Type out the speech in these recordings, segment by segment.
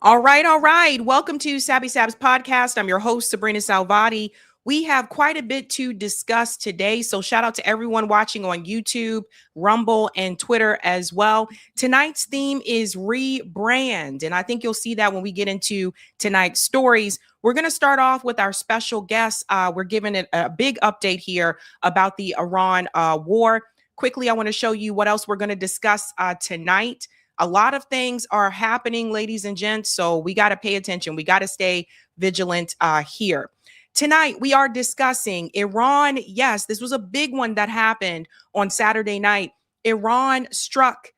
All right, all right. Welcome to Sabby Sabs podcast. I'm your host, sabrinasalvati. We have quite a bit to discuss today. So shout out to everyone watching on YouTube, Rumble, and Twitter as well. Tonight's theme is rebrand. And I think you'll see that when we get into tonight's stories. We're going to start off with our special guest. We're giving it a big update here about the Iran war. Quickly, I want to show you what else we're going to discuss tonight. A lot of things are happening, ladies and gents, so we got to pay attention. We got to stay vigilant here. Tonight, we are discussing Iran. Yes, this was a big one that happened on Saturday night. Iran struck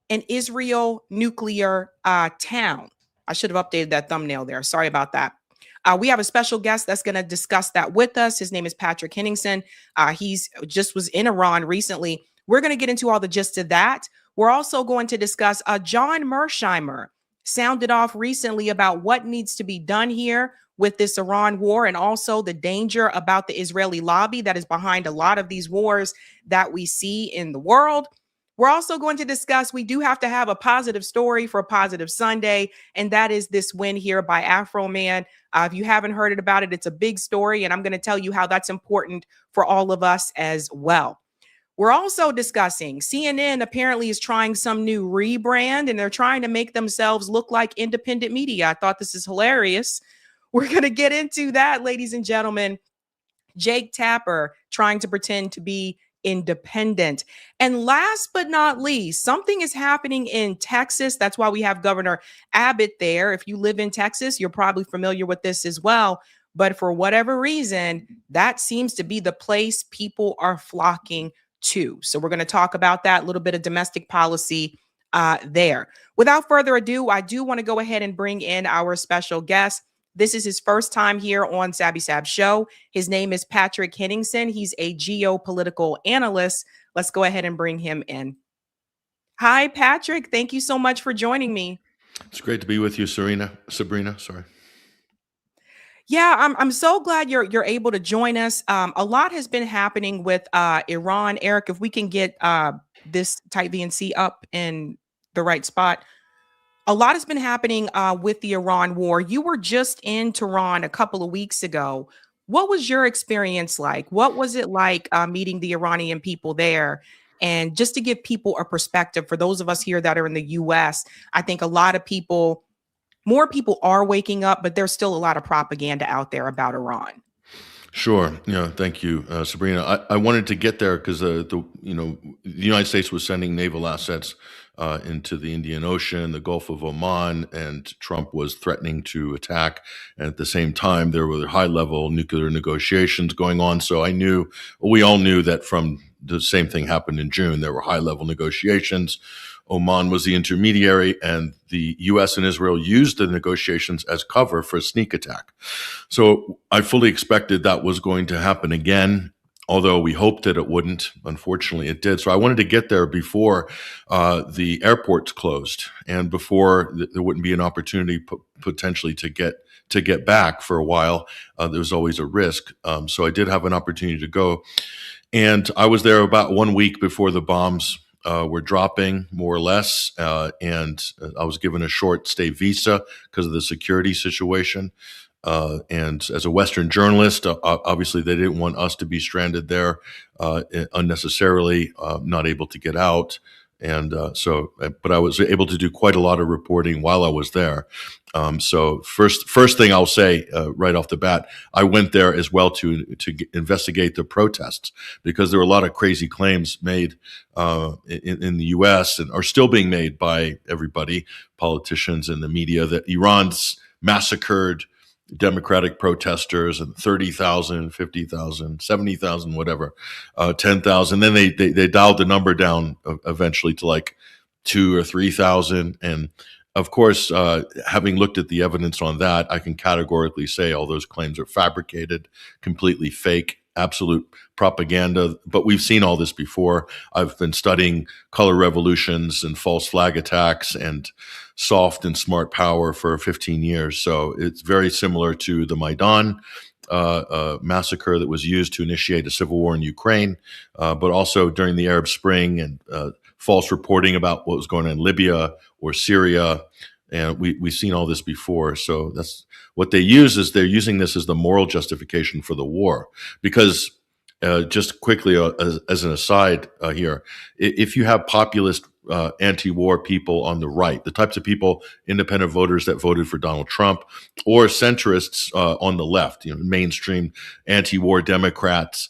an Israel nuclear town. I should have updated that thumbnail there. Sorry about that. We have a special guest that's going to discuss that with us. His name is Patrick Henningsen. He's just was in Iran recently. We're going to get into all the gist of that. We're also going to discuss John Mearshimer sounded off recently about what needs to be done here with this Iran war and also the danger about the Israeli lobby that is behind a lot of these wars that we see in the world. We're also going to discuss, we do have to have a positive story for a positive Sunday, and that is this win here by Afroman. If you haven't heard about it, it's a big story, and I'm going to tell you how that's important for all of us as well. We're also discussing CNN apparently is trying some new rebrand and they're trying to make themselves look like independent media. I thought this is hilarious. We're going to get into that, ladies and gentlemen. Jake Tapper trying to pretend to be independent. And last but not least, something is happening in Texas. That's why we have Governor Abbott there. If you live in Texas, you're probably familiar with this as well. But for whatever reason, that seems to be the place people are flocking to. So we're going to talk about that, a little bit of domestic policy there. Without further ado, I do want to go ahead and bring in our special guest. This is his first time here on Sabby Sabs Show. His name is Patrick Henningsen. He's a geopolitical analyst. Let's go ahead and bring him in. Hi, Patrick. Thank you so much for joining me. It's great to be with you, Sabrina. Sorry. Yeah, I'm so glad you're able to join us. A lot has been happening with Iran. Eric, if we can get this tight VNC up in the right spot. A lot has been happening with the Iran war. You were just in Tehran a couple of weeks ago. What was your experience like? What was it like meeting the Iranian people there? And just to give people a perspective, for those of us here that are in the U.S., I think a lot of people, more people are waking up, but there's still a lot of propaganda out there about Iran. Sure. Thank you, Sabrina. I wanted to get there because the United States was sending naval assets into the Indian Ocean, the Gulf of Oman, and Trump was threatening to attack. And at the same time, there were high-level nuclear negotiations going on. So we all knew that from the same thing happened in June. There were high-level negotiations. Oman was the intermediary, and the U.S. and Israel used the negotiations as cover for a sneak attack. So I fully expected that was going to happen again, although we hoped that it wouldn't. Unfortunately, it did. So I wanted to get there before the airports closed and before there wouldn't be an opportunity potentially to get back for a while. There was always a risk. So I did have an opportunity to go. And I was there about 1 week before the bombs were dropping, more or less, and I was given a short stay visa because of the security situation. And as a Western journalist, obviously they didn't want us to be stranded there unnecessarily, not able to get out. And but I was able to do quite a lot of reporting while I was there. So first thing I'll say right off the bat, I went there as well to investigate the protests because there were a lot of crazy claims made in the U.S. and are still being made by everybody, politicians and the media, that Iran's massacred Democratic protesters and 30,000, 50,000, 70,000, whatever, 10,000. Then they dialed the number down eventually to like 2,000 or 3,000. And of course, having looked at the evidence on that, I can categorically say all those claims are fabricated, completely fake, absolute propaganda. But we've seen all this before. I've been studying color revolutions and false flag attacks and soft and smart power for 15 years. So it's very similar to the Maidan massacre that was used to initiate a civil war in Ukraine, but also during the Arab Spring and false reporting about what was going on in Libya or Syria And we've seen all this before. So that's what they use, is they're using this as the moral justification for the war. Because just quickly, as an aside here, if you have populist anti-war people on the right, the types of people, independent voters that voted for Donald Trump, or centrists on the left, mainstream anti-war Democrats,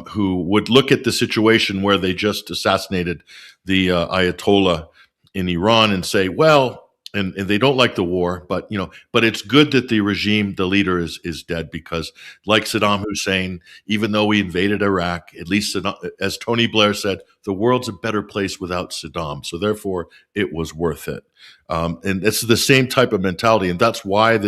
who would look at the situation where they just assassinated the Ayatollah in Iran and say, well, and they don't like the war, but it's good that the regime, the leader is dead, because like Saddam Hussein, even though we invaded Iraq, at least as Tony Blair said, the world's a better place without Saddam. So therefore, it was worth it. And it's the same type of mentality, and that's why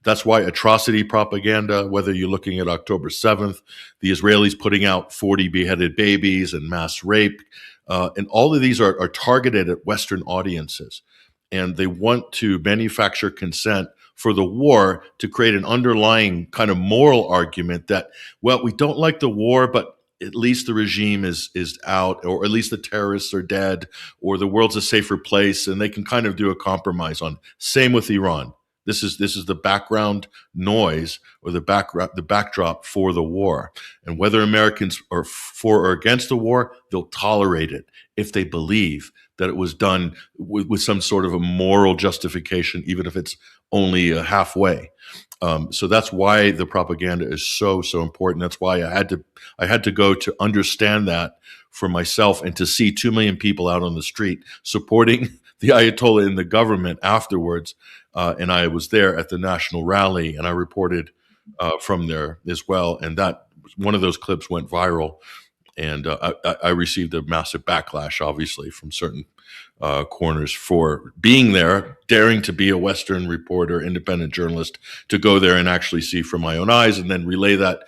atrocity propaganda, whether you're looking at October 7th, the Israelis putting out 40 beheaded babies and mass rape, and all of these are targeted at Western audiences. And they want to manufacture consent for the war to create an underlying kind of moral argument that, well, we don't like the war, but at least the regime is out, or at least the terrorists are dead, or the world's a safer place, and they can kind of do a compromise on. Same with Iran. This is the background noise, or the backdrop for the war. And whether Americans are for or against the war, they'll tolerate it if they believe that it was done with some sort of a moral justification, even if it's only halfway. So that's why the propaganda is so important. That's why I had to go to understand that for myself, and to see 2 million people out on the street supporting the Ayatollah in the government afterwards. And I was there at the national rally, and I reported from there as well. And that one of those clips went viral. And I received a massive backlash, obviously, from certain corners for being there, daring to be a Western reporter, independent journalist, to go there and actually see from my own eyes, and then relay that.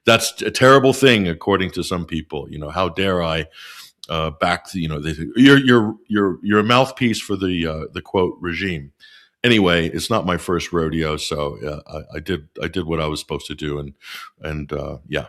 That's a terrible thing, according to some people. How dare I back? You're a mouthpiece for the quote regime. Anyway, it's not my first rodeo, so I did what I was supposed to do, and yeah.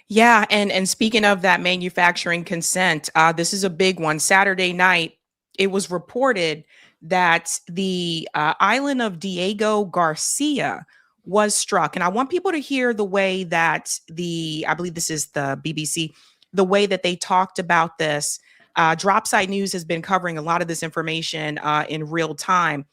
Yeah, and speaking of that manufacturing consent, this is a big one. Saturday night, it was reported that the island of Diego Garcia was struck. And I want people to hear the way that I believe this is the BBC, the way that they talked about this. Dropside News has been covering a lot of this information in real time.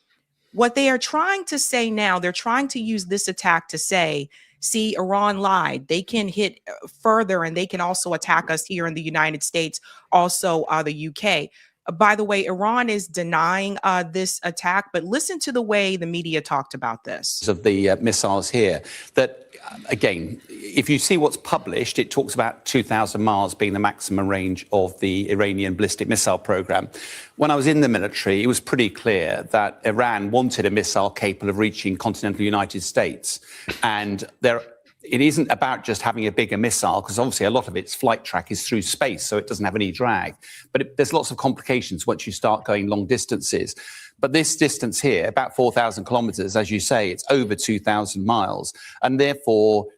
What they are trying to say now, they're trying to use this attack to say, see, Iran lied. They can hit further, and they can also attack us here in the United States, also the UK. By the way, Iran is denying this attack, but listen to the way the media talked about this. Of the missiles here, that again, if you see what's published, it talks about 2,000 miles being the maximum range of the Iranian ballistic missile program. When I was in the military, it was pretty clear that Iran wanted a missile capable of reaching continental United States. And it isn't about just having a bigger missile, because obviously a lot of its flight track is through space, so it doesn't have any drag. But there's lots of complications once you start going long distances. But this distance here, about 4,000 kilometers, as you say, it's over 2,000 miles. And therefore,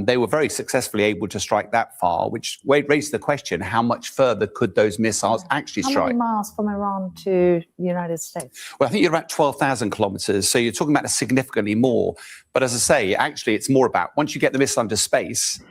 they were very successfully able to strike that far, which raised the question, how much further could those missiles actually strike? How many miles from Iran to the United States? Well, I think you're about 12,000 kilometers, so you're talking about significantly more. But as I say, actually, it's more about, once you get the missile into space,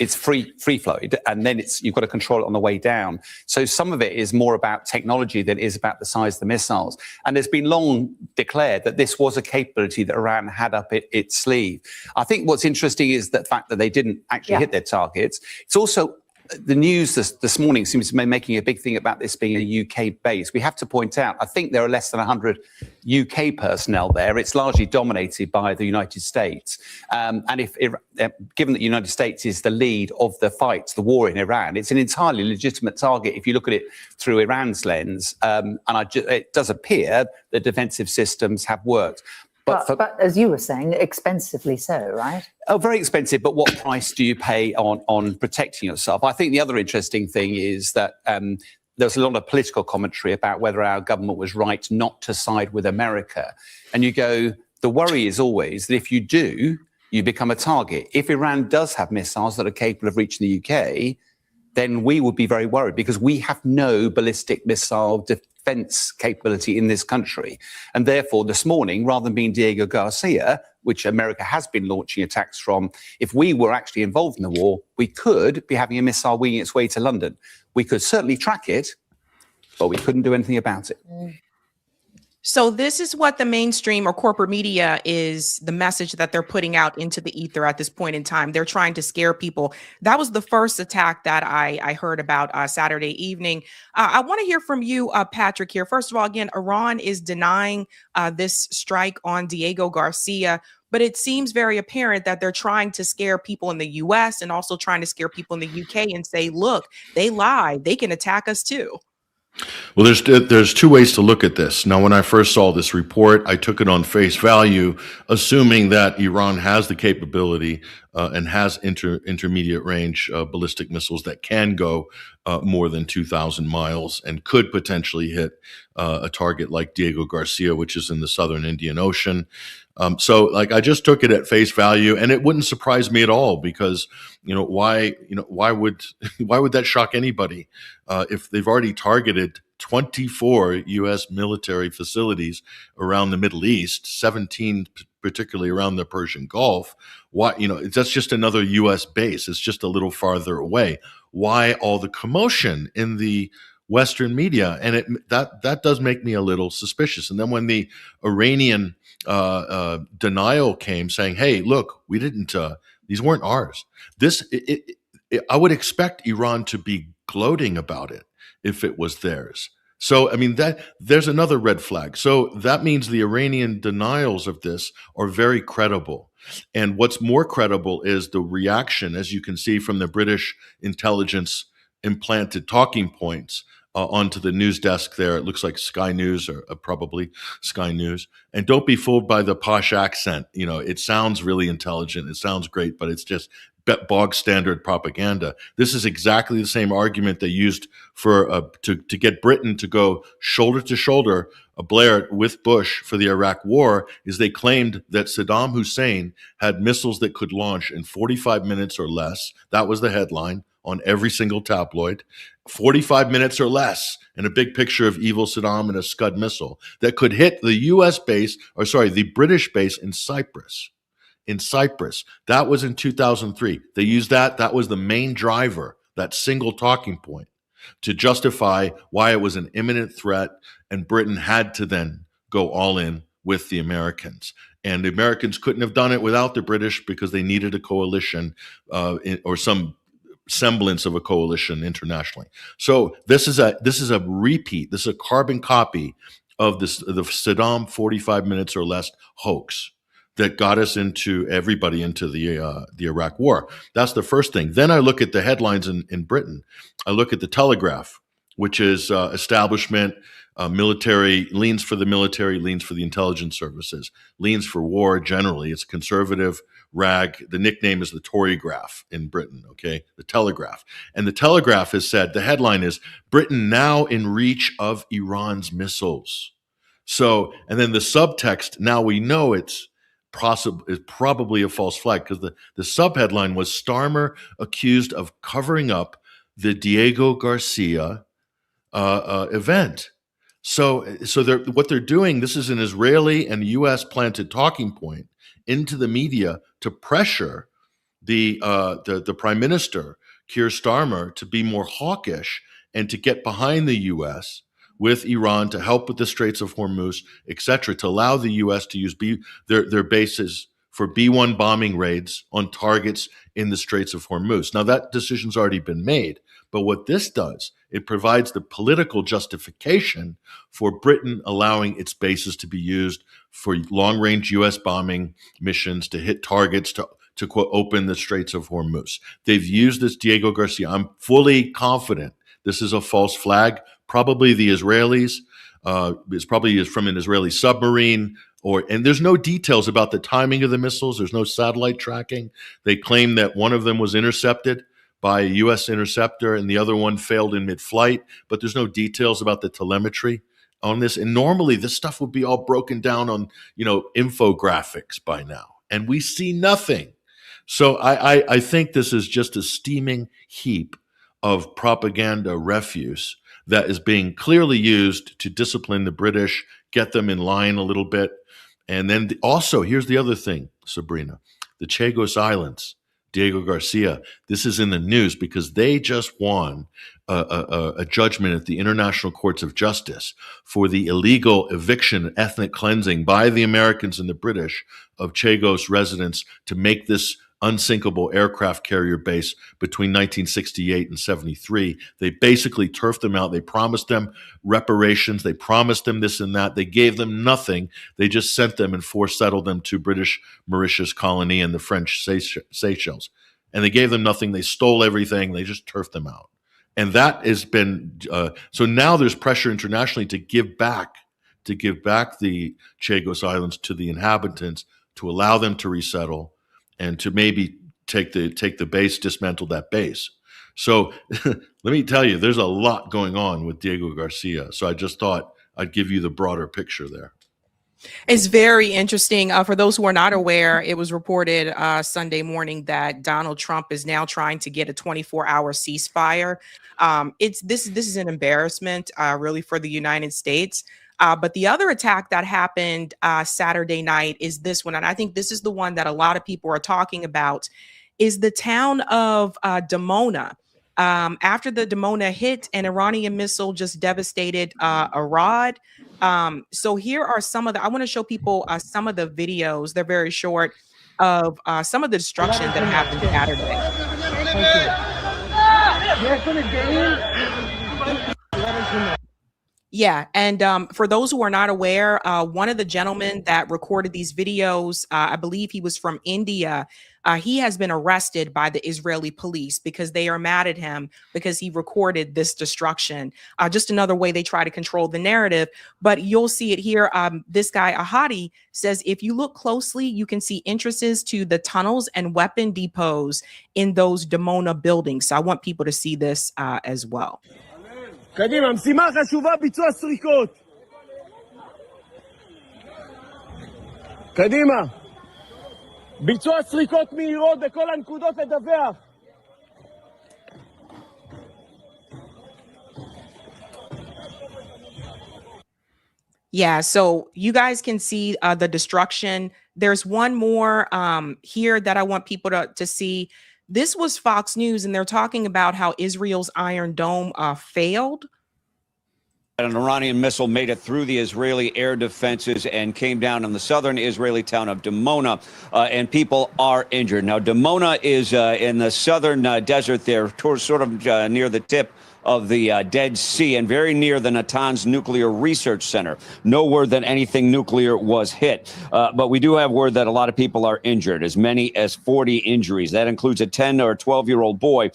it's free flowing, and then you've got to control it on the way down. So some of it is more about technology than it is about the size of the missiles. And there's been long declared that this was a capability that Iran had up its sleeve. I think what's interesting is the fact that they didn't actually hit their targets. It's also the news this morning seems to be making a big thing about this being a UK base. We have to point out, I think there are less than 100 UK personnel there. It's largely dominated by the United States. And given that the United States is the lead of the fight, the war in Iran, it's an entirely legitimate target if you look at it through Iran's lens. It does appear that defensive systems have worked. But as you were saying, expensively so, right? Oh, very expensive. But what price do you pay on protecting yourself? I think the other interesting thing is that there's a lot of political commentary about whether our government was right not to side with America. And you go, the worry is always that if you do, you become a target. If Iran does have missiles that are capable of reaching the UK, then we would be very worried, because we have no ballistic missile defense capability in this country. And therefore, this morning, rather than being Diego Garcia, which America has been launching attacks from, if we were actually involved in the war, we could be having a missile winging its way to London. We could certainly track it, but we couldn't do anything about it. So this is what the mainstream or corporate media is, the message that they're putting out into the ether at this point in time. They're trying to scare people. That was the first attack that I heard about Saturday evening. I want to hear from you, Patrick, here. First of all, again, Iran is denying this strike on Diego Garcia, but it seems very apparent that they're trying to scare people in the US and also trying to scare people in the UK and say, look, they lied. They can attack us too. Well, there's two ways to look at this. Now, when I first saw this report, I took it on face value, assuming that Iran has the capability and has intermediate range ballistic missiles that can go more than 2,000 miles and could potentially hit a target like Diego Garcia, which is in the southern Indian Ocean. So I just took it at face value, and it wouldn't surprise me at all because, why would that shock anybody if they've already targeted 24 U.S. military facilities around the Middle East, 17 particularly around the Persian Gulf? Why, that's just another U.S. base. It's just a little farther away. Why all the commotion in the Western media? And that does make me a little suspicious. And then when the Iranian denial came, saying, "Hey, look, we didn't; these weren't ours." I would expect Iran to be gloating about it if it was theirs. So, there's another red flag. So that means the Iranian denials of this are very credible. And what's more credible is the reaction, as you can see from the British intelligence implanted talking points onto the news desk there. It looks like Sky News or probably Sky News. And don't be fooled by the posh accent. It sounds really intelligent. It sounds great, but it's just bog standard propaganda. This is exactly the same argument they used for to get Britain to go shoulder to shoulder, Blair with Bush for the Iraq War. Is they claimed that Saddam Hussein had missiles that could launch in 45 minutes or less. That was the headline on every single tabloid. 45 minutes or less, and a big picture of evil Saddam and a Scud missile that could hit the British base in Cyprus. That was in 2003. They used that. That was the main driver, that single talking point, to justify why it was an imminent threat, and Britain had to then go all in with the Americans. And the Americans couldn't have done it without the British because they needed a coalition or some semblance of a coalition internationally. So this is a repeat. This is a carbon copy of the Saddam 45 minutes or less hoax that got us everybody into the Iraq War. That's the first thing. Then I look at the headlines in Britain. I look at the Telegraph, which is establishment, military, leans for the military, leans for the intelligence services, leans for war generally. It's a conservative rag. The nickname is the Tory Graph in Britain, okay? The Telegraph. And the Telegraph has said, the headline is, Britain now in reach of Iran's missiles. So, and then the subtext, now we know it's probably a false flag because the subheadline was Starmer accused of covering up the Diego Garcia event. So what they're doing, this is an Israeli and U.S. planted talking point into the media to pressure the Prime Minister, Keir Starmer, to be more hawkish and to get behind the U.S. with Iran to help with the Straits of Hormuz, et cetera, to allow the U.S. to use their bases for B-1 bombing raids on targets in the Straits of Hormuz. Now, that decision's already been made, but what this does, it provides the political justification for Britain allowing its bases to be used for long-range U.S. bombing missions to hit targets to quote, open the Straits of Hormuz. They've used this Diego Garcia. I'm fully confident this is a false flag. Probably the Israelis. It's probably from an Israeli submarine. And there's no details about the timing of the missiles. There's no satellite tracking. They claim that one of them was intercepted by a U.S. interceptor and the other one failed in mid-flight, but there's no details about the telemetry on this. And normally this stuff would be all broken down on, infographics by now. And we see nothing. So I think this is just a steaming heap of propaganda refuse that is being clearly used to discipline the British, get them in line a little bit. And then also, here's the other thing, Sabrina, the Chagos Islands, Diego Garcia. This is in the news because they just won a judgment at the International Courts of Justice for the illegal eviction, ethnic cleansing by the Americans and the British of Chagos residents to make this unsinkable aircraft carrier base between 1968 and 73. They basically turfed them out. They promised them reparations. They promised them this and that. They gave them nothing. They just sent them and forced settled them to British Mauritius colony and the French Seychelles. And they gave them nothing. They stole everything. They just turfed them out. And that has been, so now there's pressure internationally to give back the Chagos Islands to the inhabitants, to allow them to resettle, and to maybe take the base, dismantle that base. So let me tell you, there's a lot going on with Diego Garcia. So I just thought I'd give you the broader picture there. It's very interesting. For those who are not aware, it was reported Sunday morning that Donald Trump is now trying to get a 24-hour ceasefire. This is an embarrassment, really, for the United States. But the other attack that happened Saturday night is this one, and I think this is the one that a lot of people are talking about, is the town of Dimona. After the Dimona hit, an Iranian missile just devastated Arad. So here are some of I want to show people some of the videos. They're very short of some of the destruction that happened Saturday. Yeah, and for those who are not aware, one of the gentlemen that recorded these videos, I believe he was from India. He has been arrested by the Israeli police because they are mad at him because he recorded this destruction. Just another way they try to control the narrative. But you'll see it here. This guy, Ahadi, says if you look closely, you can see entrances to the tunnels and weapon depots in those Dimona buildings. So I want people to see this as well. קדימה, המשימה החשובה, ביצוע סריקות. קדימה. ביצוע סריקות מהירות בכל הנקודות לדווח. Yeah, so you guys can see the destruction. There's one more here that I want people to see. This was Fox News, and they're talking about how Israel's Iron Dome failed. An Iranian missile made it through the Israeli air defenses and came down in the southern Israeli town of Dimona, and people are injured. Now, Dimona is in the southern desert there, sort of near the tip of the Dead Sea and very near the Natanz Nuclear Research Center. No word that anything nuclear was hit, but we do have word that a lot of people are injured, as many as 40 injuries. That includes a 10 or 12-year-old boy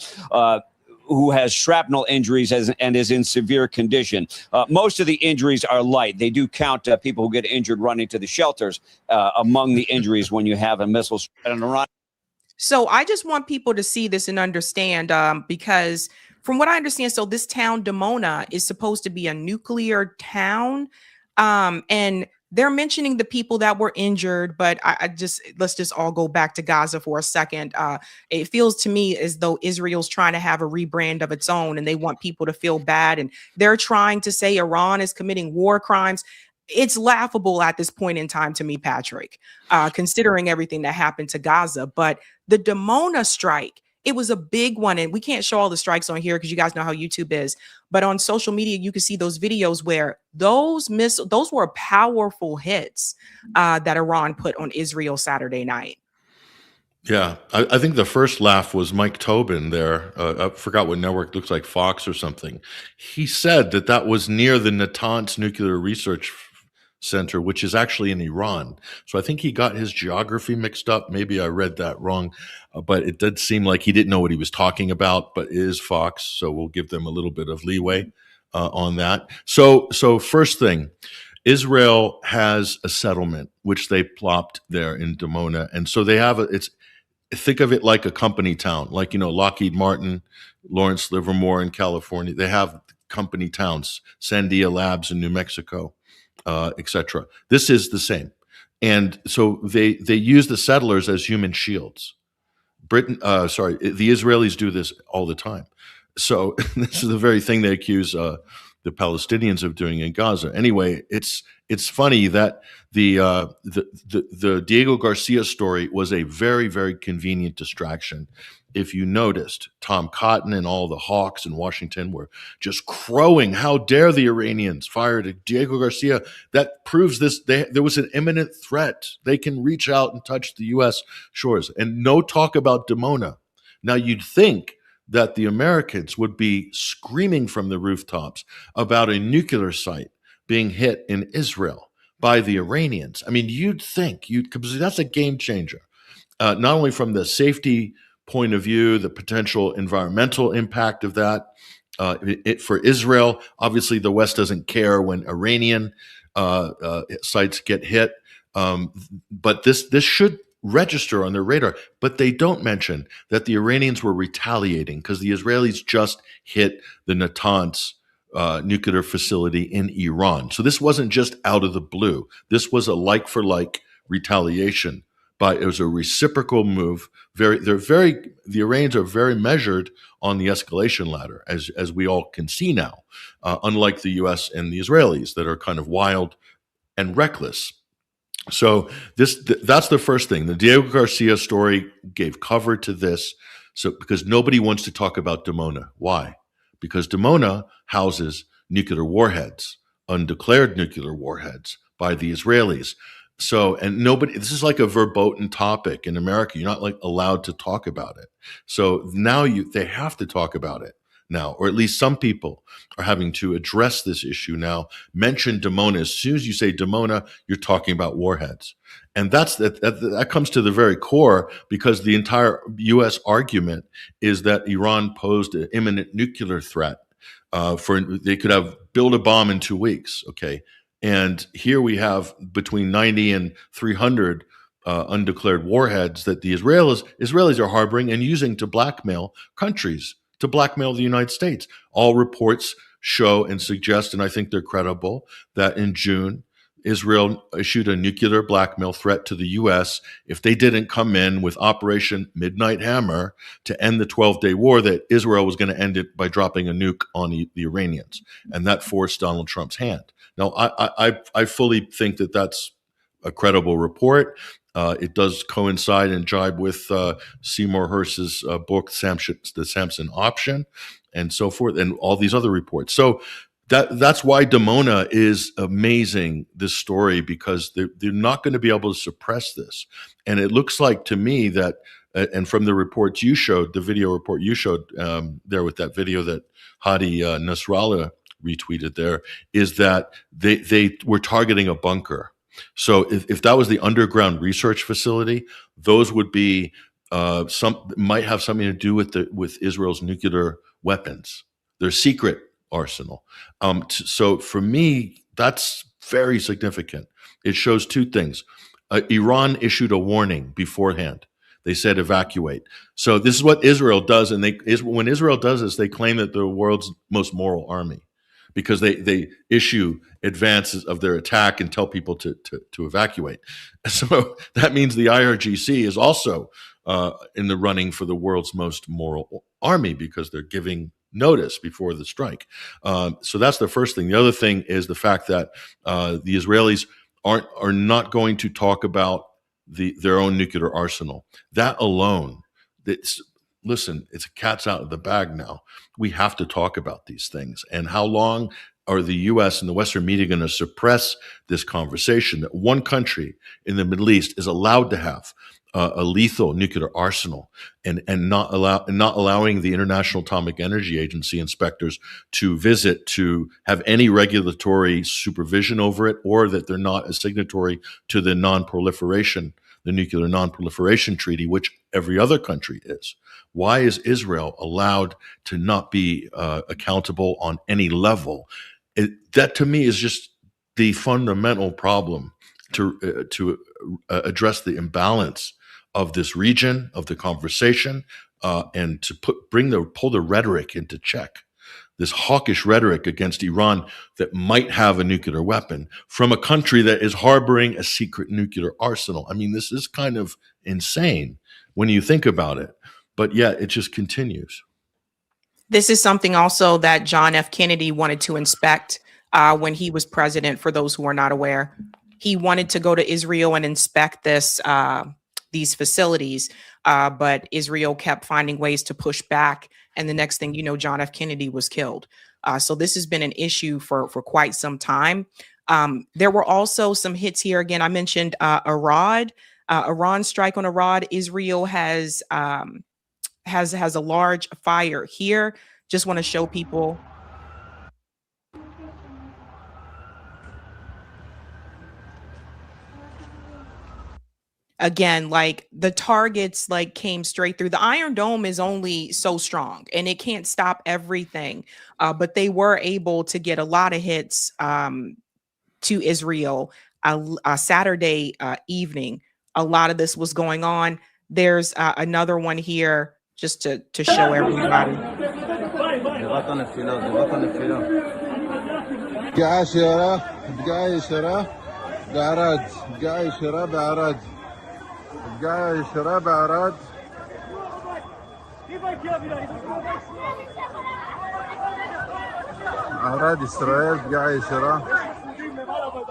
who has shrapnel injuries and is in severe condition. Most of the injuries are light. They do count people who get injured running to the shelters among the injuries when you have a missile strike on Iran. So I just want people to see this and understand, because from what I understand, so this town, Dimona, is supposed to be a nuclear town. And they're mentioning the people that were injured, but let's just all go back to Gaza for a second. It feels to me as though Israel's trying to have a rebrand of its own, and they want people to feel bad. And they're trying to say Iran is committing war crimes. It's laughable at this point in time to me, Patrick, considering everything that happened to Gaza. But the Dimona strike, it was a big one, and we can't show all the strikes on here because you guys know how YouTube is. But on social media, you can see those videos where those were powerful hits that Iran put on Israel Saturday night. Yeah, I think the first laugh was Mike Tobin there. I forgot what network, looks like Fox or something. He said that was near the Natanz Nuclear Research Center, which is actually in Iran. So I think he got his geography mixed up. Maybe I read that wrong, but it did seem like he didn't know what he was talking about, but it is Fox, so we'll give them a little bit of leeway on that. So first thing, Israel has a settlement, which they plopped there in Dimona. And so they have think of it like a company town, like, Lockheed Martin, Lawrence Livermore in California. They have company towns, Sandia Labs in New Mexico, etc. This is the same. And so they use the settlers as human shields. The Israelis do this all the time. So this is the very thing they accuse the Palestinians of doing in Gaza. Anyway, it's funny that the Diego Garcia story was a very, very convenient distraction. If you noticed, Tom Cotton and all the hawks in Washington were just crowing, "How dare the Iranians fire at Diego Garcia?" That proves there was an imminent threat. They can reach out and touch the U.S. shores, and no talk about Dimona. Now you'd think that the Americans would be screaming from the rooftops about a nuclear site being hit in Israel by the Iranians. I mean, you'd think, because that's a game changer, not only from the safety point of view, the potential environmental impact of that. For Israel, obviously the West doesn't care when Iranian sites get hit, but this should register on their radar. But they don't mention that the Iranians were retaliating because the Israelis just hit the Natanz nuclear facility in Iran. So this wasn't just out of the blue. This was a like-for-like retaliation. But it was a reciprocal move. The Iranians are very measured on the escalation ladder, as we all can see now, unlike the U.S. and the Israelis that are kind of wild and reckless. So that's the first thing. The Diego Garcia story gave cover to this, so because nobody wants to talk about Dimona. Why? Because Dimona houses nuclear warheads, undeclared nuclear warheads by the Israelis. So, and this is like a verboten topic in America. You're not like allowed to talk about it. So now they have to talk about it now, or at least some people are having to address this issue now. Mention Dimona. As soon as you say Dimona, you're talking about warheads. And that comes to the very core, because the entire U.S. argument is that Iran posed an imminent nuclear threat. They could build a bomb in 2 weeks. Okay. And here we have between 90 and 300 undeclared warheads that the Israelis are harboring and using to blackmail countries, to blackmail the United States. All reports show and suggest, and I think they're credible, that in June, Israel issued a nuclear blackmail threat to the U.S. if they didn't come in with Operation Midnight Hammer to end the 12-day war, that Israel was going to end it by dropping a nuke on the Iranians. And that forced Donald Trump's hand. Now, I fully think that that's a credible report. It does coincide and jibe with Seymour Hersh's book, The Samson Option, and so forth, and all these other reports. So that's why Dimona is amazing, this story, because they're not going to be able to suppress this. And it looks like to me that, and from the reports you showed, the video report you showed there with that video that Hadi Nasrallah retweeted there, is that they were targeting a bunker. So if that was the underground research facility, those would be might have something to do with Israel's nuclear weapons, their secret arsenal. So for me, that's very significant. It shows two things. Iran issued a warning beforehand. They said evacuate. So this is what Israel does, and when Israel does this, they claim that they're the world's most moral army, because they issue advances of their attack and tell people to evacuate. So that means the IRGC is also in the running for the world's most moral army, because they're giving notice before the strike. So that's the first thing. The other thing is the fact that the Israelis are not going to talk about their own nuclear arsenal. That alone, listen, it's a cat's out of the bag now. We have to talk about these things. And how long are the U.S. and the Western media going to suppress this conversation that one country in the Middle East is allowed to have a lethal nuclear arsenal, and not allowing the International Atomic Energy Agency inspectors to visit, to have any regulatory supervision over it, or that they're not a signatory to the nuclear non-proliferation treaty, which every other country is? Why is Israel allowed to not be accountable on any level? That to me is just the fundamental problem to address the imbalance of this region, of the conversation, and to pull the rhetoric into check. This hawkish rhetoric against Iran that might have a nuclear weapon from a country that is harboring a secret nuclear arsenal. I mean, this is kind of insane when you think about it, but yet it just continues. This is something also that John F. Kennedy wanted to inspect when he was president. For those who are not aware, he wanted to go to Israel and inspect these facilities, but Israel kept finding ways to push back. And the next thing you know, John F. Kennedy was killed. So this has been an issue for quite some time. There were also some hits here. Again, I mentioned Iran strike on Iran. Israel has a large fire here. Just want to show people. Again, like the targets like came straight through. The Iron Dome is only so strong and it can't stop everything. But they were able to get a lot of hits to Israel Saturday evening. A lot of this was going on. There's another one here just to show everybody. عراد إسرائيل بقاع يشرى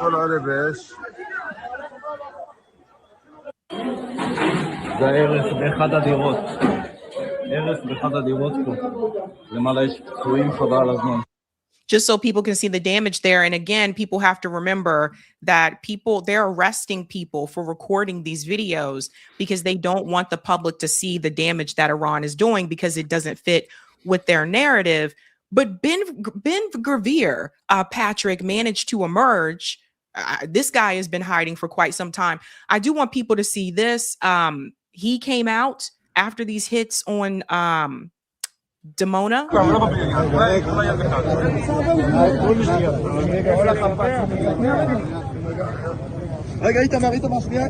طلعوا لي بإيش זה הרס באחד הדירות. הרס באחד הדירות פה. למעלה יש פצועים חבל הזמן. Just so people can see the damage there. And again, people have to remember that they're arresting people for recording these videos because they don't want the public to see the damage that Iran is doing because it doesn't fit with their narrative. But Ben Gvir, Patrick, managed to emerge. This guy has been hiding for quite some time. I do want people to see this. He came out after these hits on Dimona. רגע, איתמר שנייה.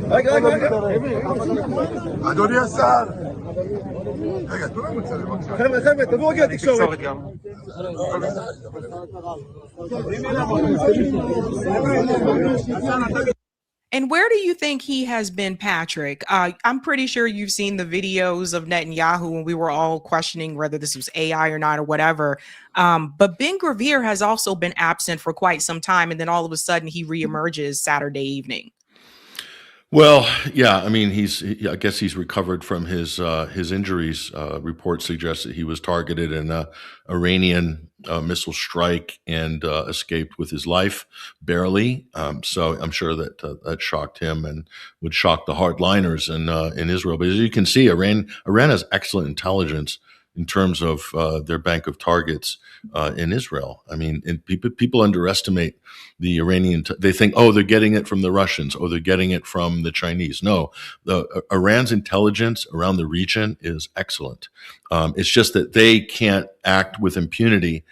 רגע, אדוני השר. רגע, תנו לנו לצלם בבקשה. חבר'ה, תבואו רגע לתקשורת. And where do you think he has been, Patrick? I'm pretty sure you've seen the videos of Netanyahu when we were all questioning whether this was AI or not or whatever. But Ben Gvir has also been absent for quite some time. And then all of a sudden he reemerges Saturday evening. Well, yeah, I mean, I guess he's recovered from his injuries. Reports suggest that he was targeted in an Iranian missile strike and escaped with his life, barely. So I'm sure that that shocked him and would shock the hardliners in Israel. But as you can see, Iran has excellent intelligence in terms of their bank of targets in Israel. I mean, and people underestimate the Iranian. They think, oh, they're getting it from the Russians, or they're getting it from the Chinese. No, Iran's intelligence around the region is excellent. It's just that they can't act with impunity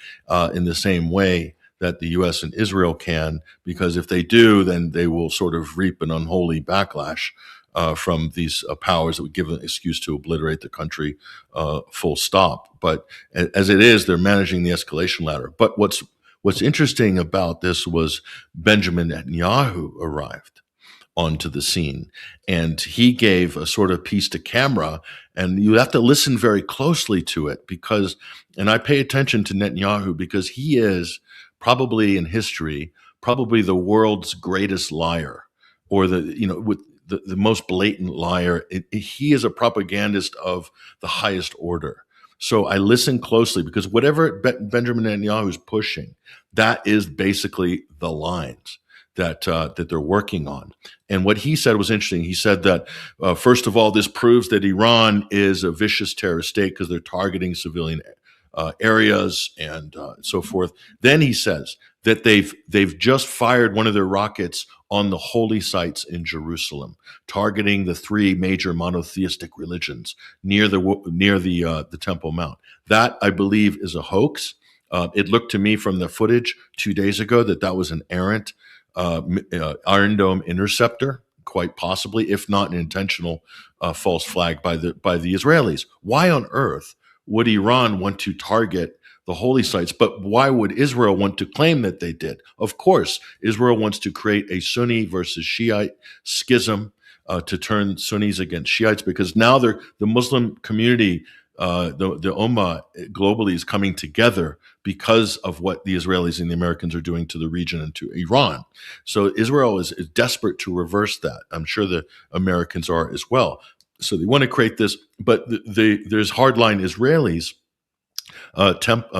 in the same way that the U.S. and Israel can, because if they do, then they will sort of reap an unholy backlash from these powers that would give an excuse to obliterate the country, full stop. But as it is, they're managing the escalation ladder. But what's interesting about this was Benjamin Netanyahu arrived onto the scene, and he gave a sort of piece to camera, and you have to listen very closely to it because, and I pay attention to Netanyahu because he is probably in history, probably the world's greatest liar, or with the most blatant liar. He is a propagandist of the highest order. So I listen closely because whatever Benjamin Netanyahu is pushing, that is basically the lines that they're working on. And what he said was interesting. He said that, first of all, this proves that Iran is a vicious terrorist state because they're targeting civilian areas and so forth. Then he says that they've just fired one of their rockets on the holy sites in Jerusalem, targeting the three major monotheistic religions near the Temple Mount. That, I believe, is a hoax. It looked to me from the footage 2 days ago that was an errant Iron Dome interceptor, quite possibly, if not an intentional false flag by the Israelis. Why on earth would Iran want to target the holy sites? But why would Israel want to claim that they did? Of course, Israel wants to create a Sunni versus Shiite schism to turn Sunnis against Shiites, because now the Muslim community, the Ummah globally, is coming together because of what the Israelis and the Americans are doing to the region and to Iran. So Israel is desperate to reverse that. I'm sure the Americans are as well. So they want to create this, but there's hardline Israelis,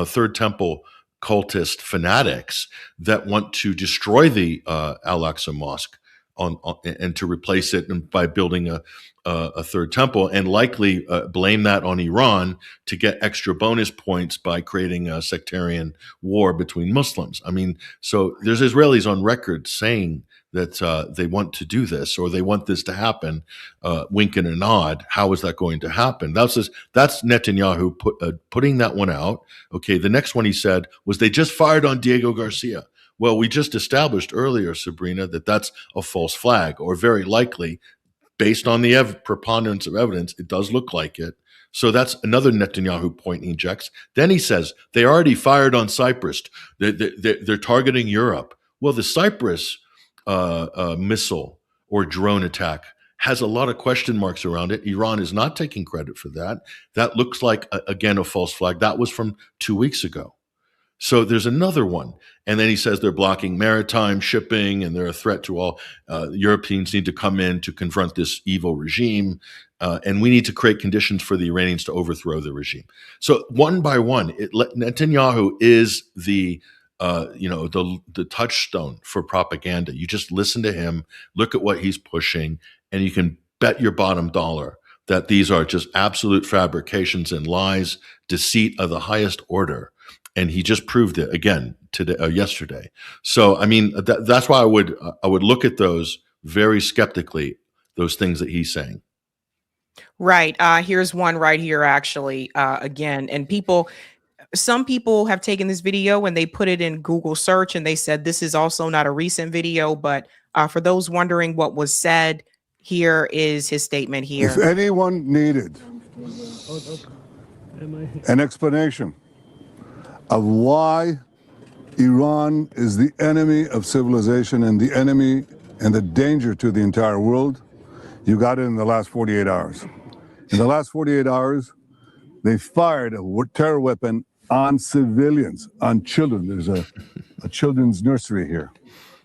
Third Temple cultist fanatics that want to destroy the Al-Aqsa Mosque and to replace it by building a third temple, and likely blame that on Iran to get extra bonus points by creating a sectarian war between Muslims. I mean, so there's Israelis on record saying that they want to do this, or they want this to happen, wink and a nod. How is that going to happen? That's Netanyahu putting that one out. Okay, the next one he said was they just fired on Diego Garcia. Well, we just established earlier, Sabrina, that that's a false flag, or very likely, based on the preponderance of evidence, it does look like it. So that's another Netanyahu point he injects. Then he says they already fired on Cyprus. They're targeting Europe. Well, the Cyprus missile or drone attack has a lot of question marks around it. Iran is not taking credit for that. That looks like, again, a false flag. That was from 2 weeks ago. So there's another one. And then he says they're blocking maritime shipping and they're a threat to all. Europeans need to come in to confront this evil regime. And we need to create conditions for the Iranians to overthrow the regime. So one by one, Netanyahu is the touchstone for propaganda. You just listen to him, look at what he's pushing, and you can bet your bottom dollar that these are just absolute fabrications and lies, deceit of the highest order. And he just proved it again yesterday. So, I mean, that's why I would look at those very skeptically, those things that he's saying. Right. Here's one right here, actually, again. And some people have taken this video and they put it in Google search and they said this is also not a recent video. But for those wondering what was said, here is his statement here. If anyone needed an explanation of why Iran is the enemy of civilization and the enemy and the danger to the entire world, you got it in the last 48 hours. In the last 48 hours, they fired a terror weapon on civilians, on children. There's a children's nursery here.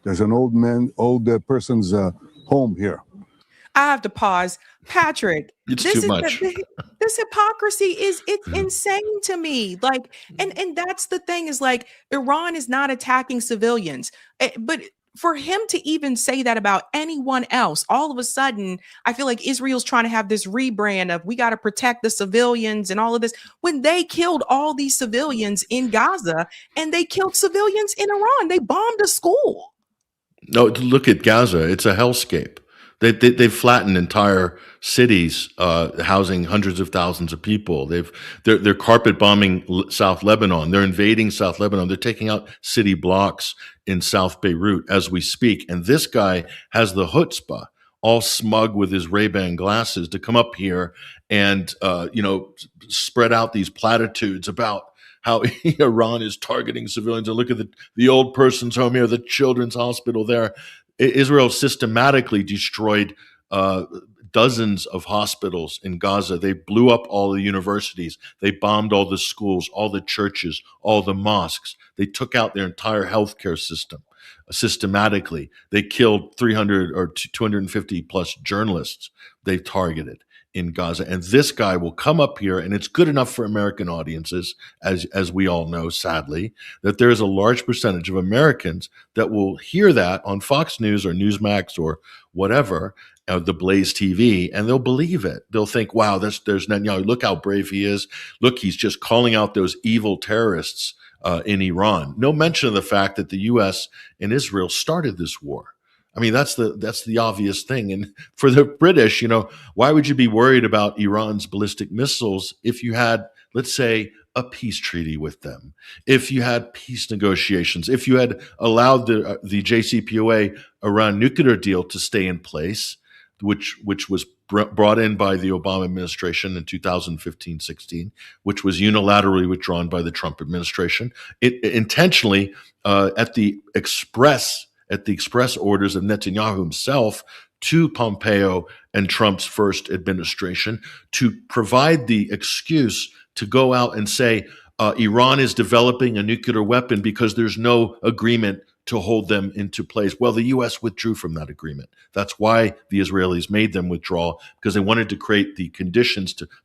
There's an old person's home here. I have to pause. Patrick, it's too much. This hypocrisy it's insane to me. Like, and that's the thing, is like, Iran is not attacking civilians, but for him to even say that about anyone else, all of a sudden, I feel like Israel's trying to have this rebrand of we got to protect the civilians and all of this, when they killed all these civilians in Gaza and they killed civilians in Iran. They bombed a school. No, look at Gaza. It's a hellscape. They've flattened entire cities, housing hundreds of thousands of people. They're carpet bombing South Lebanon. They're invading South Lebanon. They're taking out city blocks in South Beirut as we speak. And this guy has the chutzpah, all smug with his Ray-Ban glasses, to come up here and spread out these platitudes about how Iran is targeting civilians. And look at the old person's home here, the children's hospital there. Israel systematically destroyed dozens of hospitals in Gaza. They blew up all the universities. They bombed all the schools, all the churches, all the mosques. They took out their entire healthcare system systematically. They killed 300 or 250 plus journalists they targeted in Gaza. And this guy will come up here, and it's good enough for American audiences, as we all know, sadly, that there is a large percentage of Americans that will hear that on Fox News or Newsmax or whatever, the Blaze TV, and they'll believe it. They'll think, wow, there's Netanyahu. Look how brave he is. Look, he's just calling out those evil terrorists in Iran. No mention of the fact that the U.S. and Israel started this war. I mean, that's the obvious thing. And for the British, why would you be worried about Iran's ballistic missiles if you had, let's say, a peace treaty with them, if you had peace negotiations, if you had allowed the JCPOA Iran nuclear deal to stay in place, which was brought in by the Obama administration in 2015-16, which was unilaterally withdrawn by the Trump administration, intentionally at the express orders of Netanyahu himself to Pompeo and Trump's first administration to provide the excuse to go out and say Iran is developing a nuclear weapon because there's no agreement to hold them into place. Well, the U.S. withdrew from that agreement. That's why the Israelis made them withdraw, because they wanted to create the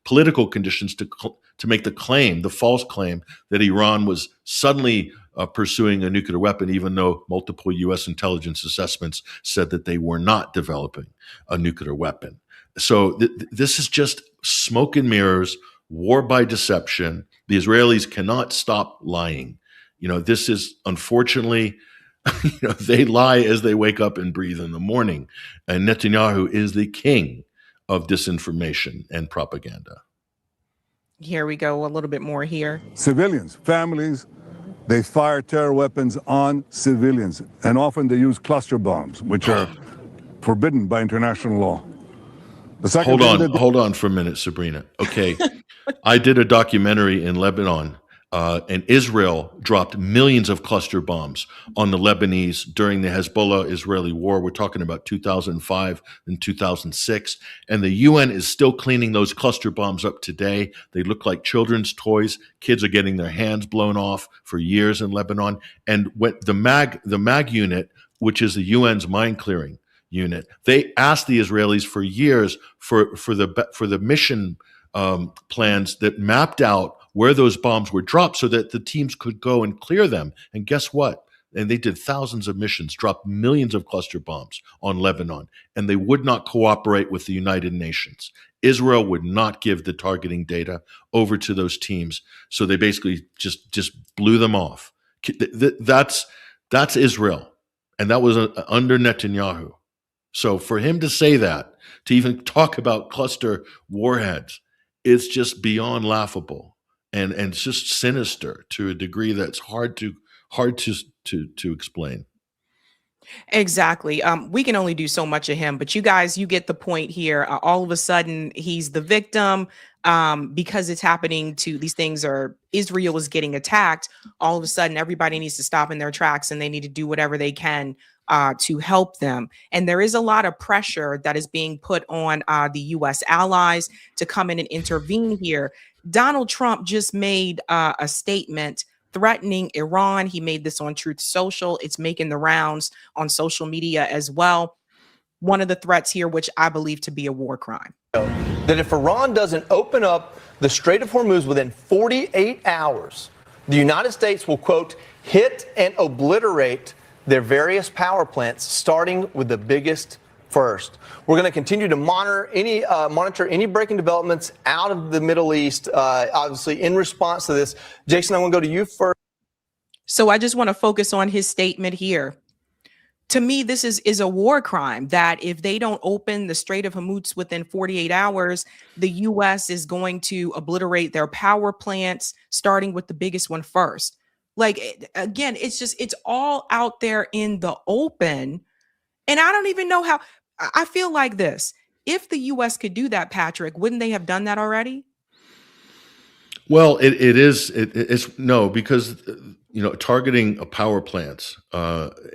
political conditions to make the claim, the false claim, that Iran was suddenly pursuing a nuclear weapon, even though multiple U.S. intelligence assessments said that they were not developing a nuclear weapon. So this is just smoke and mirrors, war by deception. The Israelis cannot stop lying. This is, unfortunately, they lie as they wake up and breathe in the morning. And Netanyahu is the king of disinformation and propaganda. Here we go, a little bit more here. Civilians, families, they fire terror weapons on civilians. And often they use cluster bombs, which are forbidden by international law. Hold on for a minute, Sabrina. Okay. I did a documentary in Lebanon, and Israel dropped millions of cluster bombs on the Lebanese during the Hezbollah-Israeli war. We're talking about 2005 and 2006. And the UN is still cleaning those cluster bombs up today. They look like children's toys. Kids are getting their hands blown off for years in Lebanon. And when the MAG unit, which is the UN's mine clearing unit, they asked the Israelis for years for the mission plans that mapped out where those bombs were dropped so that the teams could go and clear them. And guess what? And they did thousands of missions, dropped millions of cluster bombs on Lebanon, and they would not cooperate with the United Nations. Israel would not give the targeting data over to those teams, so they basically just blew them off. That's Israel, and that was under Netanyahu. So for him to say that, to even talk about cluster warheads, it's just beyond laughable and it's just sinister to a degree that's hard to explain. Exactly. We can only do so much of him, but you guys, you get the point here. All of a sudden, he's the victim because it's happening to these things, or Israel is getting attacked. All of a sudden, everybody needs to stop in their tracks and they need to do whatever they can to help them. And there is a lot of pressure that is being put on the U.S. allies to come in and intervene here. Donald Trump just made a statement threatening Iran. He made this on Truth Social. It's making the rounds on social media as well. One of the threats here, which I believe to be a war crime. That if Iran doesn't open up the Strait of Hormuz within 48 hours, the United States will, quote, hit and obliterate their various power plants, starting with the biggest first. We're going to continue to monitor any breaking developments out of the Middle East, obviously in response to this. Jason, I want to go to you first. So I just want to focus on his statement here. To me, this is a war crime, that if they don't open the Strait of Hormuz within 48 hours, the U.S. is going to obliterate their power plants, starting with the biggest one first. Like, again, it's all out there in the open. And I don't even know how. I feel like this. If the U.S. could do that, Patrick, wouldn't they have done that already? Well, it's no, because targeting power plants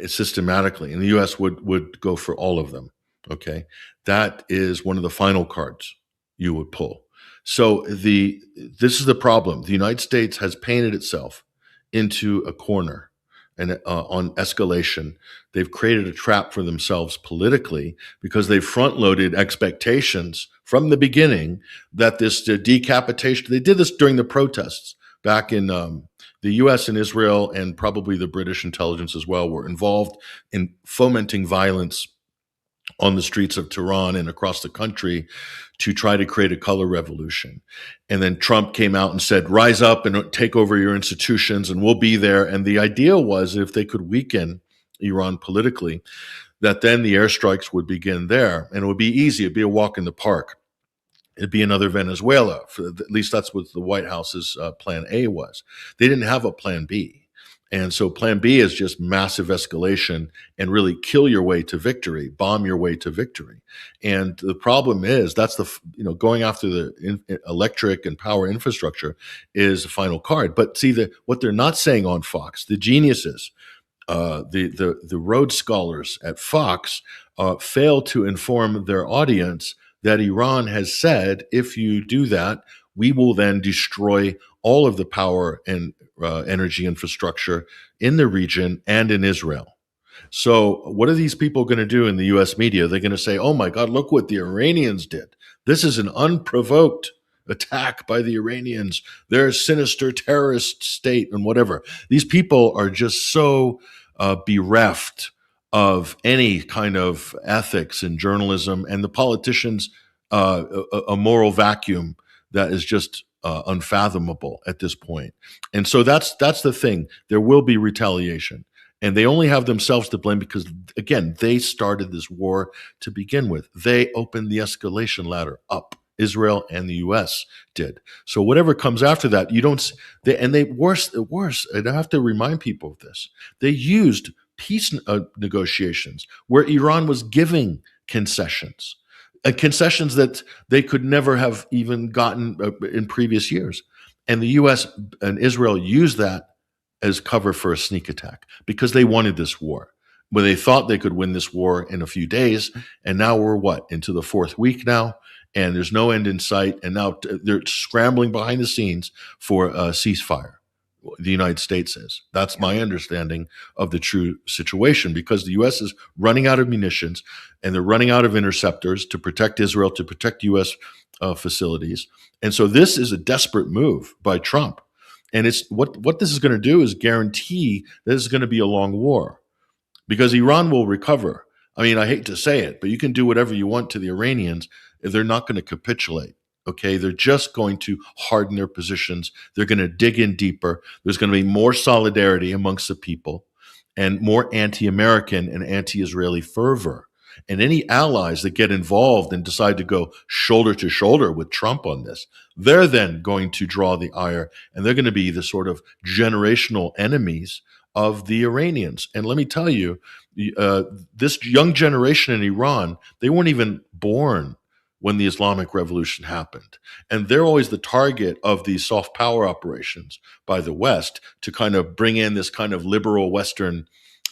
systematically, and the U.S. would go for all of them. Okay, that is one of the final cards you would pull. So this is the problem. The United States has painted itself into a corner, and on escalation, they've created a trap for themselves politically because they've front-loaded expectations from the beginning that this decapitation. They did this during the protests back in the U.S. and Israel, and probably the British intelligence as well, were involved in fomenting violence on the streets of Tehran and across the country to try to create a color revolution. And then Trump came out and said, rise up and take over your institutions and we'll be there. And the idea was, if they could weaken Iran politically, that then the airstrikes would begin there, and it would be easy. It'd be a walk in the park. It'd be another Venezuela. At least that's what the White House's plan A was. They didn't have a plan B. And so plan B is just massive escalation and really kill your way to victory, bomb your way to victory. And the problem is that's going after the electric and power infrastructure is the final card. But see, what they're not saying on Fox, the geniuses the Rhodes Scholars at Fox fail to inform their audience that Iran has said, if you do that, we will then destroy all of the power and energy infrastructure in the region and in Israel. So what are these people going to do in the U.S. media? They're going to say, oh my God, look what the Iranians did. This is an unprovoked attack by the Iranians. They're a sinister terrorist state and whatever. These people are just so bereft of any kind of ethics in journalism, and the politicians a moral vacuum that is just unfathomable at this point. And so that's the thing. There will be retaliation. And they only have themselves to blame because, again, they started this war to begin with. They opened the escalation ladder up. Israel and the U.S. did. So whatever comes after that, you don't. Worse. I have to remind people of this. They used peace negotiations where Iran was giving concessions, concessions that they could never have even gotten in previous years, and the U.S. and Israel used that as cover for a sneak attack because they wanted this war, where they thought they could win this war in a few days. And now we're into the fourth week now, and there's no end in sight. And now they're scrambling behind the scenes for a ceasefire. The United States is. That's my understanding of the true situation, because the U.S. is running out of munitions and they're running out of interceptors to protect Israel, to protect U.S. Facilities. And so this is a desperate move by Trump. And it's what this is going to do is guarantee that this is going to be a long war, because Iran will recover. I mean, I hate to say it, but you can do whatever you want to the Iranians. They're not going to capitulate. Okay, they're just going to harden their positions. They're going to dig in deeper. There's going to be more solidarity amongst the people and more anti-American and anti-Israeli fervor. And any allies that get involved and decide to go shoulder to shoulder with Trump on this, they're then going to draw the ire, and they're going to be the sort of generational enemies of the Iranians. And let me tell you, this young generation in Iran, they weren't even born when the Islamic Revolution happened. And they're always the target of these soft power operations by the West to kind of bring in this kind of liberal Western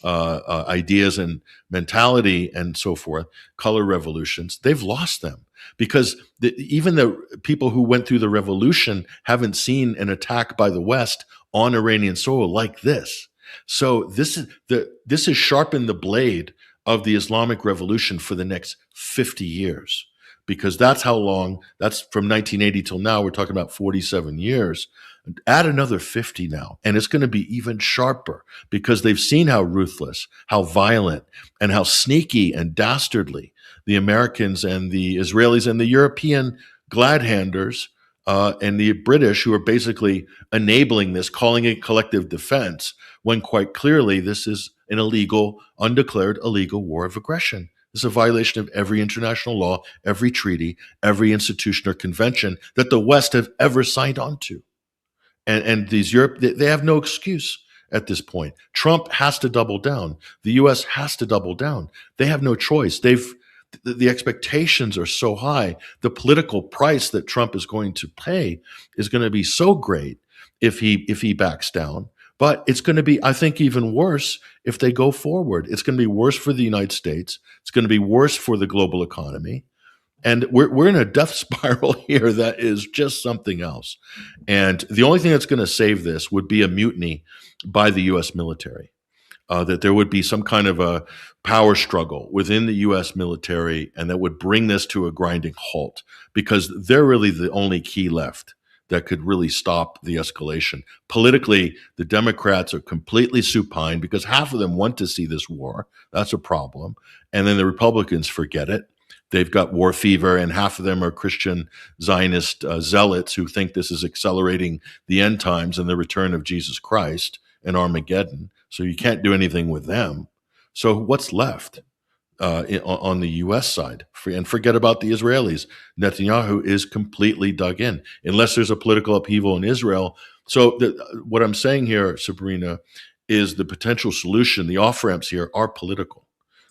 ideas and mentality and so forth, color revolutions. They've lost them because even the people who went through the revolution haven't seen an attack by the West on Iranian soil like this. So this has sharpened the blade of the Islamic Revolution for the next 50 years. Because that's how long, that's from 1980 till now, we're talking about 47 years. Add another 50 now, and it's going to be even sharper because they've seen how ruthless, how violent, and how sneaky and dastardly the Americans and the Israelis and the European glad-handers and the British, who are basically enabling this, calling it collective defense, when quite clearly this is an illegal, undeclared illegal war of aggression. It's a violation of every international law, every treaty, every institution or convention that the West have ever signed on to. And these they have no excuse at this point. Trump has to double down. The U.S. has to double down. They have no choice. The expectations are so high. The political price that Trump is going to pay is going to be so great if he backs down. But it's going to be, I think, even worse if they go forward. It's going to be worse for the United States. It's going to be worse for the global economy. And we're in a death spiral here that is just something else. And the only thing that's going to save this would be a mutiny by the U.S. military, that there would be some kind of a power struggle within the U.S. military, and that would bring this to a grinding halt, because they're really the only key left that could really stop the escalation. Politically, the Democrats are completely supine because half of them want to see this war. That's a problem. And then the Republicans forget it. They've got war fever, and half of them are Christian Zionist zealots who think this is accelerating the end times and the return of Jesus Christ and Armageddon. So you can't do anything with them. So what's left on the U.S. side? And forget about the Israelis. Netanyahu is completely dug in, unless there's a political upheaval in Israel. So what I'm saying here, Sabrina, is the potential solution, the off-ramps here are political.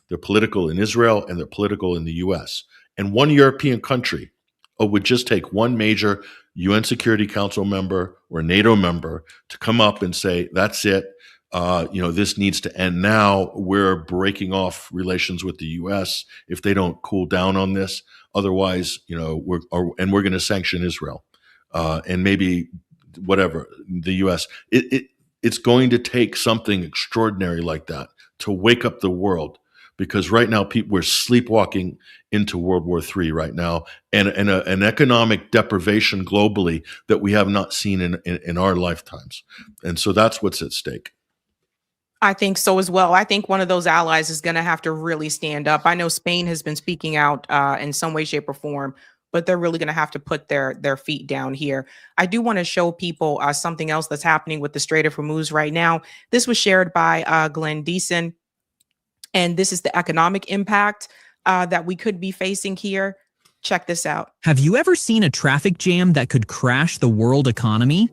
They're political in Israel and they're political in the U.S. And one European country would just take one major UN Security Council member or NATO member to come up and say, that's it. this needs to end now. We're breaking off relations with the U.S. if they don't cool down on this. Otherwise, we're going to sanction Israel, and maybe whatever the U.S. It's going to take something extraordinary like that to wake up the world, because right now we're sleepwalking into World War III right now, and an economic deprivation globally that we have not seen in our lifetimes. And so that's what's at stake. I think so as well. I think one of those allies is going to have to really stand up. I know Spain has been speaking out in some way, shape, or form, but they're really going to have to put their feet down here. I do want to show people something else that's happening with the Strait of Hormuz right now. This was shared by Glenn Deason, and this is the economic impact that we could be facing here. Check this out. Have you ever seen a traffic jam that could crash the world economy?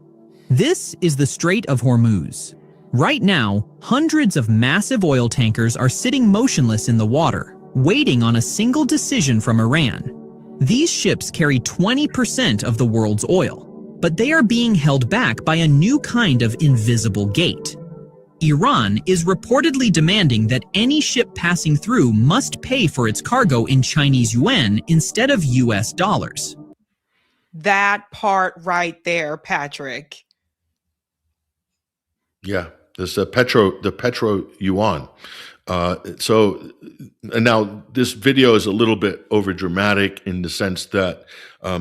This is the Strait of Hormuz. Right now, hundreds of massive oil tankers are sitting motionless in the water, waiting on a single decision from Iran. These ships carry 20% of the world's oil, but they are being held back by a new kind of invisible gate. Iran is reportedly demanding that any ship passing through must pay for its cargo in Chinese yuan instead of US dollars. That part right there, Patrick. Yeah, this the petro yuan. So now this video is a little bit over dramatic in the sense that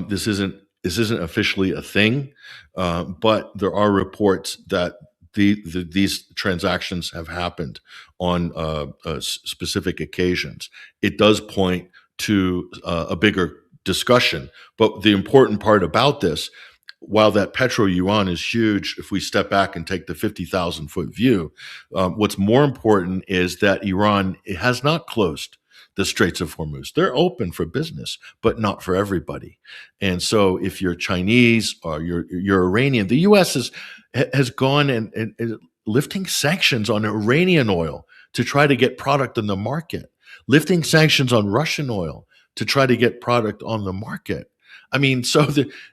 this isn't officially a thing, but there are reports that these transactions have happened on specific occasions. It does point to a bigger discussion, but the important part about this, while that petro yuan is huge, if we step back and take the 50,000 foot view, what's more important is that Iran has not closed the Straits of Hormuz. They're open for business, but not for everybody. And so if you're Chinese or you're Iranian, the U.S. has gone and lifting sanctions on Iranian oil to try to get product in the market, lifting sanctions on Russian oil to try to get product on the market. I mean, so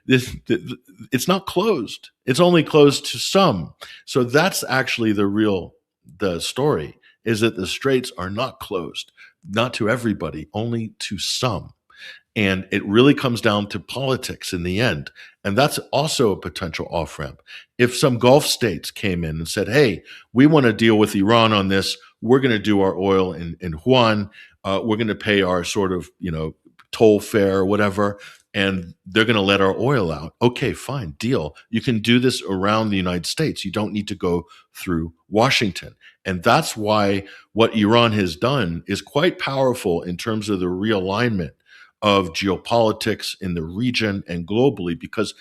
it's not closed. It's only closed to some. So that's actually the story, is that the straits are not closed, not to everybody, only to some. And it really comes down to politics in the end. And that's also a potential off-ramp. If some Gulf states came in and said, hey, we want to deal with Iran on this, we're going to do our oil in yuan, we're going to pay our sort of, toll fare or whatever, and they're going to let our oil out. Okay, fine, deal. You can do this around the United States. You don't need to go through Washington. And that's why what Iran has done is quite powerful in terms of the realignment of geopolitics in the region and globally, because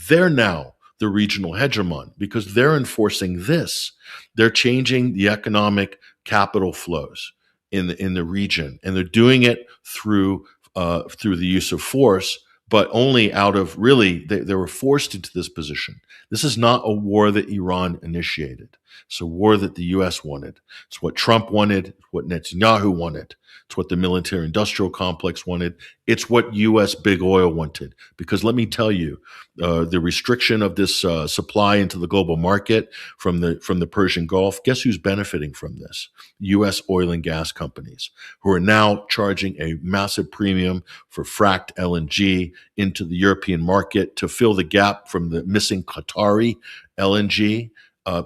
they're now the regional hegemon, because they're enforcing this. They're changing the economic capital flows in the region, and they're doing it through the use of force, but only out of really, they were forced into this position. This is not a war that Iran initiated. It's a war that the U.S. wanted. It's what Trump wanted, what Netanyahu wanted. It's what the military-industrial complex wanted. It's what U.S. big oil wanted. Because let me tell you, the restriction of this supply into the global market from the Persian Gulf, guess who's benefiting from this? U.S. oil and gas companies, who are now charging a massive premium for fracked LNG into the European market to fill the gap from the missing Qatari LNG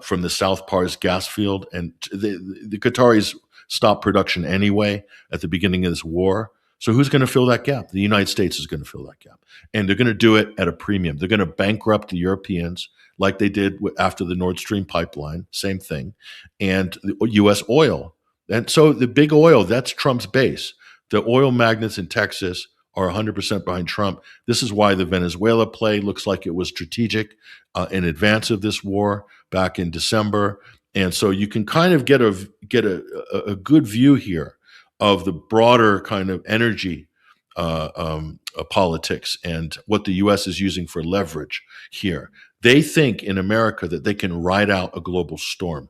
from the South Pars gas field. And the Qataris stopped production anyway at the beginning of this war. So who's going to fill that gap? The United States is going to fill that gap. And they're going to do it at a premium. They're going to bankrupt the Europeans like they did after the Nord Stream pipeline, same thing, and the U.S. oil. And so the big oil, that's Trump's base. The oil magnates in Texas are 100% behind Trump. This is why the Venezuela play looks like it was strategic in advance of this war back in December. And so you can kind of get a good view here of the broader kind of energy politics and what the U.S. is using for leverage here. They think in America that they can ride out a global storm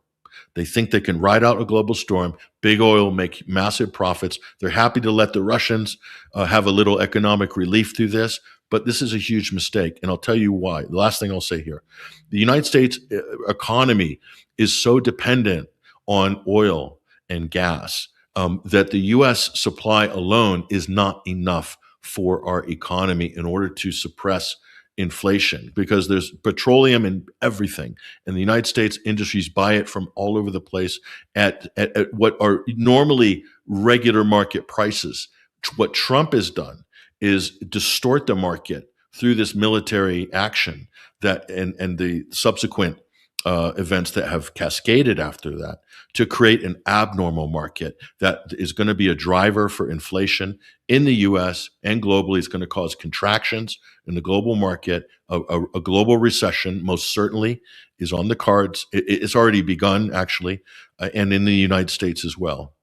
They think they can ride out a global storm. Big oil make massive profits. They're happy to let the Russians have a little economic relief through this, but this is a huge mistake, and I'll tell you why. The last thing I'll say here. The United States economy is so dependent on oil and gas that the U.S. supply alone is not enough for our economy in order to suppress inflation, because there's petroleum in everything, and the United States industries buy it from all over the place at what are normally regular market prices. What Trump has done is distort the market through this military action that and the subsequent events that have cascaded after that to create an abnormal market that is going to be a driver for inflation in the U.S. and globally. It's going to cause contractions in the global market. A global recession most certainly is on the cards. It's already begun, actually, and in the United States as well.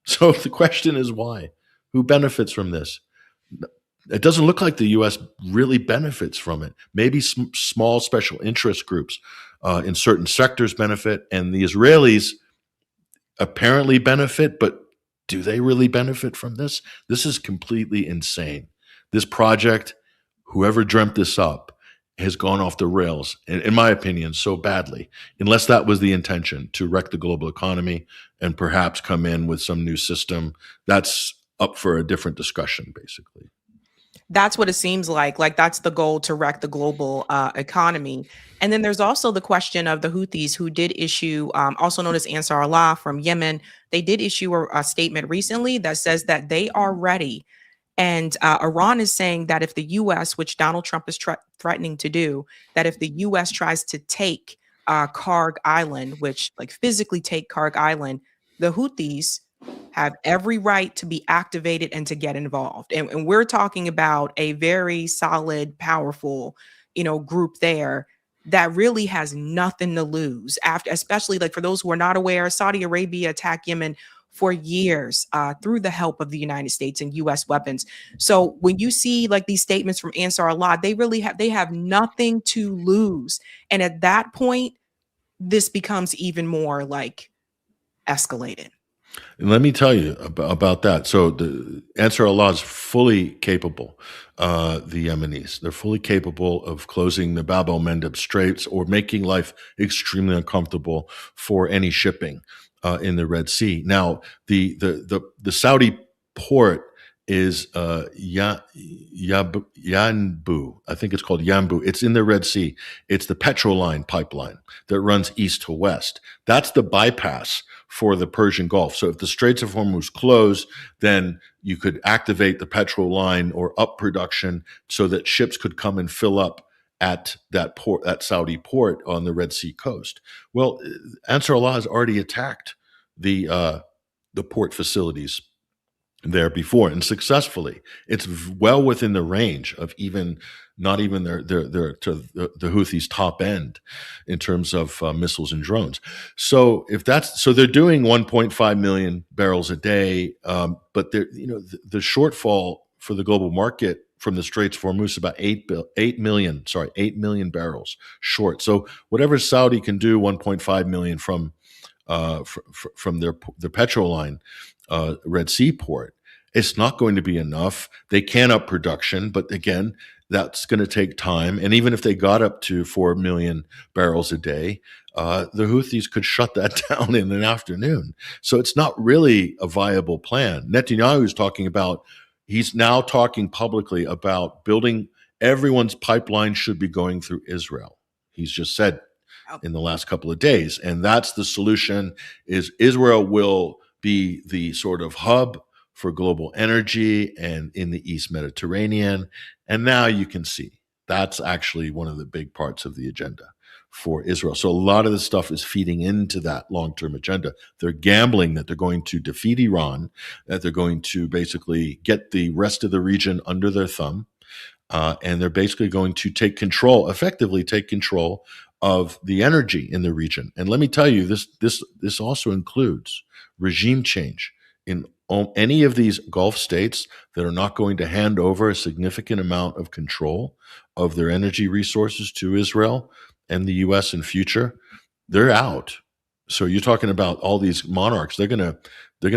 So the question is why? Who benefits from this? It doesn't look like the U.S. really benefits from it. Maybe small special interest groups in certain sectors benefit, and the Israelis apparently benefit, but do they really benefit from this? This is completely insane. This project, whoever dreamt this up, has gone off the rails, in my opinion, so badly, unless that was the intention, to wreck the global economy and perhaps come in with some new system. That's up for a different discussion, basically. That's what it seems like. Like that's the goal, to wreck the global economy. And then there's also the question of the Houthis, who did issue, also known as Ansar Allah from Yemen. They did issue a statement recently that says that they are ready. And Iran is saying that if the U.S., which Donald Trump is threatening to do, that if the U.S. tries to take Karg Island, which like physically take Karg Island, the Houthis have every right to be activated and to get involved. And we're talking about a very solid, powerful, group there that really has nothing to lose. After, especially like for those who are not aware, Saudi Arabia attacked Yemen for years through the help of the United States and U.S. weapons. So when you see like these statements from Ansar Allah, they have nothing to lose. And at that point, this becomes even more like escalated. And let me tell you about that. So the Ansar Allah is fully capable, the Yemenis. They're fully capable of closing the Bab el-Mandeb Straits or making life extremely uncomfortable for any shipping in the Red Sea. Now, the Saudi port is Yanbu. I think it's called Yanbu. It's in the Red Sea. It's the Petroline pipeline that runs east to west. That's the bypass for the Persian Gulf. So if the Straits of Hormuz close, then you could activate the petrol line or up production so that ships could come and fill up at that port, that Saudi port on the Red Sea coast. Well, Ansar Allah has already attacked the port facilities there before, and successfully. It's well within the range of not even the Houthis' top end in terms of missiles and drones. So they're doing 1.5 million barrels a day, but the shortfall for the global market from the Straits of Hormuz is about 8 million barrels short. So whatever Saudi can do, 1.5 million from their petrol line, Red Sea port, it's not going to be enough. They can up production, but again, that's going to take time. And even if they got up to 4 million barrels a day, the Houthis could shut that down in an afternoon. So it's not really a viable plan. Netanyahu is he's now talking publicly about building, everyone's pipeline should be going through Israel. He's just said in the last couple of days. And that's the solution, is Israel will be the sort of hub for global energy and in the East Mediterranean. And now you can see that's actually one of the big parts of the agenda for Israel. So a lot of this stuff is feeding into that long-term agenda. They're gambling that they're going to defeat Iran, that they're going to basically get the rest of the region under their thumb, and they're basically going to effectively take control of the energy in the region. And let me tell you, this also includes regime change in any of these Gulf states that are not going to hand over a significant amount of control of their energy resources to Israel and the U.S. in future. They're out. So you're talking about all these monarchs. They're gonna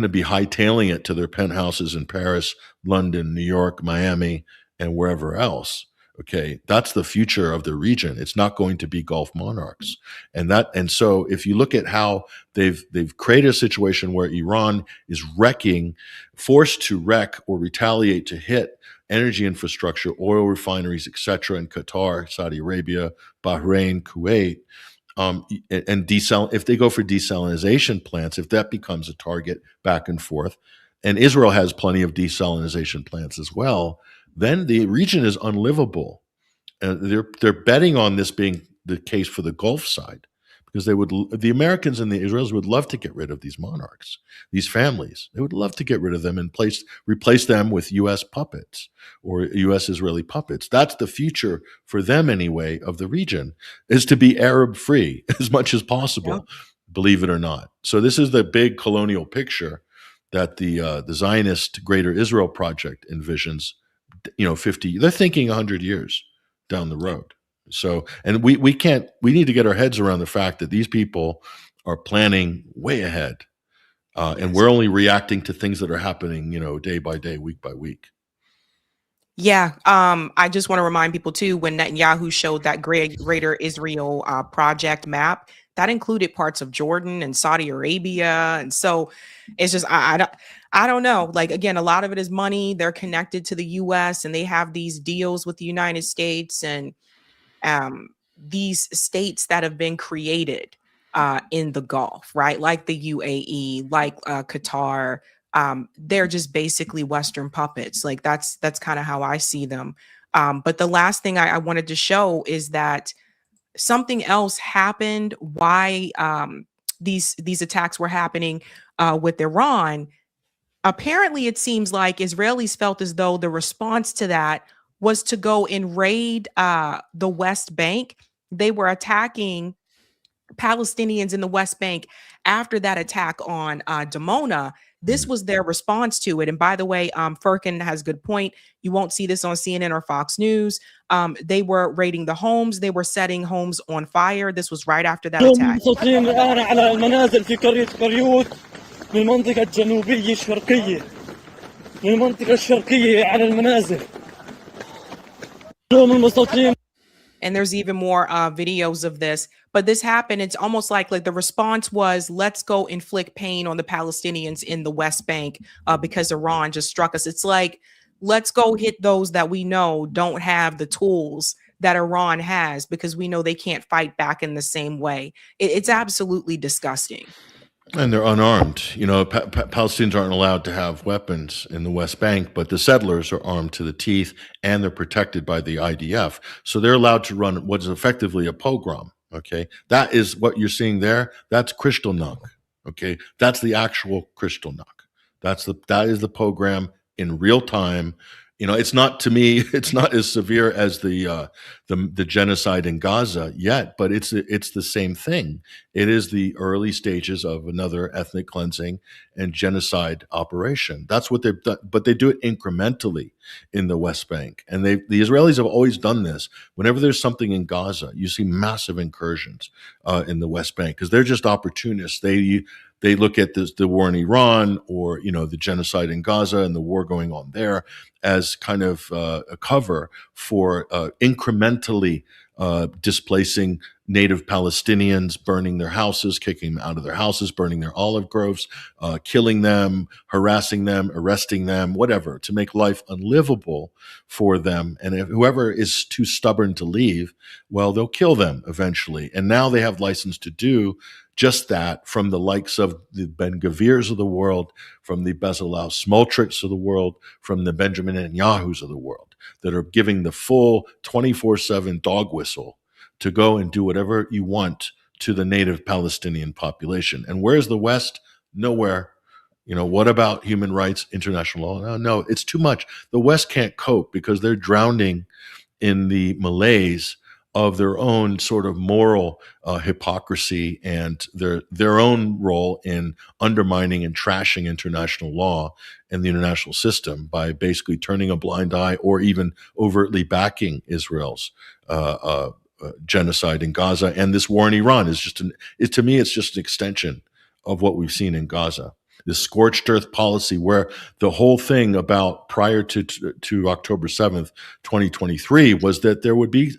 be hightailing it to their penthouses in Paris, London, New York, Miami, and wherever else. Okay, that's the future of the region. It's not going to be Gulf monarchs, and so if you look at how they've created a situation where Iran is forced to wreck or retaliate to hit energy infrastructure, oil refineries, etc., in Qatar, Saudi Arabia, Bahrain, Kuwait, and if they go for desalination plants, if that becomes a target back and forth, and Israel has plenty of desalination plants as well, then the region is unlivable. They're betting on this being the case for the Gulf side, because the Americans and the Israelis would love to get rid of these monarchs, these families. They would love to get rid of them and replace them with U.S. puppets or U.S. Israeli puppets. That's the future for them anyway of the region, is to be Arab free as much as possible, believe it or not. So this is the big colonial picture that the Zionist Greater Israel Project envisions. 50. They're thinking 100 years down the road. So, and we need to get our heads around the fact that these people are planning way ahead, and we're only reacting to things that are happening, day by day, week by week. Yeah. I just want to remind people too, when Netanyahu showed that Greater Israel project map, that included parts of Jordan and Saudi Arabia. And so it's just, I don't know. Like, again, a lot of it is money. They're connected to the US and they have these deals with the United States and these states that have been created in the Gulf, right? Like the UAE, like Qatar. They're just basically Western puppets. Like that's kind of how I see them. But the last thing I wanted to show is that something else happened. Why these attacks were happening with Iran? Apparently, it seems like Israelis felt as though the response to that was to go and raid the West Bank. They were attacking Palestinians in the West Bank after that attack on Dimona. This was their response to it. And by the way, Firkin has a good point. You won't see this on CNN or Fox News. They were raiding the homes. They were setting homes on fire. This was right after that attack. من المنطقة الجنوبية الشرقية من المنطقة الشرقية على المنازل And there's even more videos of this, but this happened. It's almost like the response was, let's go inflict pain on the Palestinians in the West Bank because Iran just struck us. It's like, let's go hit those that we know don't have the tools that Iran has, because we know they can't fight back in the same way. It's absolutely disgusting. And they're unarmed. Palestinians aren't allowed to have weapons in the West Bank, but the settlers are armed to the teeth and they're protected by the IDF. So they're allowed to run what is effectively a pogrom. Okay. That is what you're seeing there. That's Kristallnacht. Okay. That's the actual Kristallnacht. That is the pogrom in real time. It's not, to me, it's not as severe as the genocide in Gaza yet, but it's the same thing. It is the early stages of another ethnic cleansing and genocide operation. That's what they've done, but they do it incrementally in the West Bank. And the Israelis have always done this. Whenever there's something in Gaza, you see massive incursions in the West Bank, because they're just opportunists. They look at the war in Iran or, the genocide in Gaza and the war going on there as kind of a cover for incrementally displacing native Palestinians, burning their houses, kicking them out of their houses, burning their olive groves, killing them, harassing them, arresting them, whatever, to make life unlivable for them. And if whoever is too stubborn to leave, well, they'll kill them eventually. And now they have license to do just that from the likes of the Ben-Gvirs of the world, from the Bezalel Smotrichs of the world, from the Benjamin Netanyahus of the world, that are giving the full 24/7 dog whistle to go and do whatever you want to the native Palestinian population. And where's the West? Nowhere. What about human rights, international law? No, it's too much. The West can't cope because they're drowning in the malaise of their own sort of moral hypocrisy and their own role in undermining and trashing international law and the international system by basically turning a blind eye or even overtly backing Israel's genocide in Gaza, and this war in Iran is just to me, it's just an extension of what we've seen in Gaza. This scorched earth policy, where the whole thing about prior to October 7th, 2023, was that there would be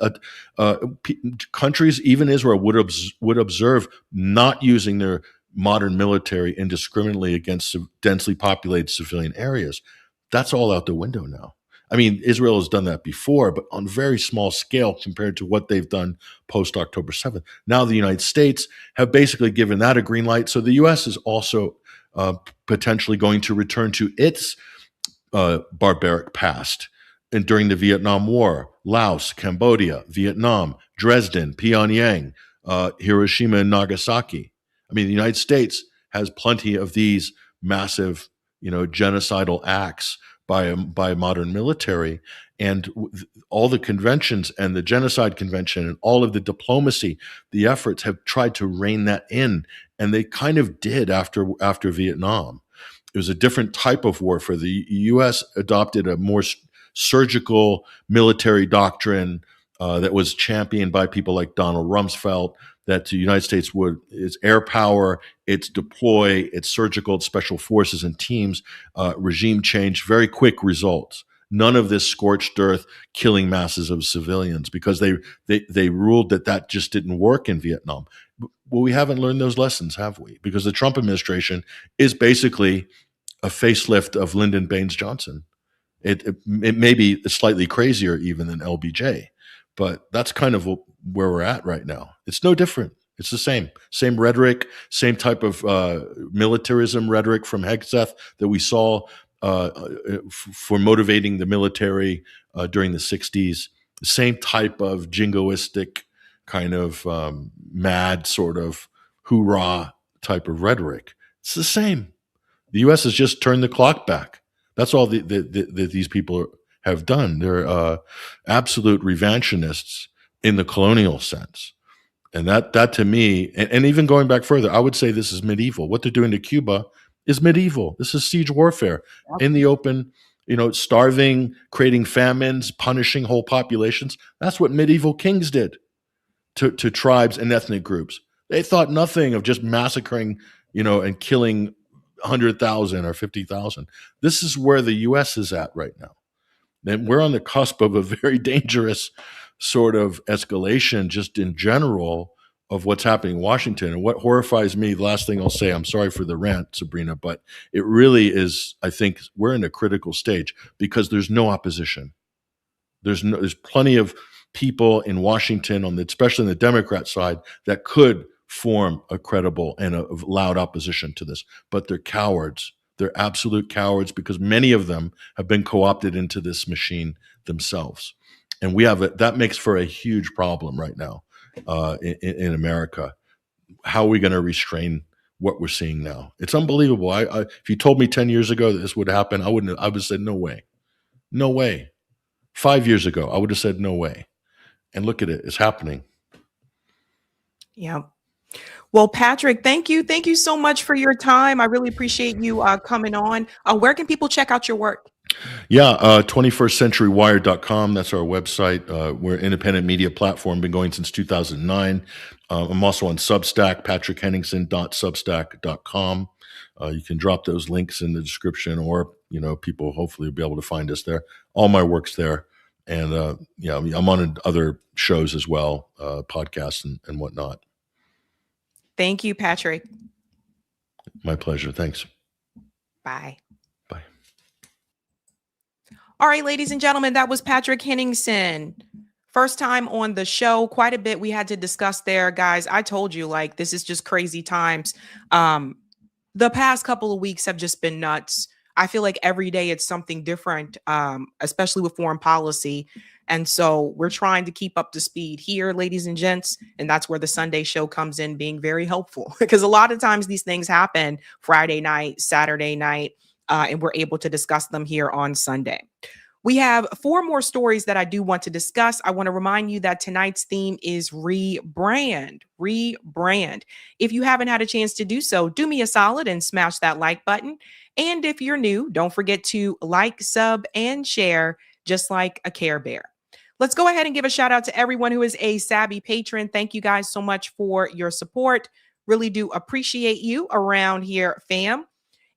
countries, even Israel, would observe not using their modern military indiscriminately against densely populated civilian areas. That's all out the window now. I mean, Israel has done that before, but on very small scale compared to what they've done post October 7th. Now the United States have basically given that a green light. So the U.S. is also potentially going to return to its barbaric past. And during the Vietnam War, Laos, Cambodia, Vietnam, Dresden, Pyongyang, Hiroshima and Nagasaki. I mean, the United States has plenty of these massive, genocidal acts by modern military, and all the conventions and the Genocide Convention and all of the diplomacy, the efforts have tried to rein that in, and they kind of did after Vietnam. It was a different type of warfare. The U.S. adopted a more surgical military doctrine that was championed by people like Donald Rumsfeld, that the United States its air power, its deploy, its surgical, its special forces and teams, regime change, very quick results. None of this scorched earth killing masses of civilians, because they ruled that just didn't work in Vietnam. Well, we haven't learned those lessons, have we? Because the Trump administration is basically a facelift of Lyndon Baines Johnson. It may be slightly crazier even than LBJ, but that's kind of where we're at right now. It's no different. It's the same rhetoric, same type of militarism rhetoric from Hegseth that we saw for motivating the military during the 60s. The same type of jingoistic kind of mad sort of hoorah type of rhetoric. It's the same. The U.S. has just turned the clock back. That's all that these people have done. They're absolute revanchists in the colonial sense. And that to me, and even going back further, I would say this is medieval. What they're doing to Cuba is medieval. This is siege warfare in the open, starving, creating famines, punishing whole populations. That's what medieval kings did to tribes and ethnic groups. They thought nothing of just massacring, and killing 100,000 or 50,000. This is where the U.S. is at right now. And we're on the cusp of a very dangerous sort of escalation just in general of what's happening in Washington. And what horrifies me, the last thing I'll say, I'm sorry for the rant, Sabrina, but it really is, I think we're in a critical stage because there's no opposition. There's plenty of people in Washington, especially on the Democrat side, that could form a credible and a loud opposition to this, but they're cowards. They're absolute cowards because many of them have been co-opted into this machine themselves. And that makes for a huge problem right now in America. How are we going to restrain what we're seeing now? It's unbelievable. If you told me 10 years ago that this would happen, I would have said, no way. No way. 5 years ago, I would have said, no way. And look at it. It's happening. Yeah. Well, Patrick, thank you. Thank you so much for your time. I really appreciate you coming on. Where can people check out your work? Yeah, 21stcenturywire.com. That's our website. We're an independent media platform, been going since 2009. I'm also on Substack, patrickhenningsen.substack.com. You can drop those links in the description, or, people hopefully will be able to find us there. All my work's there. And I'm on other shows as well, podcasts and whatnot. Thank you, Patrick. My pleasure. Thanks. Bye. Bye. All right, ladies and gentlemen, that was Patrick Henningsen. First time on the show. Quite a bit we had to discuss there, guys. I told you, this is just crazy times. The past couple of weeks have just been nuts. I feel like every day it's something different, especially with foreign policy. And so we're trying to keep up to speed here, ladies and gents. And that's where the Sunday show comes in, being very helpful, because a lot of times these things happen Friday night, Saturday night, and we're able to discuss them here on Sunday. We have 4 more stories that I do want to discuss. I want to remind you that tonight's theme is rebrand. If you haven't had a chance to do so, do me a solid and smash that like button. And if you're new, don't forget to like, sub, and share, just like a Care Bear. Let's go ahead and give a shout out to everyone who is a Sabby patron. Thank you guys so much for your support. Really do appreciate you around here, fam.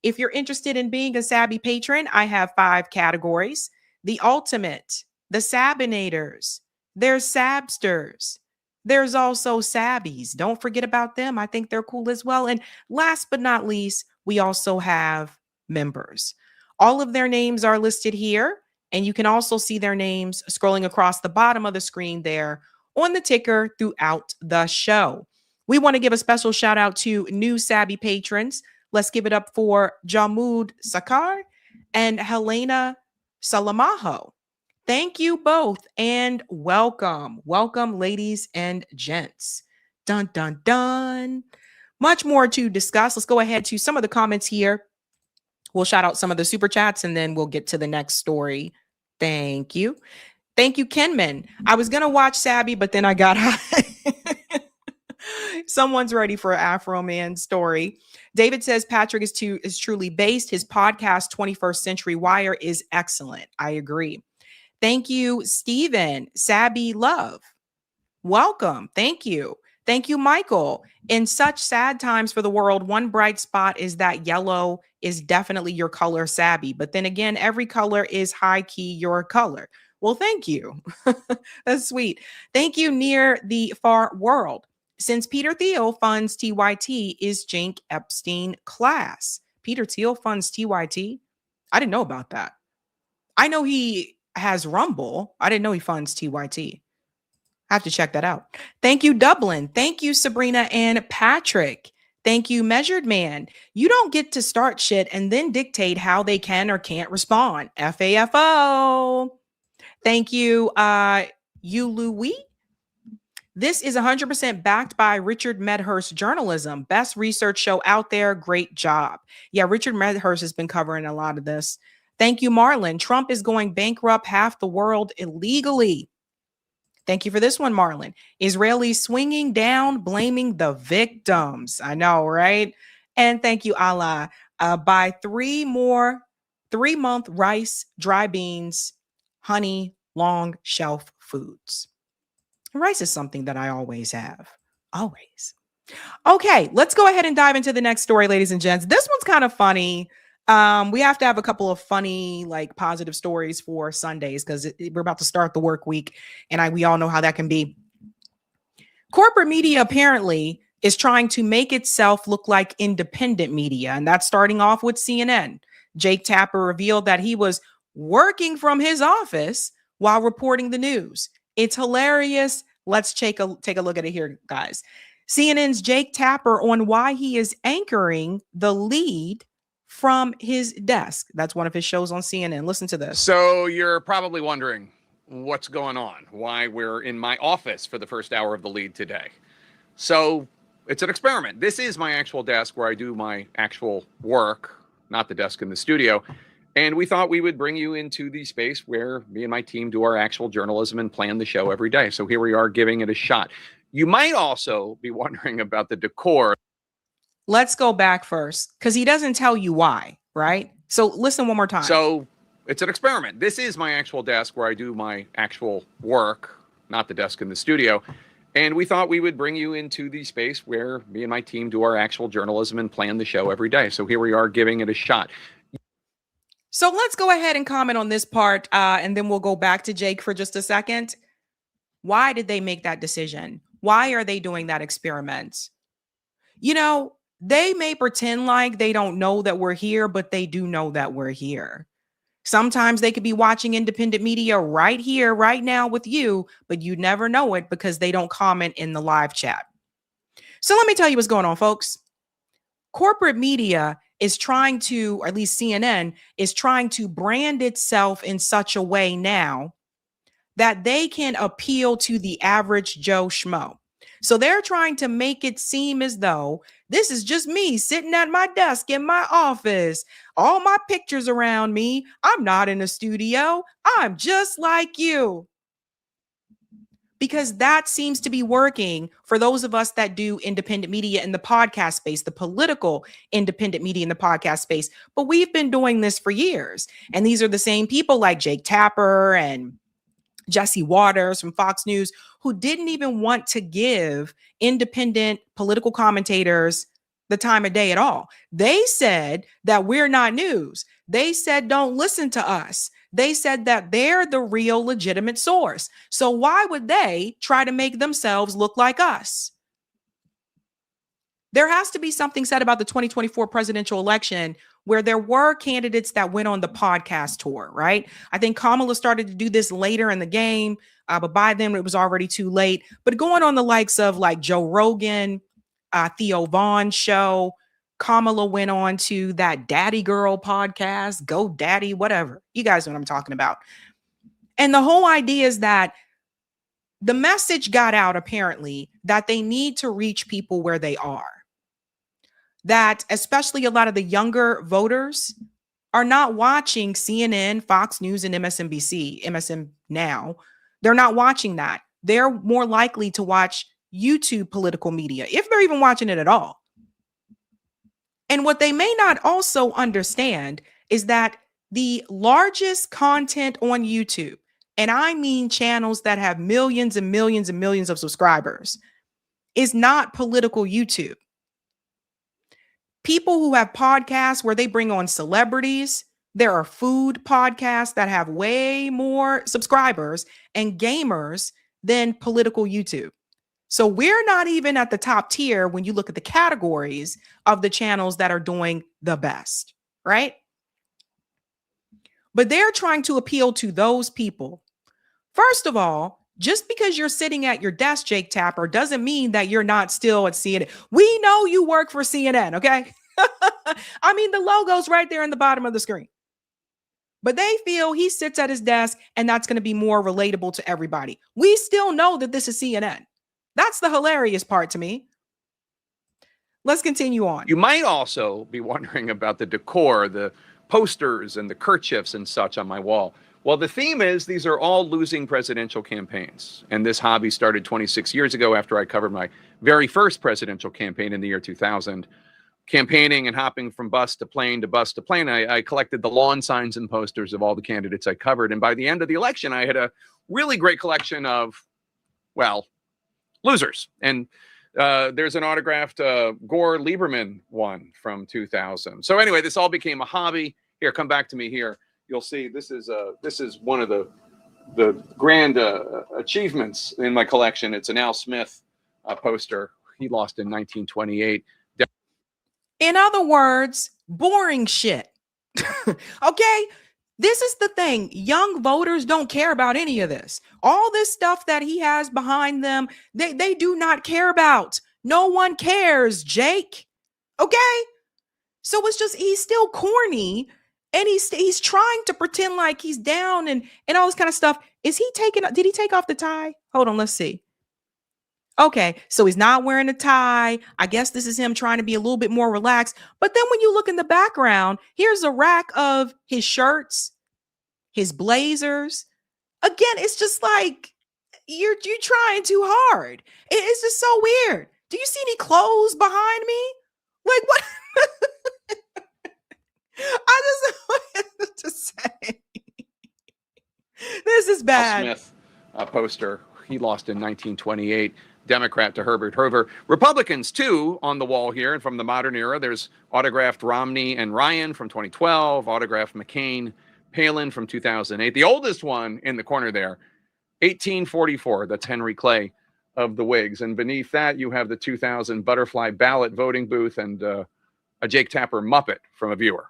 If you're interested in being a Sabby patron, I have 5 categories. The ultimate, the Sabinators, there's Sabsters, there's also Sabbies. Don't forget about them. I think they're cool as well. And last but not least, we also have members. All of their names are listed here. And you can also see their names scrolling across the bottom of the screen there on the ticker throughout the show. We want to give a special shout out to new Sabby patrons. Let's give it up for Jamud Sakar and Helena Salamaho. Thank you both and welcome. Welcome, ladies and gents. Dun, dun, dun. Much more to discuss. Let's go ahead to some of the comments here. We'll shout out some of the super chats and then we'll get to the next story. Thank you. Thank you, Kenman. I was going to watch Sabby, but then I got high. Someone's ready for Afroman story. David says Patrick is truly based. His podcast, 21st Century Wire, is excellent. I agree. Thank you, Stephen. Sabby Love. Welcome. Thank you. Thank you, Michael. In such sad times for the world, one bright spot is that yellow is definitely your color, Sabby. But then again, every color is high key your color. Well, thank you. That's sweet. Thank you, Near the Far World. Since Peter Thiel funds TYT, is Jink Epstein class? Peter Thiel funds TYT? I didn't know about that. I know he has Rumble. I didn't know he funds TYT. I have to check that out. Thank you, Dublin. Thank you, Sabrina and Patrick. Thank you, Measured Man. You don't get to start shit and then dictate how they can or can't respond. FAFO. Thank you, Louis. This is 100% backed by Richard Medhurst Journalism. Best research show out there. Great job. Yeah, Richard Medhurst has been covering a lot of this. Thank you, Marlon. Trump is going bankrupt half the world illegally. Thank you for this one, Marlon. Israelis swinging down, blaming the victims. I know, right? And thank you, Allah. Buy 3 more 3-month rice, dry beans, honey, long shelf foods. Rice is something that I always have. Always. Okay, let's go ahead and dive into the next story, ladies and gents. This one's kind of funny. We have to have a couple of funny, like positive stories for Sundays because we're about to start the work week. And we all know how that can be. Corporate media apparently is trying to make itself look like independent media. And that's starting off with CNN. Jake Tapper revealed that he was working from his office while reporting the news. It's hilarious. Let's take a look at it here, guys. CNN's Jake Tapper on why he is anchoring the lead from his desk. That's one of his shows on CNN. Listen to this. So you're probably wondering what's going on, why we're in my office for the first hour of the lead today. So it's an experiment. This is my actual desk where I do my actual work, not the desk in the studio. And we thought we would bring you into the space where me and my team do our actual journalism and plan the show every day. So here we are giving it a shot. You might also be wondering about the decor. Let's go back first because he doesn't tell you why, right? So listen one more time. So it's an experiment. This is my actual desk where I do my actual work, not the desk in the studio. And we thought we would bring you into the space where me and my team do our actual journalism and plan the show every day. So here we are giving it a shot. So let's go ahead and comment on this part, and then we'll go back to Jake for just a second. Why did they make that decision? Why are they doing that experiment? You know, they may pretend like they don't know that we're here, but they do know that we're here. Sometimes they could be watching independent media right here, right now with you, but you never know it because they don't comment in the live chat. So let me tell you what's going on, folks. Corporate media is trying to, or at least CNN, is trying to brand itself in such a way now that they can appeal to the average Joe Schmo. So they're trying to make it seem as though this is just me sitting at my desk in my office, all my pictures around me. I'm not in a studio. I'm just like you. Because that seems to be working for those of us that do independent media in the podcast space, the political independent media in the podcast space. But we've been doing this for years. And these are the same people like Jake Tapper and Jesse Waters from Fox News, who didn't even want to give independent political commentators the time of day at all. They said that we're not news. They said, don't listen to us. They said that they're the real legitimate source. So why would they try to make themselves look like us? There has to be something said about the 2024 presidential election where there were candidates that went on the podcast tour, right? I think Kamala started to do this later in the game, but by then it was already too late. But going on the likes of like Joe Rogan, Theo Vaughn show, Kamala went on to that Daddy Girl podcast, Go Daddy, whatever. You guys know what I'm talking about. And the whole idea is that the message got out apparently that they need to reach people where they are. That especially a lot of the younger voters are not watching CNN, Fox News, and MSNBC, MSN Now. They're not watching that. They're more likely to watch YouTube political media, if they're even watching it at all. And what they may not also understand is that the largest content on YouTube, and I mean channels that have millions and millions and millions of subscribers, is not political YouTube. People who have podcasts where they bring on celebrities, there are food podcasts that have way more subscribers and gamers than political YouTube. So we're not even at the top tier when you look at the categories of the channels that are doing the best, right? But they're trying to appeal to those people. First of all, just because you're sitting at your desk, Jake Tapper, doesn't mean that you're not still at CNN. We know you work for CNN, okay? I mean, the logo's right there in the bottom of the screen. But they feel he sits at his desk and that's going to be more relatable to everybody. We still know that this is CNN. That's the hilarious part to me. Let's continue on. You might also be wondering about the decor, the posters and the kerchiefs and such on my wall. Well, the theme is these are all losing presidential campaigns. And this hobby started 26 years ago after I covered my very first presidential campaign in the year 2000. Campaigning and hopping from bus to plane to bus to plane, I collected the lawn signs and posters of all the candidates I covered. And by the end of the election, I had a really great collection of, well, losers. And there's an autographed Gore Lieberman one from 2000. So anyway, this all became a hobby. Here, come back to me here. You'll see this is one of the grand achievements in my collection. It's an Al Smith poster. He lost in 1928. In other words, boring shit. Okay? This is the thing. Young voters don't care about any of this. All this stuff that he has behind them, they do not care about. No one cares, Jake. Okay? So it's just, he's still corny and he's trying to pretend like he's down and all this kind of stuff. Did he take off the tie? Hold on, let's see. Okay, so he's not wearing a tie. I guess this is him trying to be a little bit more relaxed. But then when you look in the background, here's a rack of his shirts, his blazers. Again, it's just like you're trying too hard. It's just so weird. Do you see any clothes behind me? Like what? I just wanted to say this is bad. Al Smith poster. He lost in 1928. Democrat to Herbert Hoover. Republicans, too, on the wall here. And from the modern era, there's autographed Romney and Ryan from 2012, autographed McCain, Palin from 2008. The oldest one in the corner there, 1844. That's Henry Clay of the Whigs. And beneath that, you have the 2000 butterfly ballot voting booth and a Jake Tapper Muppet from a viewer.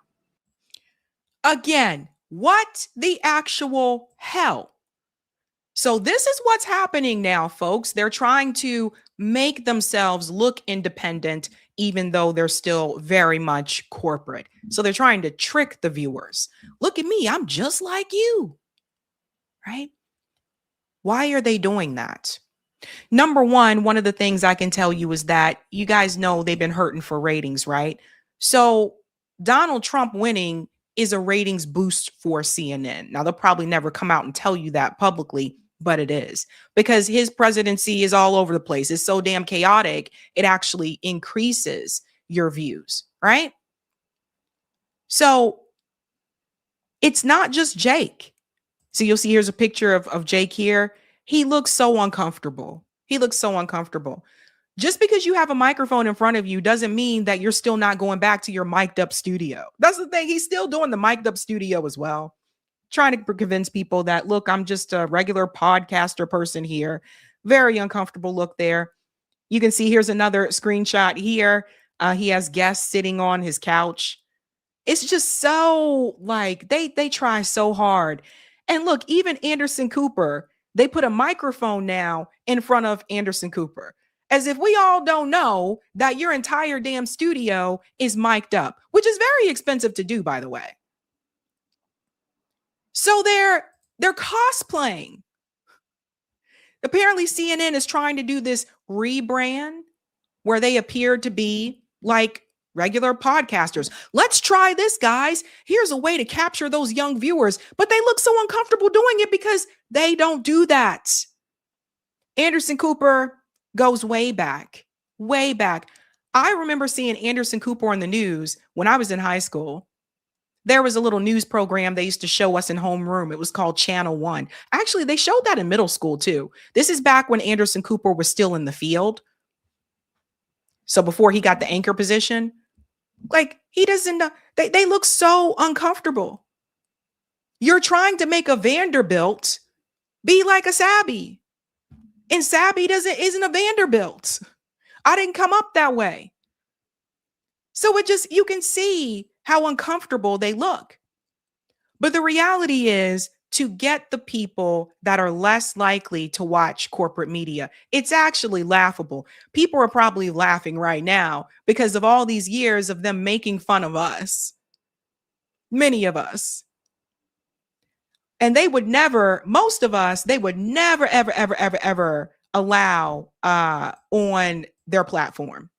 Again, what the actual hell? So this is what's happening now, folks. They're trying to make themselves look independent, even though they're still very much corporate. So they're trying to trick the viewers. Look at me. I'm just like you, right? Why are they doing that? Number one of the things I can tell you is that you guys know they've been hurting for ratings, right? So Donald Trump winning is a ratings boost for CNN. Now, they'll probably never come out and tell you that publicly, but it is, because his presidency is all over the place. It's so damn chaotic, it actually increases your views, right? So it's not just Jake. So you'll see here's a picture of Jake here. He looks so uncomfortable. He looks so uncomfortable. Just because you have a microphone in front of you doesn't mean that you're still not going back to your mic'd up studio. That's the thing. He's still doing the mic'd up studio as well. Trying to convince people that, look, I'm just a regular podcaster person here. Very uncomfortable look there. You can see here's another screenshot here. He has guests sitting on his couch. It's just so like they try so hard. And look, even Anderson Cooper, they put a microphone now in front of Anderson Cooper, as if we all don't know that your entire damn studio is mic'd up, which is very expensive to do, by the way. So they're cosplaying. Apparently CNN is trying to do this rebrand where they appear to be like regular podcasters. Let's try this, guys. Here's a way to capture those young viewers. But they look so uncomfortable doing it because they don't do that. Anderson Cooper goes way back, way back. I remember seeing Anderson Cooper on the news when I was in high school. There was a little news program they used to show us in homeroom. It was called Channel 1. Actually, they showed that in middle school too. This is back when Anderson Cooper was still in the field. So before he got the anchor position, like he doesn't know. They look so uncomfortable. You're trying to make a Vanderbilt be like a Sabby. And Sabby isn't a Vanderbilt. I didn't come up that way. So you can see how uncomfortable they look. But the reality is, to get the people that are less likely to watch corporate media, it's actually laughable. People are probably laughing right now because of all these years of them making fun of us. Many of us. And they would never, most of us, they would never, ever, ever, ever, ever allow on their platform.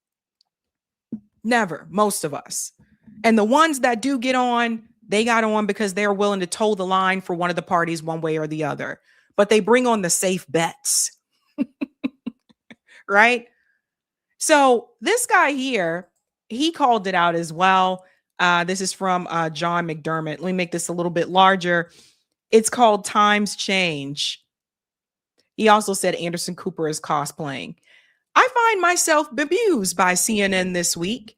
Never, most of us. And the ones that do get on, they got on because they're willing to toe the line for one of the parties one way or the other. But they bring on the safe bets. Right? So this guy here, he called it out as well. This is from John McDermott. Let me make this a little bit larger. It's called Times Change. He also said Anderson Cooper is cosplaying. I find myself bemused by CNN this week.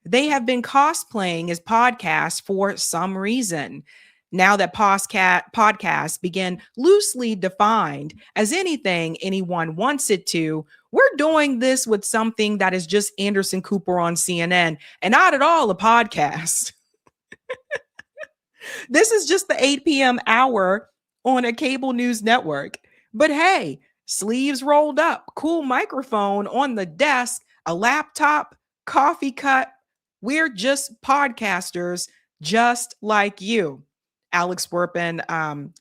They have been cosplaying as podcasts for some reason. Now that podcasts begin loosely defined as anything anyone wants it to, we're doing this with something that is just Anderson Cooper on CNN and not at all a podcast. This is just the 8 p.m. hour on a cable news network. But hey, sleeves rolled up, cool microphone on the desk, a laptop, coffee cut. We're just podcasters just like you. Alex Werpen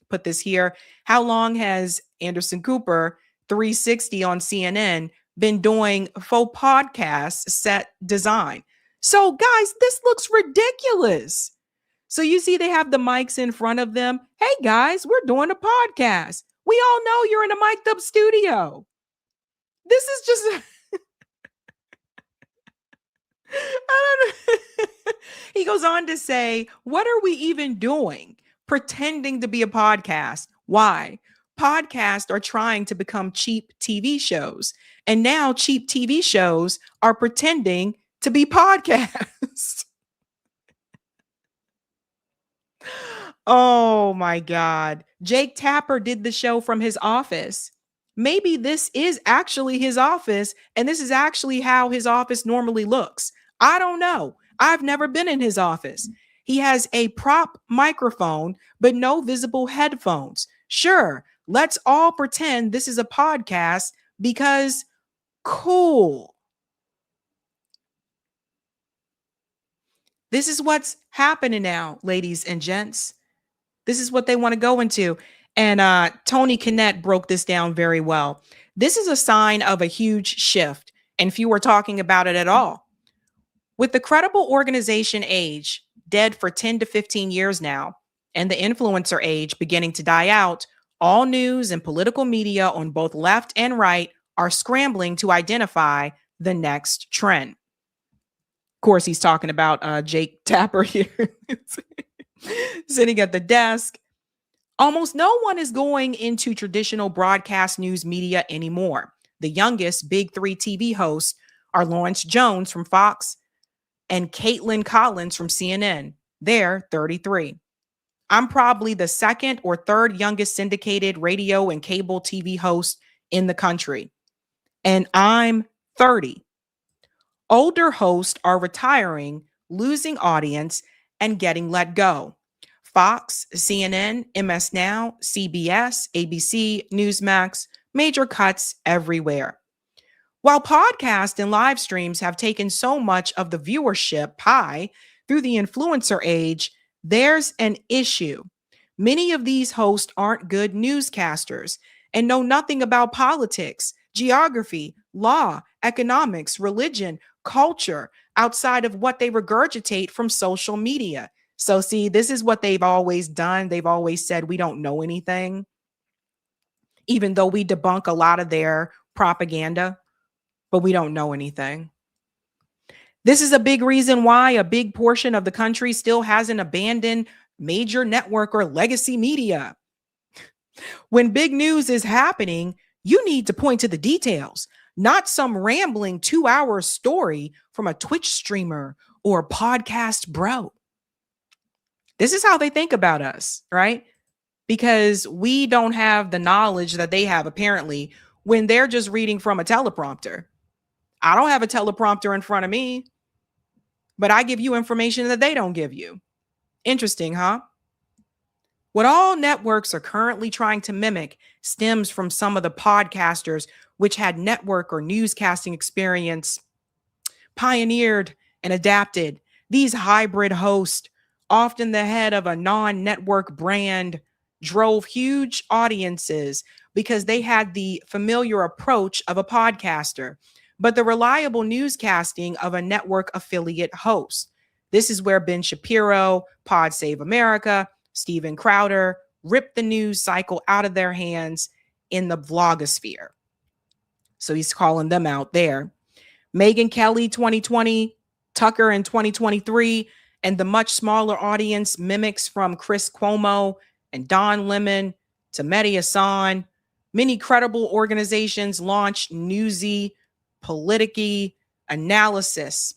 put this here. How long has Anderson Cooper, 360 on CNN, been doing faux podcast set design? So guys, this looks ridiculous. So you see they have the mics in front of them. Hey guys, we're doing a podcast. We all know you're in a mic'd up studio. This is just... I don't know. He goes on to say, what are we even doing? Pretending to be a podcast. Why? Podcasts are trying to become cheap TV shows. And now cheap TV shows are pretending to be podcasts. Oh my God. Jake Tapper did the show from his office. Maybe this is actually his office, and this is actually how his office normally looks. I don't know. I've never been in his office. He has a prop microphone, but no visible headphones. Sure, let's all pretend this is a podcast because cool. This is what's happening now, ladies and gents. This is what they want to go into. And Tony Kinnett broke this down very well. This is a sign of a huge shift, and few are talking about it at all. With the credible organization age dead for 10 to 15 years now, and the influencer age beginning to die out, all news and political media on both left and right are scrambling to identify the next trend. Of course, he's talking about Jake Tapper here, sitting at the desk. Almost no one is going into traditional broadcast news media anymore. The youngest big three TV hosts are Lawrence Jones from Fox and Caitlin Collins from CNN. They're 33. I'm probably the second or third youngest syndicated radio and cable TV host in the country, and I'm 30. Older hosts are retiring, losing audience, and getting let go. Fox, CNN, MS Now, CBS, ABC, Newsmax, major cuts everywhere. While podcasts and live streams have taken so much of the viewership pie through the influencer age, there's an issue. Many of these hosts aren't good newscasters and know nothing about politics, geography, law, economics, religion, culture, outside of what they regurgitate from social media. So see, this is what they've always done. They've always said we don't know anything, even though we debunk a lot of their propaganda, but we don't know anything. This is a big reason why a big portion of the country still hasn't abandoned major network or legacy media. When big news is happening, you need to point to the details, not some rambling 2-hour story from a Twitch streamer or podcast bro. This is how they think about us, right? Because we don't have the knowledge that they have, apparently, when they're just reading from a teleprompter. I don't have a teleprompter in front of me, but I give you information that they don't give you. Interesting, huh? What all networks are currently trying to mimic stems from some of the podcasters which had network or newscasting experience, pioneered and adapted. These hybrid hosts, often the head of a non-network brand, drove huge audiences because they had the familiar approach of a podcaster, but the reliable newscasting of a network affiliate host. This is where Ben Shapiro, Pod Save America, Steven Crowder ripped the news cycle out of their hands in the vlogosphere. So he's calling them out there. Megyn Kelly 2020, Tucker in 2023, and the much smaller audience mimics from Chris Cuomo and Don Lemon to Mehdi Hasan. Many credible organizations launched Newsy, Politicky, Analysis,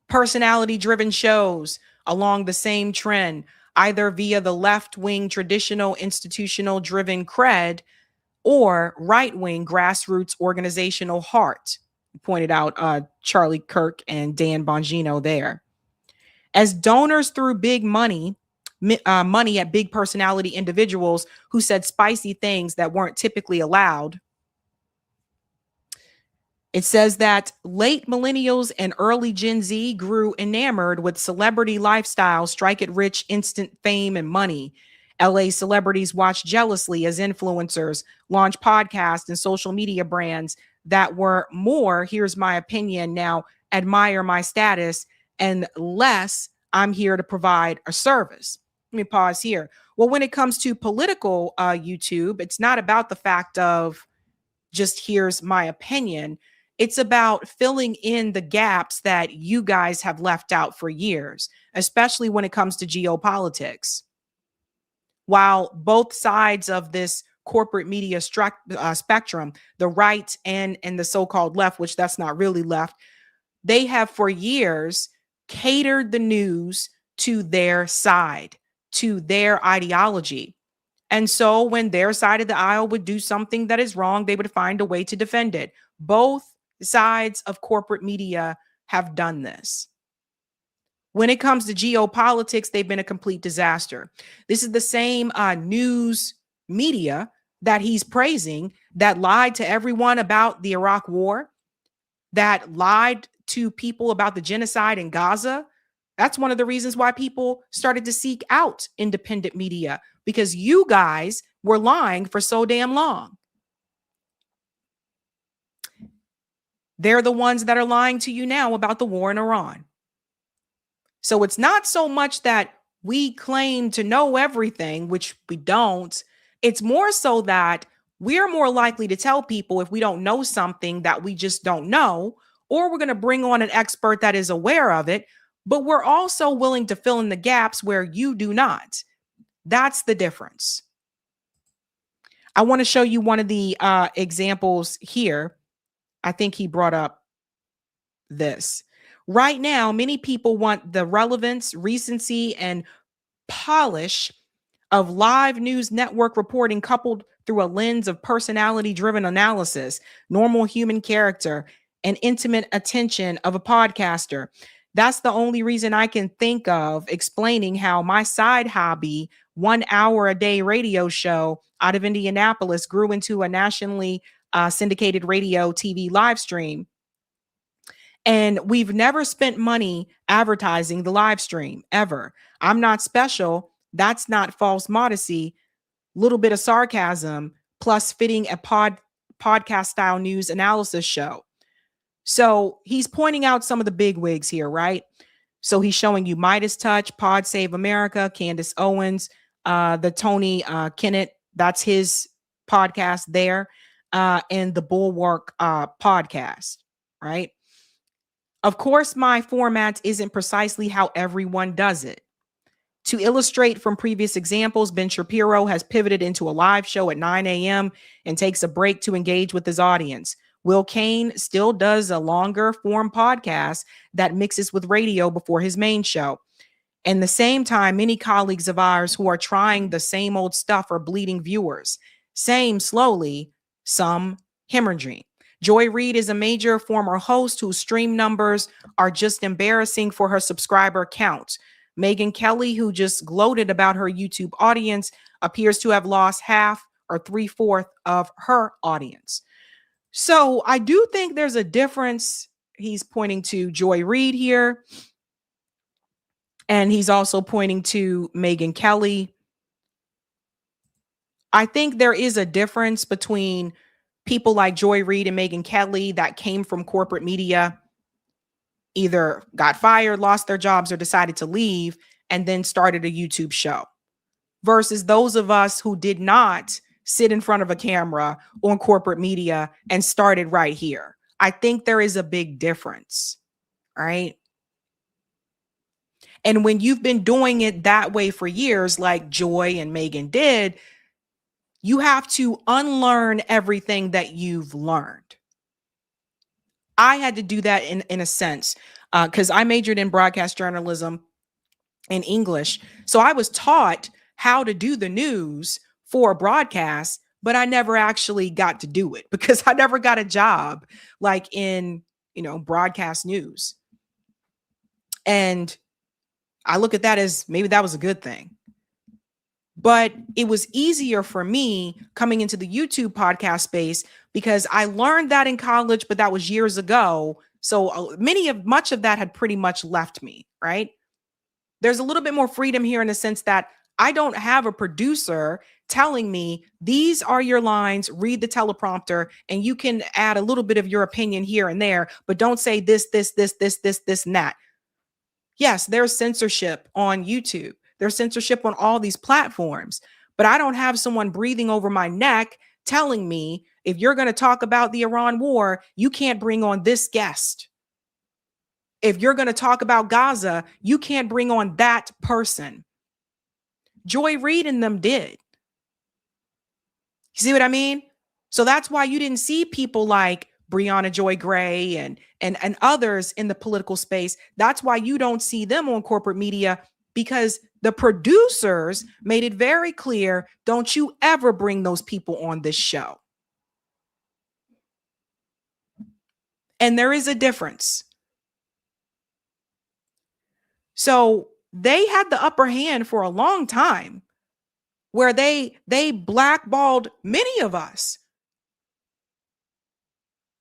personality-driven shows along the same trend, either via the left-wing traditional institutional-driven cred or right-wing grassroots organizational heart, pointed out Charlie Kirk and Dan Bongino there. As donors threw big money at big personality individuals who said spicy things that weren't typically allowed, it says that late millennials and early Gen Z grew enamored with celebrity lifestyles, strike it rich, instant fame and money. LA celebrities watched jealously as influencers launched podcasts and social media brands that were more, here's my opinion, now admire my status, and less, I'm here to provide a service. Let me pause here. Well, when it comes to political YouTube, it's not about the fact of just here's my opinion. It's about filling in the gaps that you guys have left out for years, especially when it comes to geopolitics. While both sides of this corporate media spectrum, the right and the so-called left, which that's not really left, they have for years catered the news to their side, to their ideology. And so when their side of the aisle would do something that is wrong, they would find a way to defend it. Both sides of corporate media have done this. When it comes to geopolitics, they've been a complete disaster. This is the same news media that he's praising that lied to everyone about the Iraq war, that lied to people about the genocide in Gaza. That's one of the reasons why people started to seek out independent media, because you guys were lying for so damn long. They're the ones that are lying to you now about the war in Iran. So it's not so much that we claim to know everything, which we don't. It's more so that we're more likely to tell people if we don't know something that we just don't know, or we're going to bring on an expert that is aware of it, but we're also willing to fill in the gaps where you do not. That's the difference. I want to show you one of the examples here. I think he brought up this. Right now, many people want the relevance, recency, and polish of live news network reporting coupled through a lens of personality-driven analysis, normal human character, and intimate attention of a podcaster. That's the only reason I can think of explaining how my side hobby, 1 hour a day radio show out of Indianapolis, grew into a nationally syndicated radio TV live stream. And we've never spent money advertising the live stream ever. I'm not special. That's not false modesty. Little bit of sarcasm plus fitting a podcast style news analysis show. So he's pointing out some of the big wigs here, right? So he's showing you Midas Touch, Pod Save America, Candace Owens, the Tony Kennett, that's his podcast there, and the Bulwark podcast, right? Of course, my format isn't precisely how everyone does it. To illustrate from previous examples, Ben Shapiro has pivoted into a live show at 9 a.m. and takes a break to engage with his audience. Will Kane still does a longer form podcast that mixes with radio before his main show. And the same time, many colleagues of ours who are trying the same old stuff are bleeding viewers. Same slowly, some hemorrhaging. Joy Reid is a major former host whose stream numbers are just embarrassing for her subscriber count. Megyn Kelly, who just gloated about her YouTube audience, appears to have lost half or 3/4 of her audience. So I do think there's a difference. He's pointing to Joy Reid here. And he's also pointing to Megyn Kelly. I think there is a difference between people like Joy Reid and Megyn Kelly that came from corporate media, either got fired, lost their jobs, or decided to leave, and then started a YouTube show, versus those of us who did not sit in front of a camera on corporate media and started right here. I think there is a big difference, right? And when you've been doing it that way for years, like Joy and Megyn did, you have to unlearn everything that you've learned. I had to do that in a sense, because I majored in broadcast journalism in English. So I was taught how to do the news for a broadcast, but I never actually got to do it because I never got a job like in, broadcast news. And I look at that as maybe that was a good thing. But it was easier for me coming into the YouTube podcast space because I learned that in college, but that was years ago. So much of that had pretty much left me, right? There's a little bit more freedom here in the sense that I don't have a producer telling me these are your lines, read the teleprompter, and you can add a little bit of your opinion here and there, but don't say this, and that. Yes, there's censorship on YouTube. There's censorship on all these platforms, but I don't have someone breathing over my neck telling me if you're going to talk about the Iran war, you can't bring on this guest. If you're going to talk about Gaza, you can't bring on that person. Joy Reid and them did. You see what I mean? So that's why you didn't see people like Breonna Joy Gray and others in the political space. That's why you don't see them on corporate media, because the producers made it very clear, don't you ever bring those people on this show. And there is a difference. So they had the upper hand for a long time where they blackballed many of us.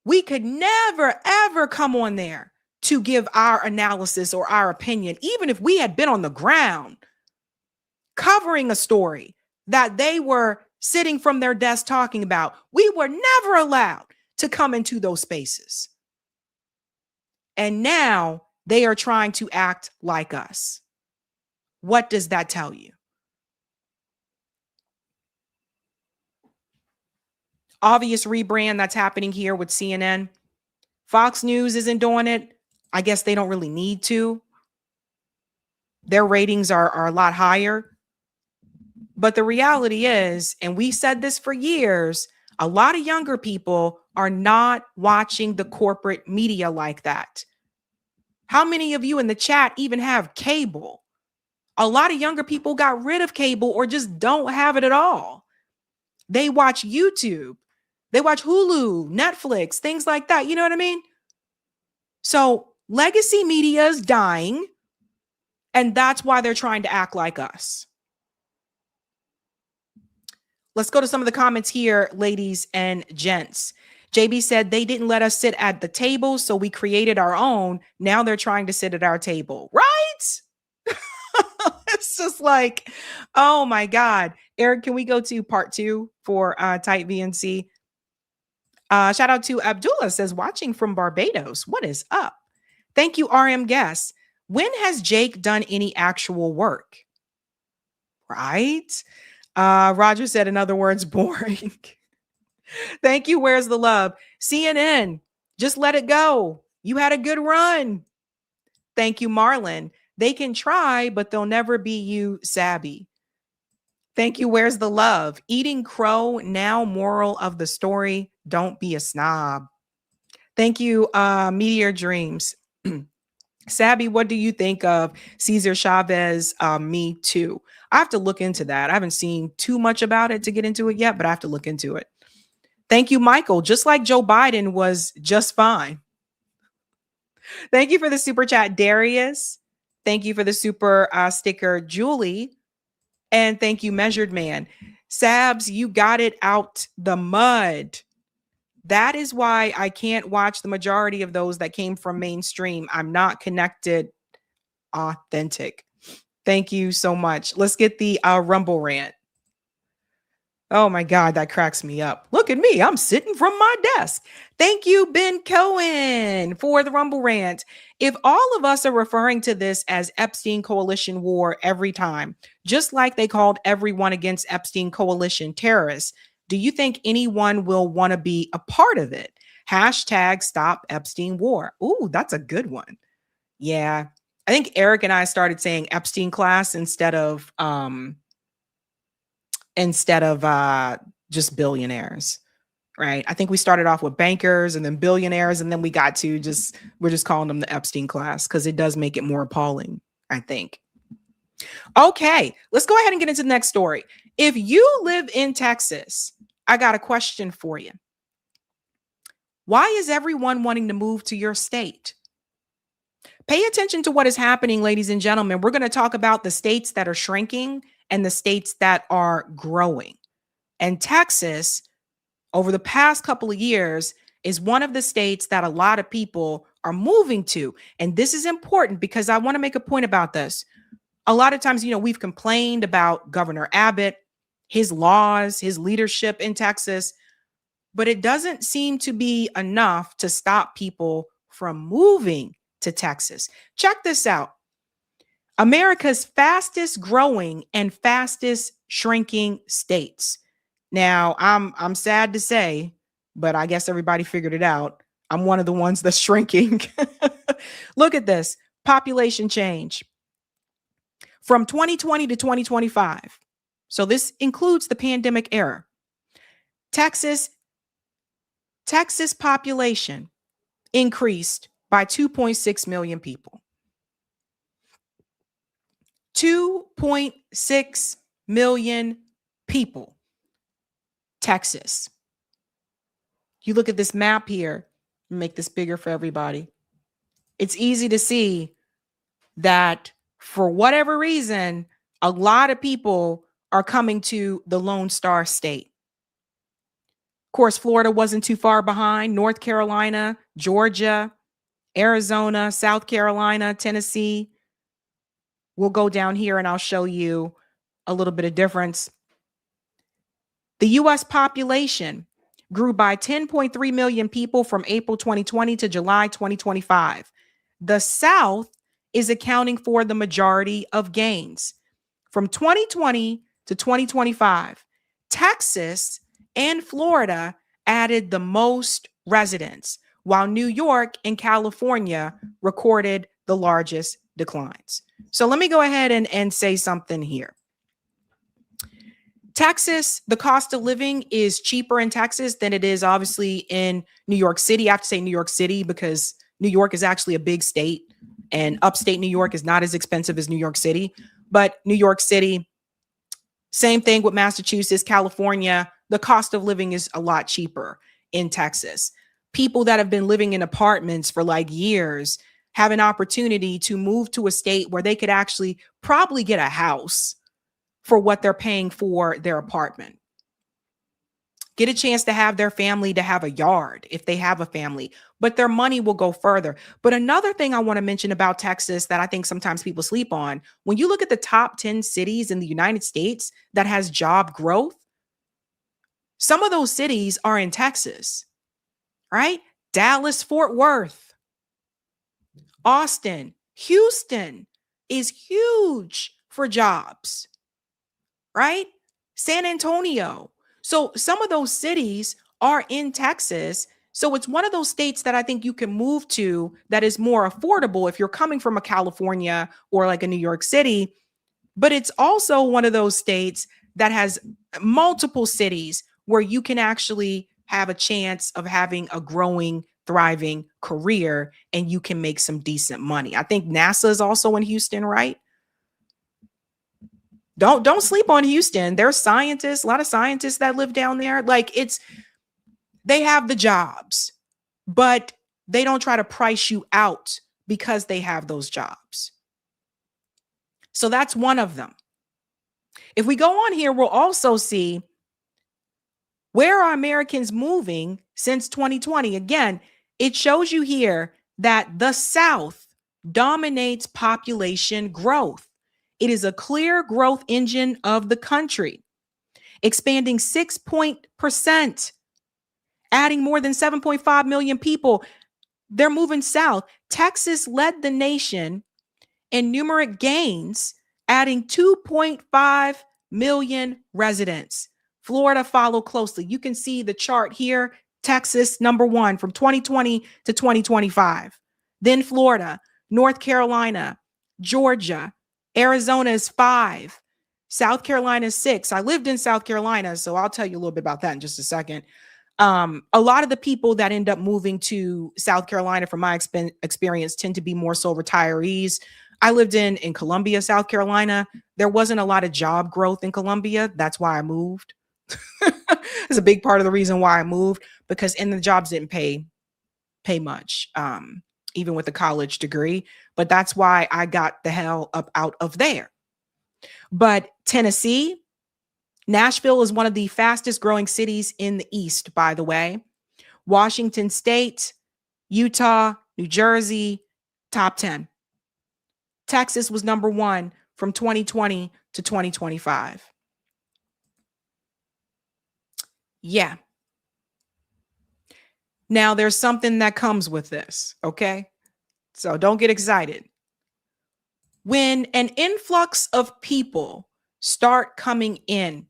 We could never, ever come on there to give our analysis or our opinion, even if we had been on the ground covering a story that they were sitting from their desk talking about. We were never allowed to come into those spaces. And now they are trying to act like us. What does that tell you? Obvious rebrand that's happening here with CNN. Fox News isn't doing it. I guess they don't really need to. Their ratings are a lot higher. But the reality is, and we said this for years, a lot of younger people are not watching the corporate media like that. How many of you in the chat even have cable? A lot of younger people got rid of cable or just don't have it at all. They watch YouTube, they watch Hulu, Netflix, things like that. You know what I mean? So legacy media is dying, and that's why they're trying to act like us. Let's go to some of the comments here, ladies and gents. JB said they didn't let us sit at the table, so we created our own. Now they're trying to sit at our table, right? It's just like, oh my God. Eric, can we go to part 2 for Type VNC? Shout out to Abdullah, says watching from Barbados. What is up? Thank you, RM Guest. When has Jake done any actual work? Right? Roger said, in other words, boring. Thank you. Where's the love? CNN, just let it go. You had a good run. Thank you, Marlon. They can try, but they'll never be you, Sabby. Thank you. Where's the love? Eating crow, now moral of the story. Don't be a snob. Thank you, Meteor Dreams. Sabby, what do you think of Cesar Chavez, Me Too? I have to look into that. I haven't seen too much about it to get into it yet, but I have to look into it. Thank you, Michael. Just like Joe Biden was just fine. Thank you for the super chat, Darius. Thank you for the super sticker, Julie. And thank you, Measured Man. Sabs, you got it out the mud. That is why I can't watch the majority of those that came from mainstream. I'm not connected, authentic. Thank you so much. Let's get the Rumble rant. Oh my God, that cracks me up. Look at me. I'm sitting from my desk. Thank you, Ben Cohen, for the Rumble rant. If all of us are referring to this as Epstein Coalition war every time, just like they called everyone against Epstein Coalition terrorists, do you think anyone will want to be a part of it? Hashtag stop Epstein war. Ooh, that's a good one. Yeah. I think Eric and I started saying Epstein class instead of just billionaires, right? I think we started off with bankers and then billionaires, and then we got to we're just calling them the Epstein class because it does make it more appalling, I think. Okay, let's go ahead and get into the next story. If you live in Texas, I got a question for you. Why is everyone wanting to move to your state? Pay attention to what is happening, ladies and gentlemen. We're going to talk about the states that are shrinking and the states that are growing. And Texas, over the past couple of years, is one of the states that a lot of people are moving to. And this is important because I want to make a point about this. A lot of times, we've complained about Governor Abbott, his laws, his leadership in Texas, but it doesn't seem to be enough to stop people from moving to Texas. Check this out. America's fastest growing and fastest shrinking states. Now, I'm sad to say, but I guess everybody figured it out. I'm one of the ones that's shrinking. Look at this population change from 2020 to 2025. So this includes the pandemic era. Texas population increased by 2.6 million people. 2.6 million people. Texas. You look at this map here, make this bigger for everybody. It's easy to see that for whatever reason, a lot of people are coming to the Lone Star State. Of course, Florida wasn't too far behind. North Carolina, Georgia, Arizona, South Carolina, Tennessee. We'll go down here and I'll show you a little bit of difference. The U.S. population grew by 10.3 million people from April 2020 to July 2025. The South is accounting for the majority of gains. From 2020 to 2025, Texas and Florida added the most residents, while New York and California recorded the largest declines. So let me go ahead and say something here. Texas, the cost of living is cheaper in Texas than it is obviously in New York City. I have to say New York City because New York is actually a big state and upstate New York is not as expensive as New York City. But New York City, same thing with Massachusetts, California, the cost of living is a lot cheaper in Texas. People that have been living in apartments for like years have an opportunity to move to a state where they could actually probably get a house for what they're paying for their apartment. Get a chance to have their family, to have a yard if they have a family, but their money will go further. But another thing I want to mention about Texas that I think sometimes people sleep on, when you look at the top 10 cities in the United States that has job growth, some of those cities are in Texas, right? Dallas, Fort Worth, Austin, Houston is huge for jobs, right? San Antonio. So some of those cities are in Texas. So it's one of those states that I think you can move to that is more affordable if you're coming from a California or like a New York City. But it's also one of those states that has multiple cities where you can actually have a chance of having a growing, thriving career and you can make some decent money. I think NASA is also in Houston, right? Don't sleep on Houston. There's scientists, a lot of scientists that live down there. Like they have the jobs, but they don't try to price you out because they have those jobs. So that's one of them. If we go on here, we'll also see where are Americans moving since 2020. Again, it shows you here that the South dominates population growth. It is a clear growth engine of the country, expanding 6%, adding more than 7.5 million people. They're moving south. Texas led the nation in numeric gains, adding 2.5 million residents. Florida followed closely. You can see the chart here. Texas, number one from 2020 to 2025. Then Florida, North Carolina, Georgia, Arizona is 5. South Carolina is 6. I lived in South Carolina, so I'll tell you a little bit about that in just a second. A lot of the people that end up moving to South Carolina, from my experience, tend to be more so retirees. I lived in Columbia, South Carolina. There wasn't a lot of job growth in Columbia. That's why I moved. It's a big part of the reason why I moved, because the jobs didn't pay much, even with a college degree. But that's why I got the hell up out of there. But Tennessee, Nashville is one of the fastest growing cities in the East, by the way. Washington State, Utah, New Jersey, top 10. Texas was number 1 from 2020 to 2025. Yeah. Now, there's something that comes with this, okay? So don't get excited. When an influx of people start coming in,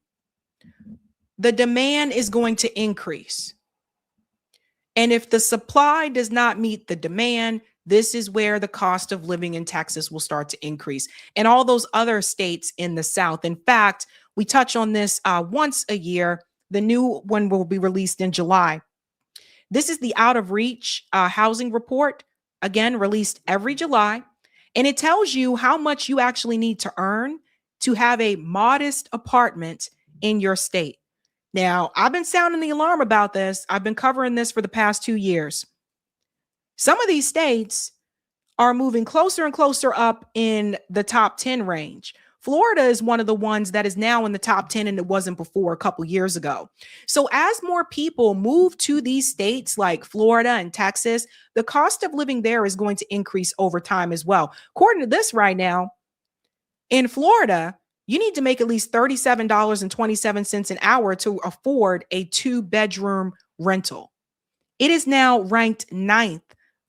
the demand is going to increase. And if the supply does not meet the demand, this is where the cost of living in Texas will start to increase, and all those other states in the South. In fact, we touch on this once a year. The new one will be released in July. This is the Out of Reach housing report, again, released every July. And it tells you how much you actually need to earn to have a modest apartment in your state. Now, I've been sounding the alarm about this. I've been covering this for the past 2 years. Some of these states are moving closer and closer up in the top 10 range. Florida is one of the ones that is now in the top 10, and it wasn't before a couple years ago. So as more people move to these states like Florida and Texas, the cost of living there is going to increase over time as well. According to this right now, in Florida, you need to make at least $37.27 an hour to afford a 2-bedroom rental. It is now ranked 9th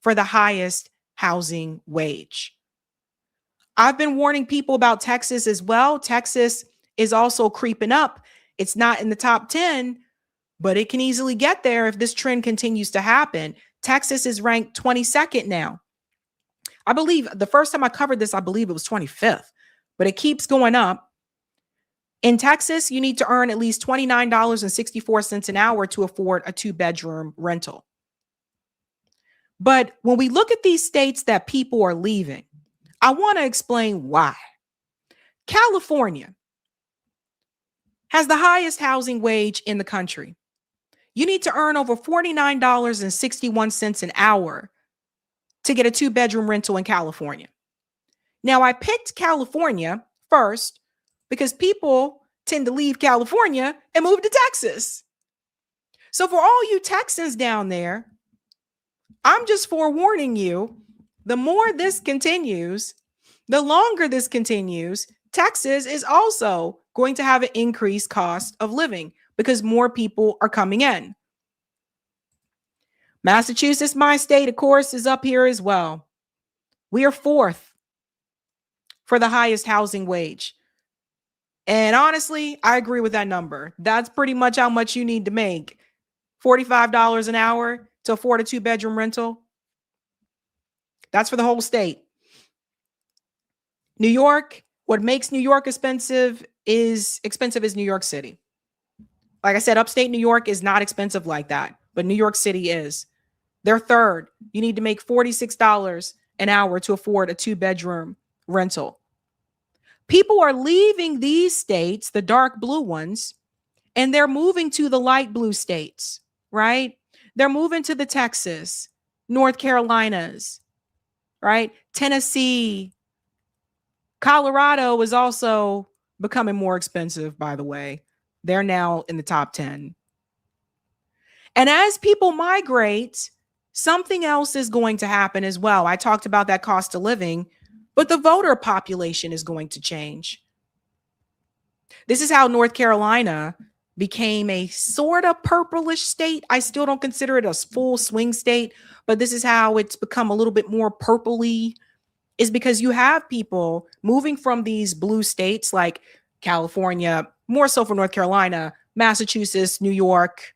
for the highest housing wage. I've been warning people about Texas as well. Texas is also creeping up. It's not in the top 10, but it can easily get there if this trend continues to happen. Texas is ranked 22nd now. I believe the first time I covered this, I believe it was 25th, but it keeps going up. In Texas, you need to earn at least $29.64 an hour to afford a 2-bedroom rental. But when we look at these states that people are leaving, I want to explain why. California has the highest housing wage in the country. You need to earn over $49.61 an hour to get a 2-bedroom rental in California. Now, I picked California first because people tend to leave California and move to Texas. So for all you Texans down there, I'm just forewarning you, the more this continues, the longer this continues, Texas is also going to have an increased cost of living because more people are coming in. Massachusetts, my state, of course, is up here as well. We are 4th for the highest housing wage. And honestly, I agree with that number. That's pretty much how much you need to make. $45 an hour to afford a 2-bedroom rental. That's for the whole state. New York, what makes New York expensive is New York City. Like I said, upstate New York is not expensive like that, but New York City is. They're 3rd. You need to make $46 an hour to afford a 2-bedroom rental. People are leaving these states, the dark blue ones, and they're moving to the light blue states, right? They're moving to the Texas, North Carolinas, right? Tennessee. Colorado is also becoming more expensive, by the way. They're now in the top 10. And as people migrate, something else is going to happen as well. I talked about that cost of living, but the voter population is going to change. This is how North Carolina became a sort of purplish state. I still don't consider it a full swing state, but this is how it's become a little bit more purpley, is because you have people moving from these blue states like California, more so for North Carolina, Massachusetts, New York,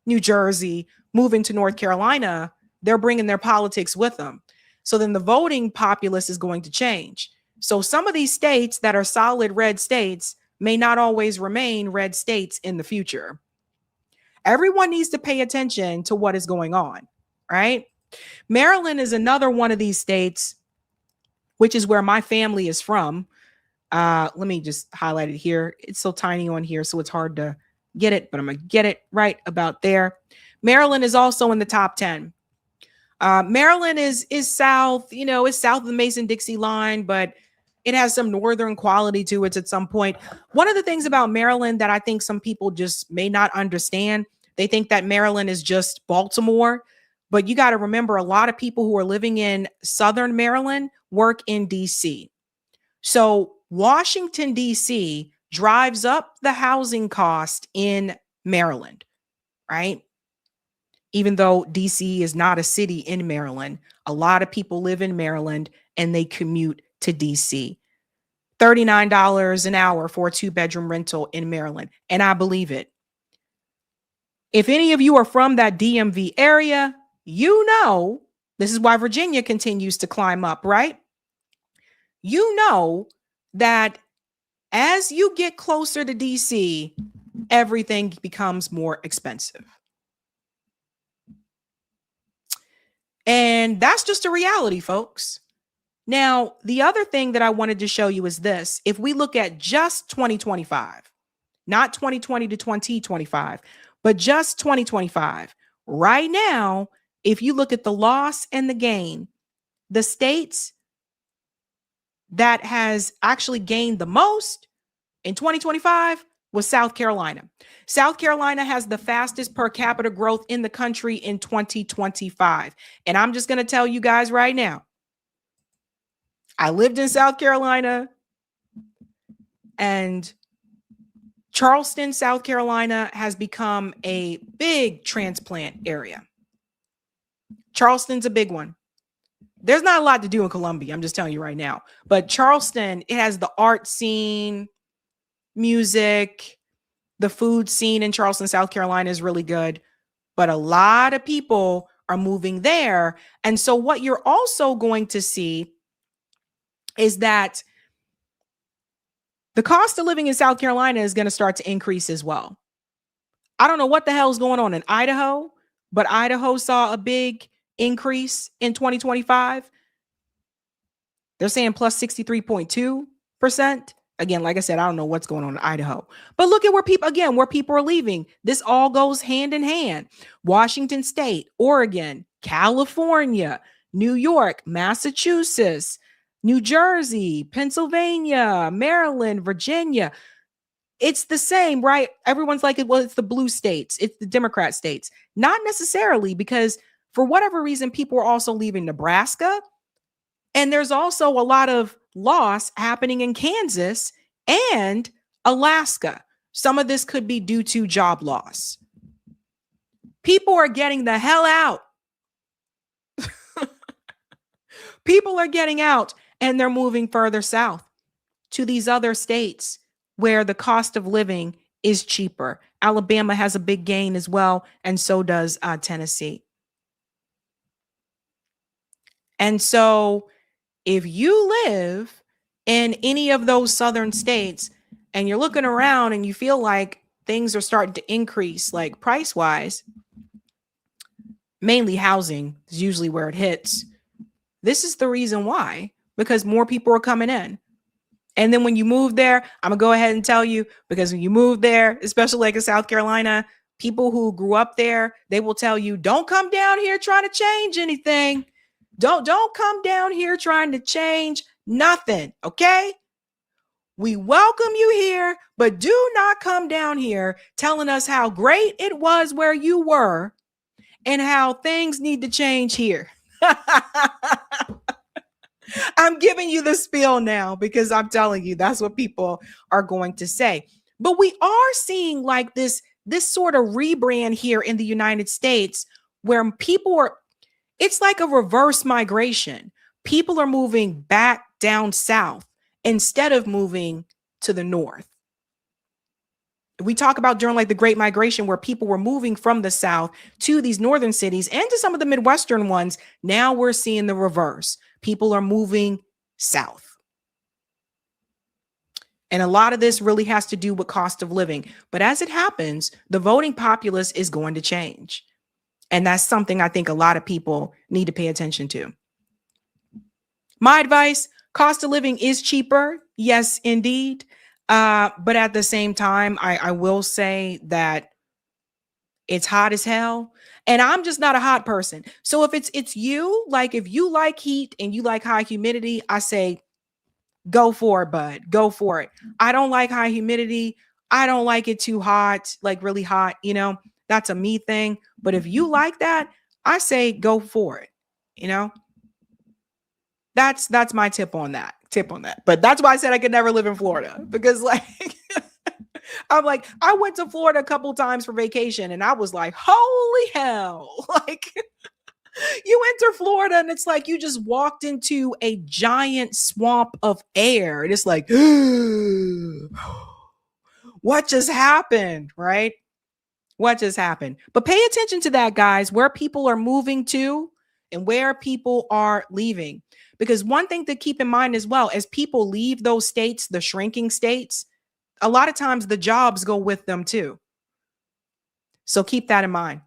New Jersey, moving to North Carolina. They're bringing their politics with them. So then the voting populace is going to change. So some of these states that are solid red states may not always remain red states in the future. Everyone needs to pay attention to what is going on, right? Maryland is another one of these states, which is where my family is from. Let me just highlight it here. It's so tiny on here, so it's hard to get it, but I'm going to get it right about there. Maryland is also in the top 10. Maryland is south, it's south of the Mason-Dixie line, but it has some northern quality to it at some point. One of the things about Maryland that I think some people just may not understand, they think that Maryland is just Baltimore, but you got to remember a lot of people who are living in Southern Maryland work in DC. So Washington, DC drives up the housing cost in Maryland, right? Even though DC is not a city in Maryland, a lot of people live in Maryland and they commute to DC. $39 an hour for a 2-bedroom rental in Maryland. And I believe it. If any of you are from that DMV area, you know, this is why Virginia continues to climb up, right? You know that as you get closer to DC, everything becomes more expensive. And that's just a reality, folks. Now, the other thing that I wanted to show you is this. If we look at just 2025, not 2020 to 2025, but just 2025, right now, if you look at the loss and the gain, the states that has actually gained the most in 2025 was South Carolina. South Carolina has the fastest per capita growth in the country in 2025. And I'm just going to tell you guys right now, I lived in South Carolina, and Charleston, South Carolina has become a big transplant area. Charleston's a big one. There's not a lot to do in Columbia, I'm just telling you right now. But Charleston, it has the art scene, music, the food scene in Charleston, South Carolina is really good. But a lot of people are moving there. And so what you're also going to see is that the cost of living in South Carolina is going to start to increase as well. I don't know what the hell's going on in Idaho, but Idaho saw a big increase in 2025. They're saying plus 63.2%. Again, like I said, I don't know what's going on in Idaho. But look at where people are leaving. This all goes hand in hand. Washington State, Oregon, California, New York, Massachusetts, New Jersey, Pennsylvania, Maryland, Virginia. It's the same, right? Everyone's like, well, it's the blue states. It's the Democrat states. Not necessarily, because for whatever reason, people are also leaving Nebraska. And there's also a lot of loss happening in Kansas and Alaska. Some of this could be due to job loss. People are getting the hell out. People are getting out and they're moving further south to these other states where the cost of living is cheaper. Alabama has a big gain as well, and so does Tennessee. And so if you live in any of those southern states and you're looking around and you feel like things are starting to increase, like price-wise, mainly housing is usually where it hits. This is the reason why, because more people are coming in. And then when you move there, I'm going to go ahead and tell you, because when you move there, especially like in South Carolina, people who grew up there, they will tell you, don't come down here trying to change anything. Don't come down here trying to change nothing, okay? We welcome you here, but do not come down here telling us how great it was where you were and how things need to change here. I'm giving you the spiel now because I'm telling you that's what people are going to say. But we are seeing like this sort of rebrand here in the United States where people are, it's like a reverse migration. People are moving back down south instead of moving to the north. We talk about during like the Great Migration where people were moving from the south to these northern cities and to some of the Midwestern ones. Now we're seeing the reverse. People are moving south. And a lot of this really has to do with cost of living. But as it happens, the voting populace is going to change. And that's something I think a lot of people need to pay attention to. My advice, cost of living is cheaper. Yes, indeed. But at the same time, I will say that it's hot as hell. And I'm just not a hot person. So if it's you, like if you like heat and you like high humidity, I say, go for it, bud. Go for it. I don't like high humidity. I don't like it too hot, like really hot, you know, that's a me thing. But if you like that, I say go for it. You know, that's my tip on that. But that's why I said I could never live in Florida, because like I'm like, I went to Florida a couple times for vacation and I was like, holy hell. Like you enter Florida and it's like you just walked into a giant swamp of air. And it's like, what just happened? Right? What just happened? But pay attention to that, guys, where people are moving to and where people are leaving. Because one thing to keep in mind as well, as people leave those states, the shrinking states, a lot of times the jobs go with them too. So keep that in mind.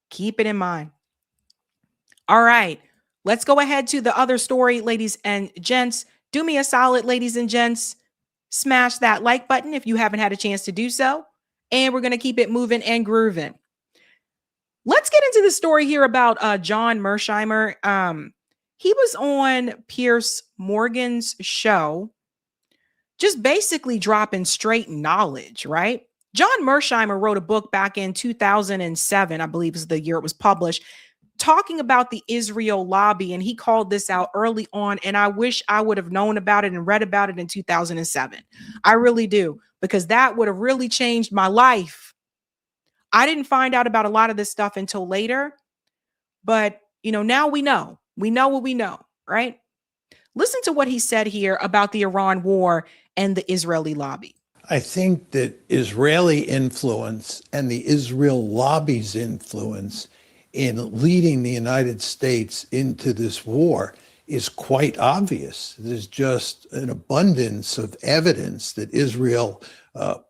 Keep it in mind. All right, let's go ahead to the other story, ladies and gents. Do me a solid, ladies and gents. Smash that like button if you haven't had a chance to do so. And we're going to keep it moving and grooving. Let's get into the story here about John Mearshimer. He was on Piers Morgan's show, just basically dropping straight knowledge, right? John Mearshimer wrote a book back in 2007, I believe is the year it was published, talking about the Israel lobby. And he called this out early on. And I wish I would have known about it and read about it in 2007. I really do, because that would have really changed my life. I didn't find out about a lot of this stuff until later. But, you know, now we know. We know what we know, right? Listen to what he said here about the Iran war and the Israeli lobby. I think that Israeli influence and the Israel lobby's influence in leading the United States into this war is quite obvious. There's just an abundance of evidence that Israel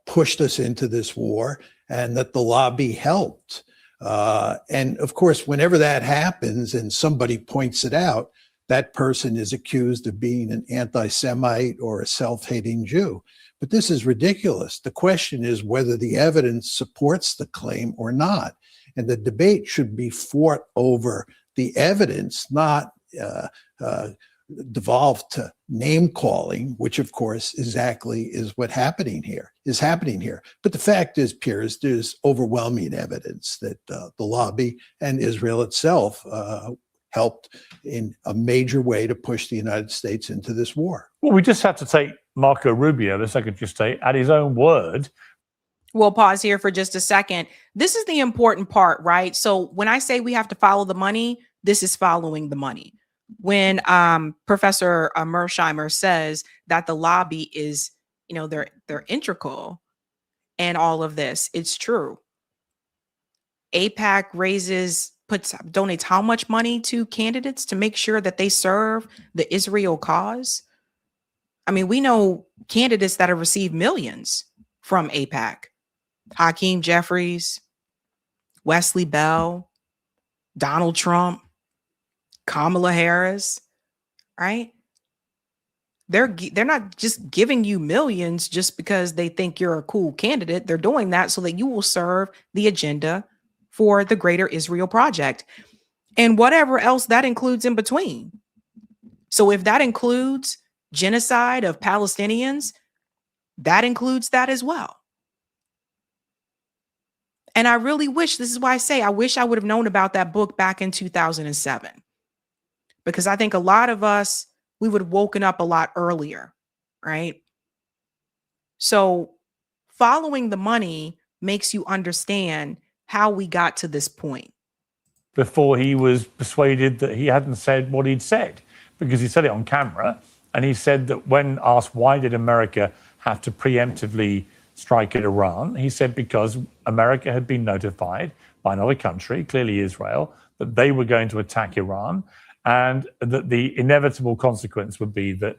pushed us into this war and that the lobby helped. And of course, whenever that happens and somebody points it out, that person is accused of being an anti-Semite or a self-hating Jew. But this is ridiculous. The question is whether the evidence supports the claim or not. And the debate should be fought over the evidence, not devolved to name calling, which of course exactly is what is happening here. But the fact is, Piers, there's overwhelming evidence that the lobby and Israel itself helped in a major way to push the United States into this war. Well, we just have to take Marco Rubio, the Secretary of State, at his own word. We'll pause here for just a second. This is the important part, right? So when I say we have to follow the money, this is following the money. When Professor Mearshimer says that the lobby is, they're integral in all of this, it's true. AIPAC donates how much money to candidates to make sure that they serve the Israel cause? I mean, we know candidates that have received millions from AIPAC. Hakeem Jeffries, Wesley Bell, Donald Trump, Kamala Harris, right? They're not just giving you millions just because they think you're a cool candidate. They're doing that so that you will serve the agenda for the greater Israel project and whatever else that includes in between. So if that includes genocide of Palestinians, that includes that as well. And I really wish, this is why I say, I wish I would have known about that book back in 2007, because I think a lot of us, we would have woken up a lot earlier, right? So following the money makes you understand how we got to this point. Before he was persuaded that he hadn't said what he'd said, because he said it on camera. And he said that when asked why did America have to preemptively strike at Iran, he said because America had been notified by another country, clearly Israel, that they were going to attack Iran, and that the inevitable consequence would be that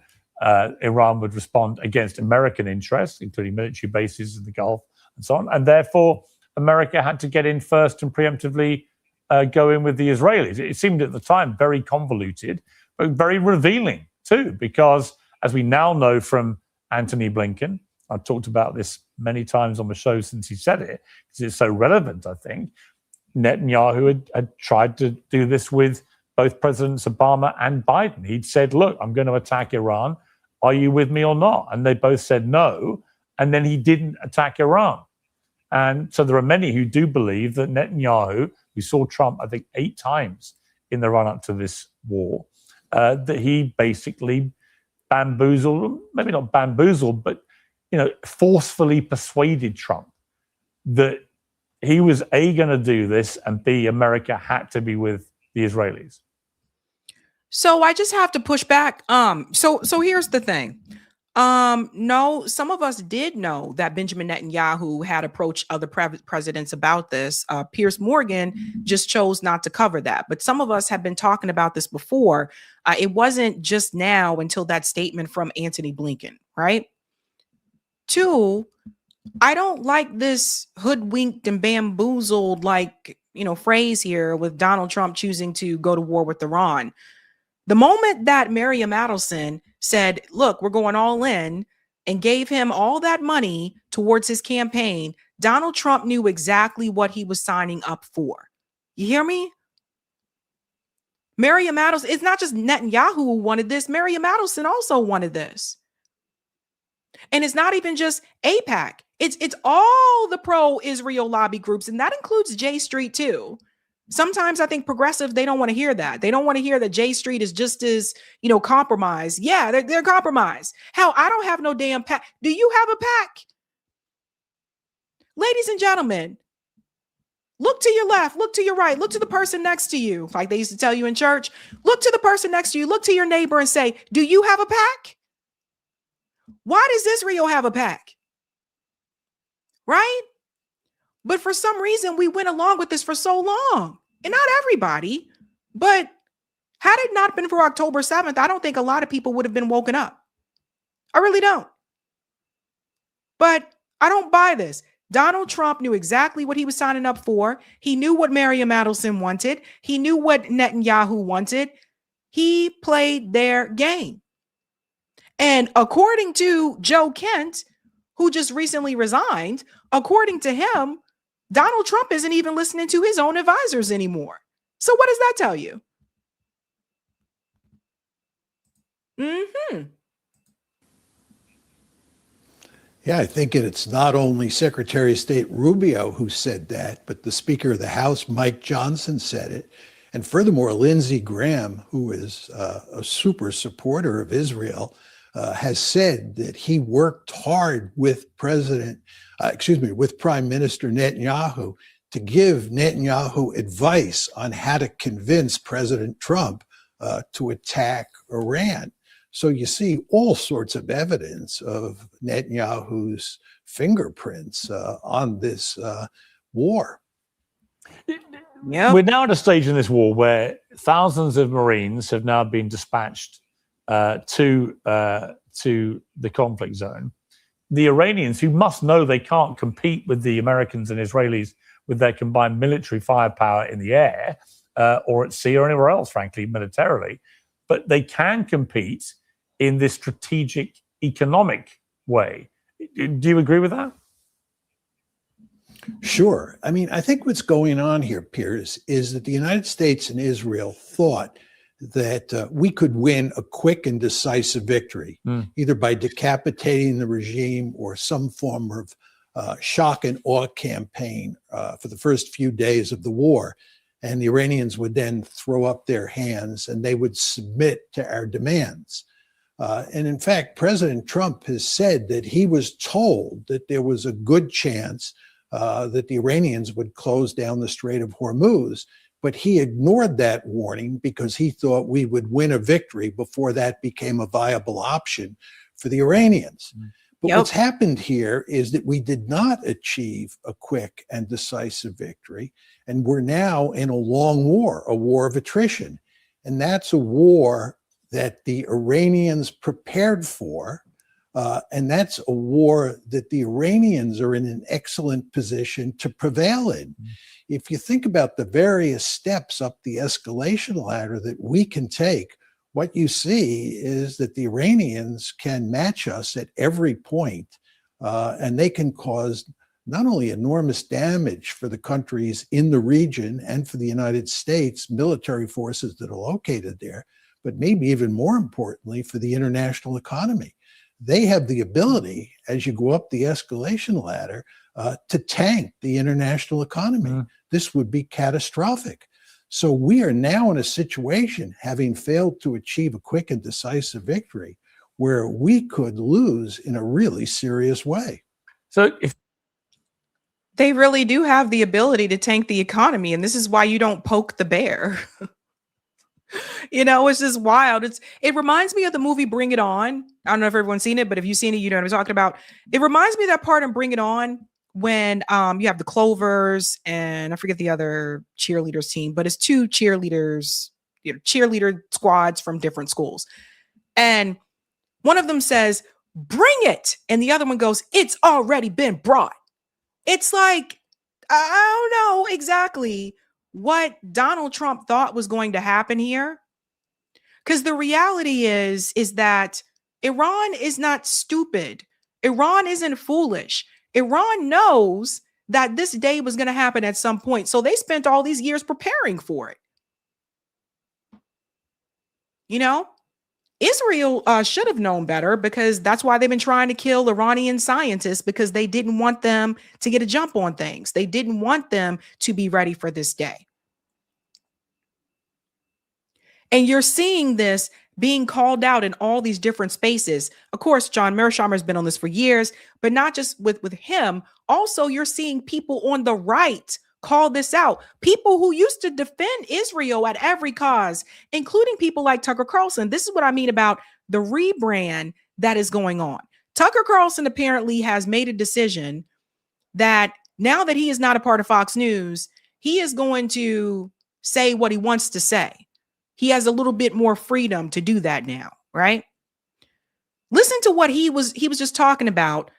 Iran would respond against American interests, including military bases in the Gulf and so on. And therefore, America had to get in first and preemptively go in with the Israelis. It seemed at the time very convoluted, but very revealing too, because as we now know from Antony Blinken, I've talked about this many times on the show since he said it, because it's so relevant, I think. Netanyahu had tried to do this with both Presidents Obama and Biden. He'd said, look, I'm going to attack Iran. Are you with me or not? And they both said no. And then he didn't attack Iran. And so there are many who do believe that Netanyahu, we saw Trump, I think, 8 times in the run-up to this war, that he basically bamboozled, maybe not bamboozled, but forcefully persuaded Trump that he was A, going to do this, and B, America had to be with the Israelis. So I just have to push back. So here's the thing. No, some of us did know that Benjamin Netanyahu had approached other presidents about this. Piers Morgan just chose not to cover that. But some of us have been talking about this before. It wasn't just now until that statement from Antony Blinken, right? 2, I don't like this hoodwinked and bamboozled, phrase here with Donald Trump choosing to go to war with Iran. The moment that Miriam Adelson said, look, we're going all in, and gave him all that money towards his campaign, Donald Trump knew exactly what he was signing up for. You hear me? Miriam Adelson, it's not just Netanyahu who wanted this. Miriam Adelson also wanted this. And it's not even just AIPAC. It's all the pro-Israel lobby groups, and that includes J Street too. Sometimes I think progressives, they don't want to hear that. They don't want to hear that J Street is just as, compromised. Yeah, they're compromised. Hell, I don't have no damn PAC. Do you have a PAC? Ladies and gentlemen, look to your left, look to your right, look to the person next to you. Like they used to tell you in church, look to the person next to you, look to your neighbor and say, do you have a PAC? Why does Israel have a PAC? Right? But for some reason, we went along with this for so long. And not everybody, but Had it not been for October 7th, I don't think a lot of people would have been woken up. I really don't. But I don't buy this. Donald Trump knew exactly what he was signing up for. He knew what Miriam Adelson wanted. He knew what Netanyahu wanted. He played their game. And according to Joe Kent, who just recently resigned, according to him, Donald Trump isn't even listening to his own advisors anymore. So what does that tell you? Yeah, I think it's not only Secretary of State Rubio who said that, but the Speaker of the House, Mike Johnson, said it. And furthermore, Lindsey Graham, who is a super supporter of Israel, has said that he worked hard with Prime Minister Netanyahu to give Netanyahu advice on how to convince President Trump to attack Iran. So you see all sorts of evidence of Netanyahu's fingerprints on this war. Yeah, we're now at a stage in this war where thousands of Marines have now been dispatched to the conflict zone. The Iranians, who must know they can't compete with the Americans and Israelis with their combined military firepower in the air or at sea or anywhere else, frankly, militarily, but they can compete in this strategic economic way. Do you agree with that? Sure. I mean, I think what's going on here, Piers, is that the United States and Israel thought that we could win a quick and decisive victory, either by decapitating the regime or some form of shock and awe campaign for the first few days of the war. And the Iranians would then throw up their hands and they would submit to our demands. And in fact, President Trump has said that he was told that there was a good chance that the Iranians would close down the Strait of Hormuz, but he ignored that warning because he thought we would win a victory before that became a viable option for the Iranians. But what's happened here is that we did not achieve a quick and decisive victory, and we're now in a long war, a war of attrition. And that's a war that the Iranians prepared for, and that's a war that the Iranians are in an excellent position to prevail in. If you think about the various steps up the escalation ladder that we can take, what you see is that the Iranians can match us at every point, and they can cause not only enormous damage for the countries in the region and for the United States military forces that are located there, but maybe even more importantly for the international economy. They have the ability, as you go up the escalation ladder, to tank the international economy. This would be catastrophic. So we are now in a situation, having failed to achieve a quick and decisive victory, where we could lose in a really serious way. So if they really do have the ability to tank the economy, and this is why you don't poke the bear. You know, it's just wild. It reminds me of the movie Bring It On. I don't know if everyone's seen it, but if you've seen it, you know what I'm talking about. It reminds me of that part in Bring It On when you have the Clovers and I forget the other cheerleaders team, but it's two cheerleaders, cheerleader squads from different schools. And one of them says, "Bring it." And the other one goes, "It's already been brought." It's like, I don't know exactly what Donald Trump thought was going to happen here. Because the reality is that Iran is not stupid. Iran isn't foolish. Iran knows that this day was going to happen at some point. So they spent all these years preparing for it. You know, Israel should have known better, because that's why they've been trying to kill Iranian scientists, because they didn't want them to get a jump on things. They didn't want them to be ready for this day. And you're seeing this being called out in all these different spaces. Of course, John Mearshimer has been on this for years, but not just with him. Also, you're seeing people on the right call this out. People who used to defend Israel at every cause, including people like Tucker Carlson. This is what I mean about the rebrand that is going on. Tucker Carlson apparently has made a decision that now that he is not a part of Fox News, he is going to say what he wants to say. He has a little bit more freedom to do that now, right? Listen to what he was just talking about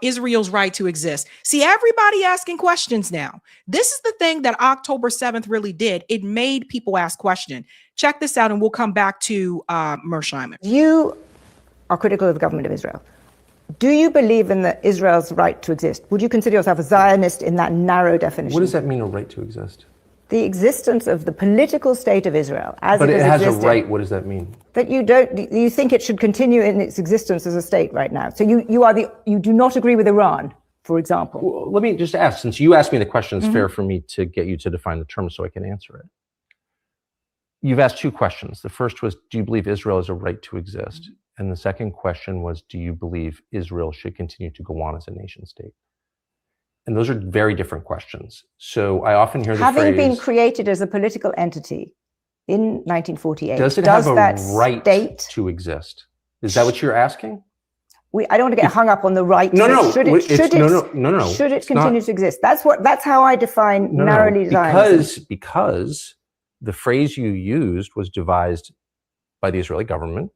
Israel's right to exist. See, everybody asking questions now. This is the thing that October 7th really did. It made people ask questions. Check this out, and we'll come back to Mearshimer. You are critical of the government of Israel. Do you believe in Israel's right to exist? Would you consider yourself a Zionist in that narrow definition? What does that mean, a right to exist? The existence of the political state of Israel as but it has existed, a right. What does that mean? That you think it should continue in its existence as a state right now. So you do not agree with Iran, for example. Well, let me just ask, since you asked me the question, it's fair for me to get you to define the term so I can answer it. You've asked two questions. The first was, do you believe Israel has a right to exist? And the second question was, do you believe Israel should continue to go on as a nation state? And those are very different questions. So I often hear the phrase... Having been created as a political entity in 1948, does it have a right to exist? Is that what you're asking? I don't want to get hung up on the right. No. Should it continue to exist? That's how I define narrowly Zionism. Because the phrase you used was devised by the Israeli government.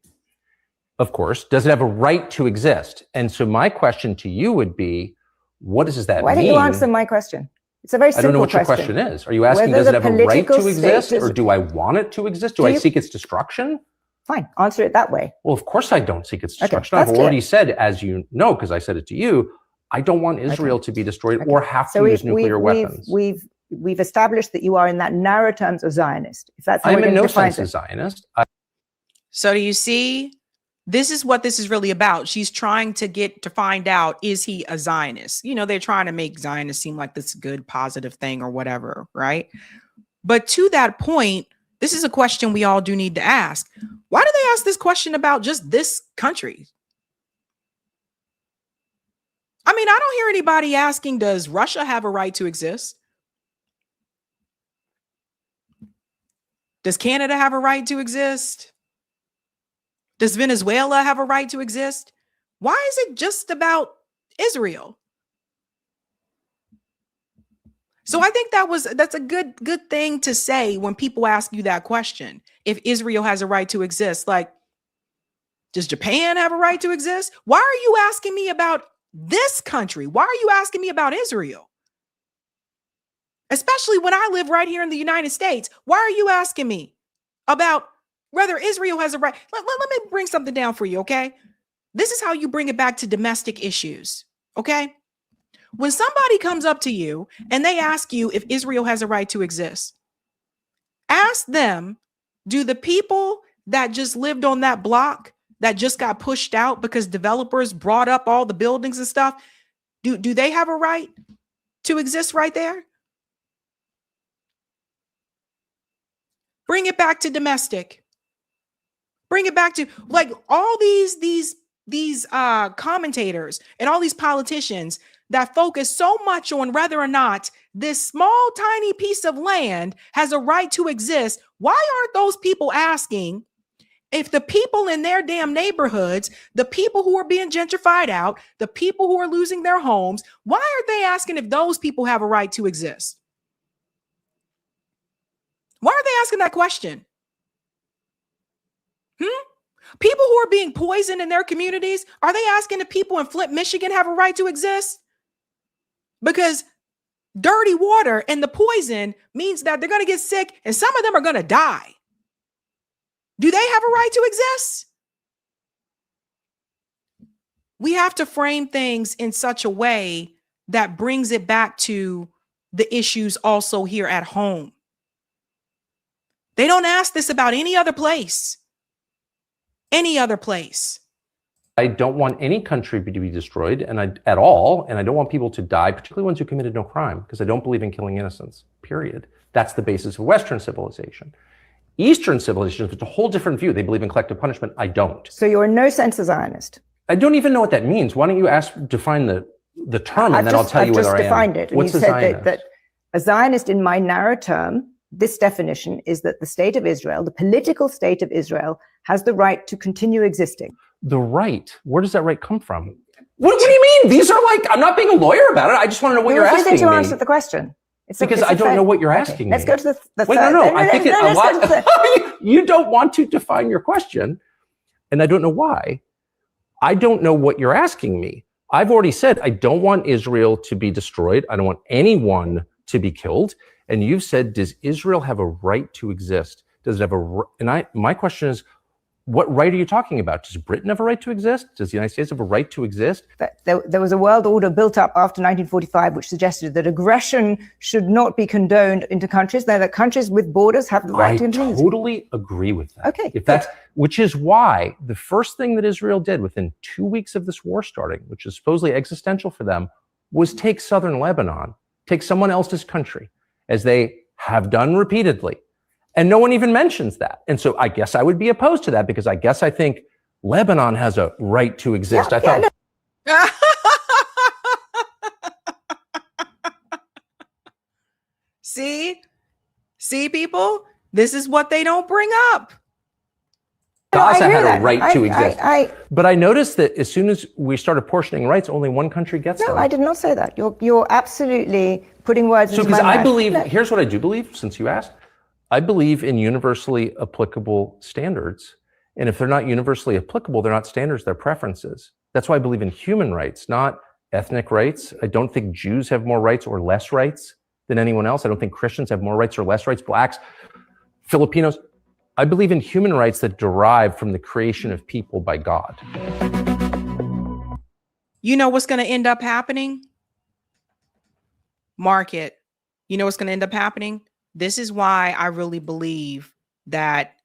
Of course, does it have a right to exist? And so my question to you would be, what does that mean? Why don't you answer my question? It's a very simple question. I don't know what your question is. Are you asking, does it have a right to exist, or do I want it to exist? Do I seek its destruction? Fine, answer it that way. Well, of course I don't seek its destruction. I've already said, as you know, because I said it to you, I don't want Israel to be destroyed or have to use nuclear weapons. We've established that you are in that narrow terms of Zionist. If that's how I'm in no sense a Zionist. So do you see? This is what this is really about. She's trying to find out, is he a Zionist? You know, they're trying to make Zionist seem like this good, positive thing or whatever, right? But to that point, this is a question we all do need to ask. Why do they ask this question about just this country? I mean, I don't hear anybody asking, does Russia have a right to exist? Does Canada have a right to exist? Does Venezuela have a right to exist? Why is it just about Israel? So I think that's a good thing to say when people ask you that question. If Israel has a right to exist, like, does Japan have a right to exist? Why are you asking me about this country? Why are you asking me about Israel? Especially when I live right here in the United States. Why are you asking me about whether Israel has a right? Let me bring something down for you, okay? This is how you bring it back to domestic issues, okay? When somebody comes up to you and they ask you if Israel has a right to exist, ask them, do the people that just lived on that block that just got pushed out because developers brought up all the buildings and stuff, do they have a right to exist right there? Bring it back to domestic. Bring it back to, like, all these commentators and all these politicians that focus so much on whether or not this small, tiny piece of land has a right to exist. Why aren't those people asking if the people in their damn neighborhoods, the people who are being gentrified out, the people who are losing their homes, why aren't they asking if those people have a right to exist? Why are they asking that question? People who are being poisoned in their communities, are they asking if people in Flint, Michigan have a right to exist? Because dirty water and the poison means that they're going to get sick and some of them are going to die. Do they have a right to exist? We have to frame things in such a way that brings it back to the issues also here at home. They don't ask this about any other place. Any other place. I don't want any country to be destroyed at all, and I don't want people to die, particularly ones who committed no crime, because I don't believe in killing innocents, period. That's the basis of Western civilization. Eastern civilization, it's a whole different view. They believe in collective punishment. I don't. So you're in no sense a Zionist? I don't even know what that means. Why don't you define the term, and then I'll tell you whether I am. I've just defined it. What's a Zionist? That a Zionist, in my narrow term, this definition is that the state of Israel, the political state of Israel, has the right to continue existing. The right? Where does that right come from? What do you mean? These are like, I'm not being a lawyer about it. I just want to know what you're asking me. To answer the question. Because I don't know what you're asking Let's me. go to the Wait, third. no. I think you don't want to define your question, and I don't know why. I don't know what you're asking me. I've already said I don't want Israel to be destroyed. I don't want anyone to be killed. And you've said, does Israel have a right to exist? Does it have my question is, what right are you talking about? Does Britain have a right to exist? Does the United States have a right to exist? There was a world order built up after 1945, which suggested that aggression should not be condoned into countries, that countries with borders have the right to intervene. I totally agree with that. Okay. Which is why the first thing that Israel did within 2 weeks of this war starting, which is supposedly existential for them, was take southern Lebanon, take someone else's country, as they have done repeatedly. And no one even mentions that. And so I guess I would be opposed to that, because I guess I think Lebanon has a right to exist. See, people, this is what they don't bring up. Gaza had a right to exist. But I noticed that as soon as we start apportioning rights, only one country gets them. No, I did not say that. You're absolutely putting words into my mouth. I believe, here's what I do believe, since you asked. I believe in universally applicable standards. And if they're not universally applicable, they're not standards, they're preferences. That's why I believe in human rights, not ethnic rights. I don't think Jews have more rights or less rights than anyone else. I don't think Christians have more rights or less rights, blacks, Filipinos. I believe in human rights that derive from the creation of people by God. You know what's going to end up happening? Market. You know what's going to end up happening? This is why I really believe that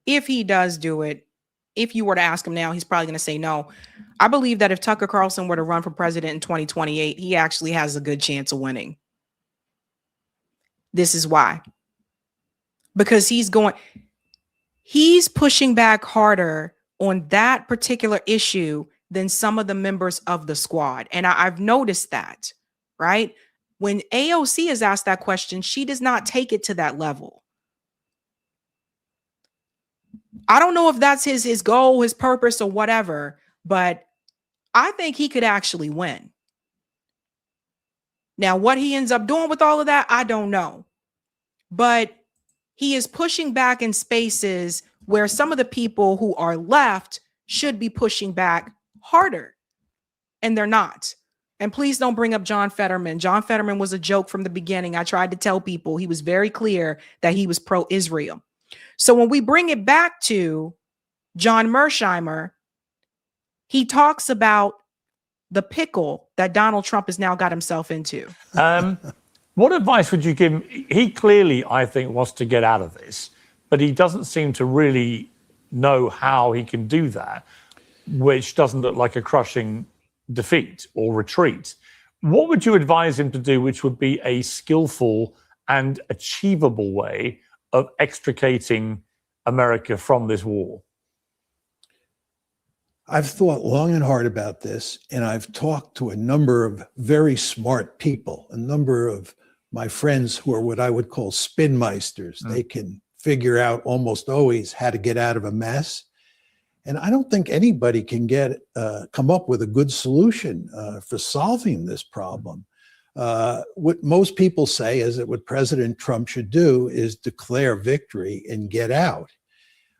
if he does do it, if you were to ask him now, he's probably going to say no. I believe that if Tucker Carlson were to run for president in 2028, he actually has a good chance of winning. This is why. Because he's pushing back harder on that particular issue than some of the members of the squad. And I've noticed that, right? When AOC is asked that question, she does not take it to that level. I don't know if that's his goal, his purpose, or whatever, but I think he could actually win. Now, what he ends up doing with all of that, I don't know. But he is pushing back in spaces where some of the people who are left should be pushing back harder, and they're not. And please don't bring up John Fetterman. John Fetterman was a joke from the beginning. I tried to tell people he was very clear that he was pro-Israel. So when we bring it back to John Mearshimer, he talks about the pickle that Donald Trump has now got himself into. What advice would you give him? He clearly, I think, wants to get out of this, but he doesn't seem to really know how he can do that, which doesn't look like a crushing defeat or retreat. What would you advise him to do, which would be a skillful and achievable way of extricating America from this war? I've thought long and hard about this, and I've talked to a number of very smart people, a number of my friends who are what I would call spinmeisters. They can figure out almost always how to get out of a mess. And I don't think anybody can come up with a good solution for solving this problem. What most people say is that what President Trump should do is declare victory and get out.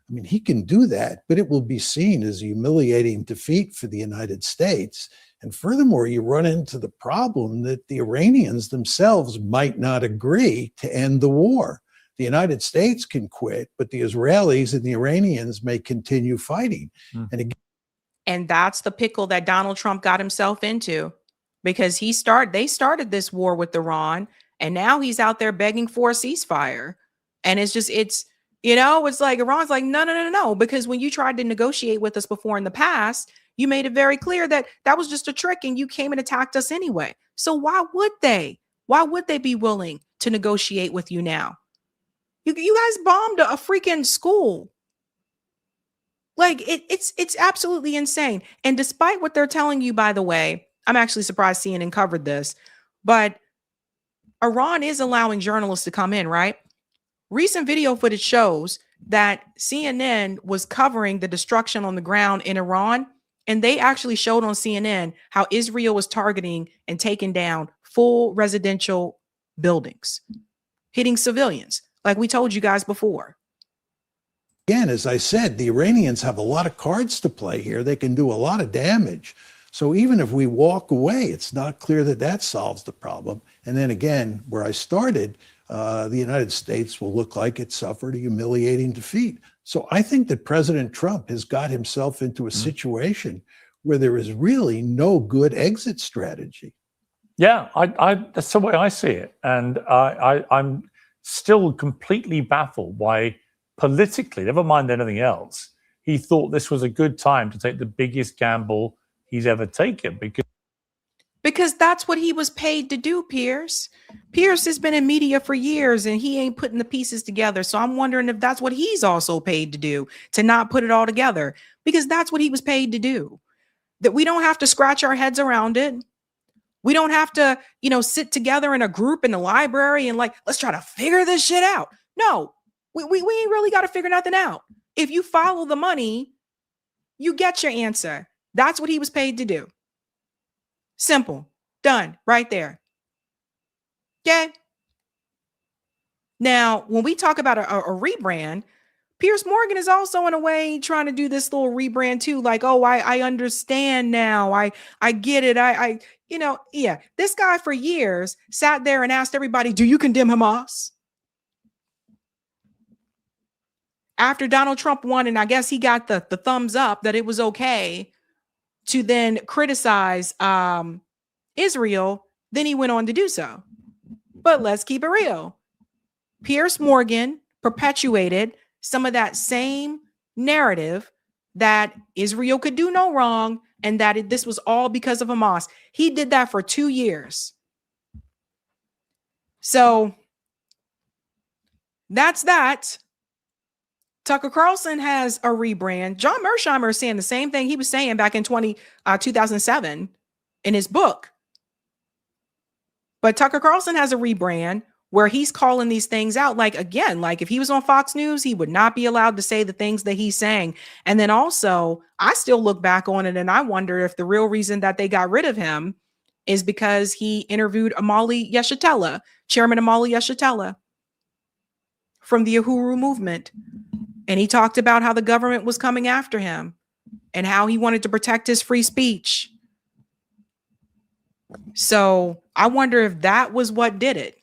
I mean, he can do that, but it will be seen as a humiliating defeat for the United States. And furthermore, you run into the problem that the Iranians themselves might not agree to end the war. The United States can quit, but the Israelis and the Iranians may continue fighting. And that's the pickle that Donald Trump got himself into, because they started this war with Iran, and now he's out there begging for a ceasefire. And it's like Iran's like, no, because when you tried to negotiate with us before in the past, you made it very clear that that was just a trick and you came and attacked us anyway. So why would they? Why would they be willing to negotiate with you now? You guys bombed a freaking school. Like it's absolutely insane. And despite what they're telling you, by the way, I'm actually surprised CNN covered this, but Iran is allowing journalists to come in, right? Recent video footage shows that CNN was covering the destruction on the ground in Iran, and they actually showed on CNN how Israel was targeting and taking down full residential buildings, hitting civilians, like we told you guys before. Again, as I said, the Iranians have a lot of cards to play here. They can do a lot of damage. So even if we walk away, it's not clear that that solves the problem. And then again, where I started, the United States will look like it suffered a humiliating defeat. So I think that President Trump has got himself into a situation where there is really no good exit strategy. Yeah, that's the way I see it. And I'm still completely baffled why politically, never mind anything else, he thought this was a good time to take the biggest gamble he's ever taken. Because that's what he was paid to do, Pierce. Pierce has been in media for years and he ain't putting the pieces together. So I'm wondering if that's what he's also paid to do, to not put it all together, because that's what he was paid to do. That we don't have to scratch our heads around it. We don't have to, sit together in a group in the library and let's try to figure this shit out. No, we ain't really got to figure nothing out. If you follow the money, you get your answer. That's what he was paid to do. Simple. Done. Right there. Okay. Now, when we talk about a rebrand, Piers Morgan is also in a way trying to do this little rebrand too. Like, oh, I understand now. I get it. This guy for years sat there and asked everybody, do you condemn Hamas? After Donald Trump won, and I guess he got the thumbs up that it was okay to then criticize Israel, then he went on to do so. But let's keep it real. Piers Morgan perpetuated some of that same narrative that Israel could do no wrong and that this was all because of Hamas. He did that for 2 years. So that's that. Tucker Carlson has a rebrand. John Mearshimer is saying the same thing he was saying back in 2007 in his book. But Tucker Carlson has a rebrand where he's calling these things out. Like, again, like if he was on Fox News, he would not be allowed to say the things that he's saying. And then also, I still look back on it and I wonder if the real reason that they got rid of him is because he interviewed Amali Yeshitela, Chairman Amali Yeshitela from the Uhuru movement. And he talked about how the government was coming after him and how he wanted to protect his free speech. So I wonder if that was what did it.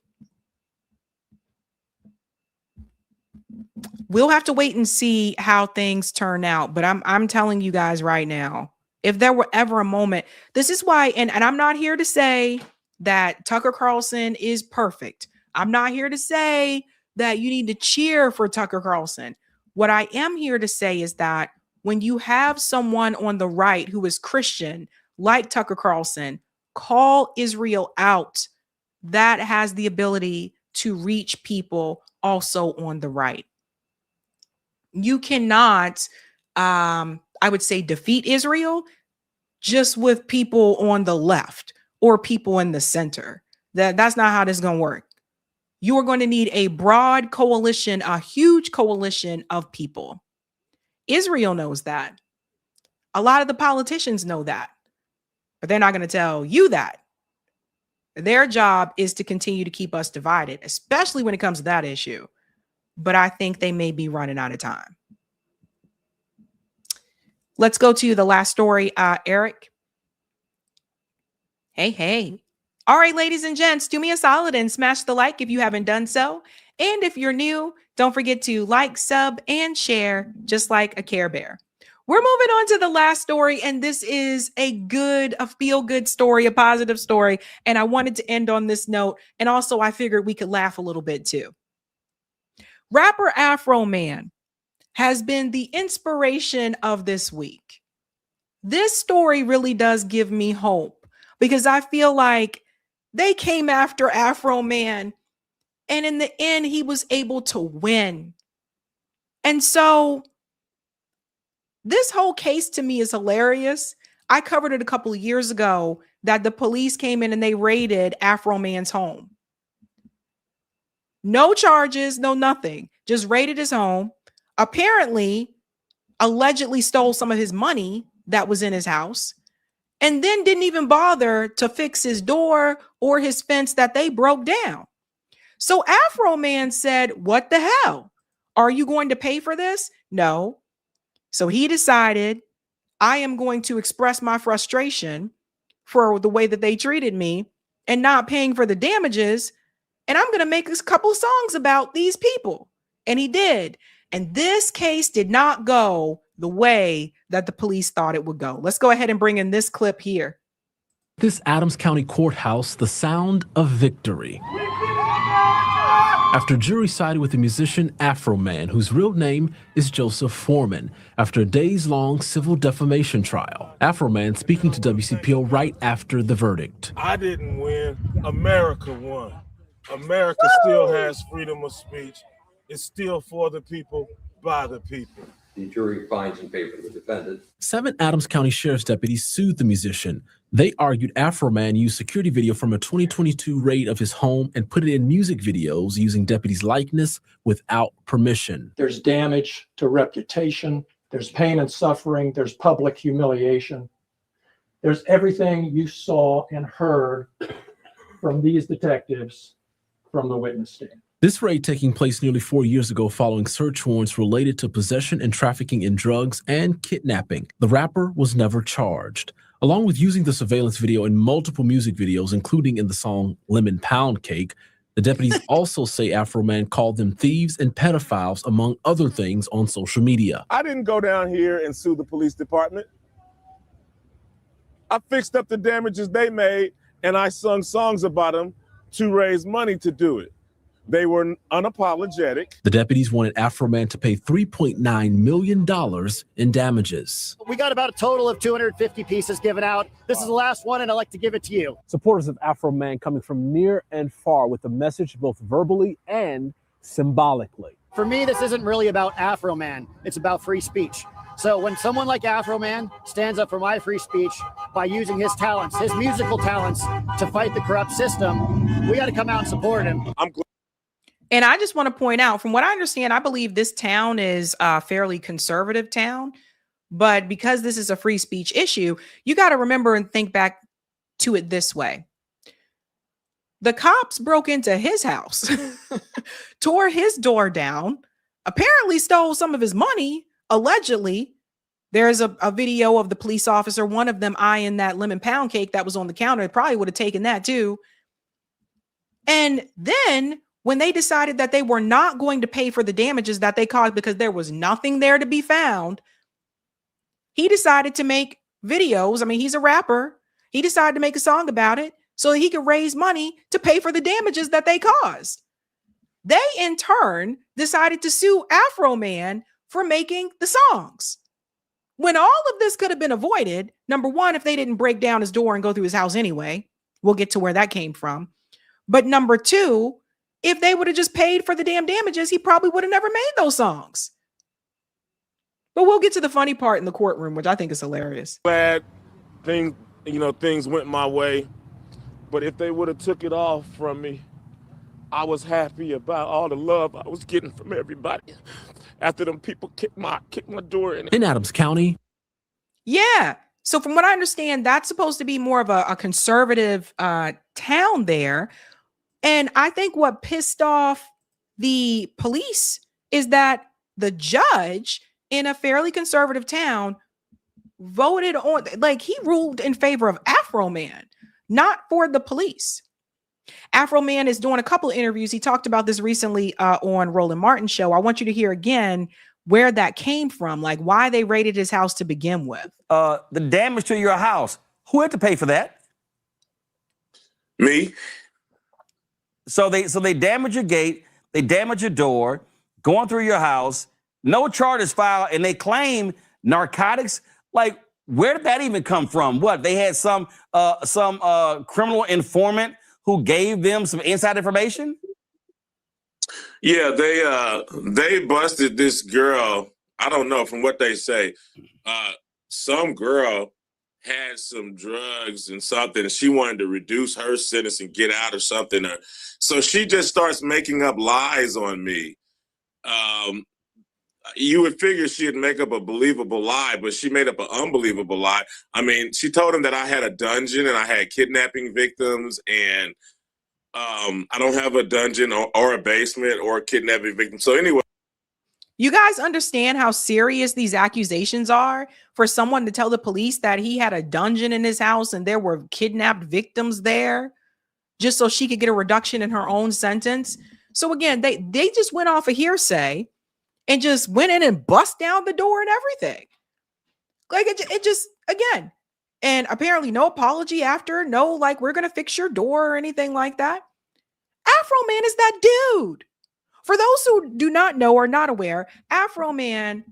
We'll have to wait and see how things turn out. But I'm telling you guys right now, if there were ever a moment, this is why, and I'm not here to say that Tucker Carlson is perfect. I'm not here to say that you need to cheer for Tucker Carlson. What I am here to say is that when you have someone on the right who is Christian, like Tucker Carlson, call Israel out, that has the ability to reach people also on the right. You cannot, I would say, defeat Israel just with people on the left or people in the center. That's not how this is going to work. You are going to need a broad coalition, a huge coalition of people. Israel knows that. A lot of the politicians know that, but they're not going to tell you that. Their job is to continue to keep us divided, especially when it comes to that issue. But I think they may be running out of time. Let's go to the last story, Eric. Hey. All right, ladies and gents, do me a solid and smash the like if you haven't done so. And if you're new, don't forget to like, sub, and share, just like a Care Bear. We're moving on to the last story, and this is a feel-good story, a positive story. And I wanted to end on this note. And also, I figured we could laugh a little bit too. Rapper Afroman has been the inspiration of this week. This story really does give me hope because I feel like they came after Afroman, and in the end, he was able to win. And so this whole case to me is hilarious. I covered it a couple of years ago that the police came in and they raided Afroman's home. No charges, no nothing. Just raided his home. Apparently, allegedly stole some of his money that was in his house. And then didn't even bother to fix his door or his fence that they broke down. So Afroman said, what the hell? Are you going to pay for this? No. So he decided, I am going to express my frustration for the way that they treated me and not paying for the damages. And I'm going to make a couple of songs about these people. And he did. And this case did not go the way that the police thought it would go. Let's go ahead and bring in this clip here. This Adams County courthouse, the sound of victory. After jury sided with the musician Afroman, whose real name is Joseph Foreman, after a days-long civil defamation trial. Afroman speaking to WCPO right after the verdict. I didn't win. America won. America still has freedom of speech. It's still for the people, by the people. The jury finds in favor of the defendant. 7 Adams County Sheriff's deputies sued the musician. They argued Afroman used security video from a 2022 raid of his home and put it in music videos using deputies' likeness without permission. There's damage to reputation. There's pain and suffering. There's public humiliation. There's everything you saw and heard from these detectives from the witness stand. This raid taking place nearly 4 years ago following search warrants related to possession and trafficking in drugs and kidnapping. The rapper was never charged. Along with using the surveillance video in multiple music videos, including in the song Lemon Pound Cake, the deputies also say Afroman called them thieves and pedophiles, among other things, on social media. I didn't go down here and sue the police department. I fixed up the damages they made, and I sung songs about them to raise money to do it. They were unapologetic. The deputies wanted Afroman to pay $3.9 million in damages. We got about a total of 250 pieces given out. This is the last one, and I'd like to give it to you. Supporters of Afroman coming from near and far with the message both verbally and symbolically. For me, this isn't really about Afroman. It's about free speech. So when someone like Afroman stands up for my free speech by using his talents, his musical talents, to fight the corrupt system, we got to come out and support him. And I just want to point out, from what I understand, I believe this town is a fairly conservative town. But because this is a free speech issue, you got to remember and think back to it this way. The cops broke into his house, tore his door down, apparently stole some of his money, allegedly. There's a video of the police officer, one of them eyeing that lemon pound cake that was on the counter. They probably would have taken that too. And then when they decided that they were not going to pay for the damages that they caused because there was nothing there to be found, he decided to make videos. I mean, he's a rapper. He decided to make a song about it so that he could raise money to pay for the damages that they caused. They, in turn, decided to sue Afroman for making the songs. When all of this could have been avoided, number one, if they didn't break down his door and go through his house anyway, we'll get to where that came from. But number two, if they would have just paid for the damn damages, he probably would have never made those songs. But we'll get to the funny part in the courtroom, which I think is hilarious. Glad things went my way. But if they would have took it off from me, I was happy about all the love I was getting from everybody after them people kicked my door in. In Adams County. Yeah. So from what I understand, that's supposed to be more of a conservative town there. And I think what pissed off the police is that the judge in a fairly conservative town voted on, like, he ruled in favor of Afroman, not for the police. Afroman is doing a couple of interviews. He talked about this recently on Roland Martin's show. I want you to hear again where that came from, like why they raided his house to begin with. The damage to your house, who had to pay for that? Me. So they damage your gate, they damage your door, going through your house, no charges filed, and they claim narcotics. Like, where did that even come from? What, they had some criminal informant who gave them some inside information? Yeah, they busted this girl. I don't know, from what they say, some girl had some drugs and something, and she wanted to reduce her sentence and get out or something. So she just starts making up lies on me. You would figure she'd make up a believable lie, but she made up an unbelievable lie. I mean, she told him that I had a dungeon and I had kidnapping victims and I don't have a dungeon or a basement or a kidnapping victim. So anyway. You guys understand how serious these accusations are for someone to tell the police that he had a dungeon in his house and there were kidnapped victims there just so she could get a reduction in her own sentence? So again, they just went off a hearsay and just went in and bust down the door and everything. Like it just, again, and apparently no apology after, no, like, we're going to fix your door or anything like that. Afroman is that dude. For those who do not know or not aware, Afroman,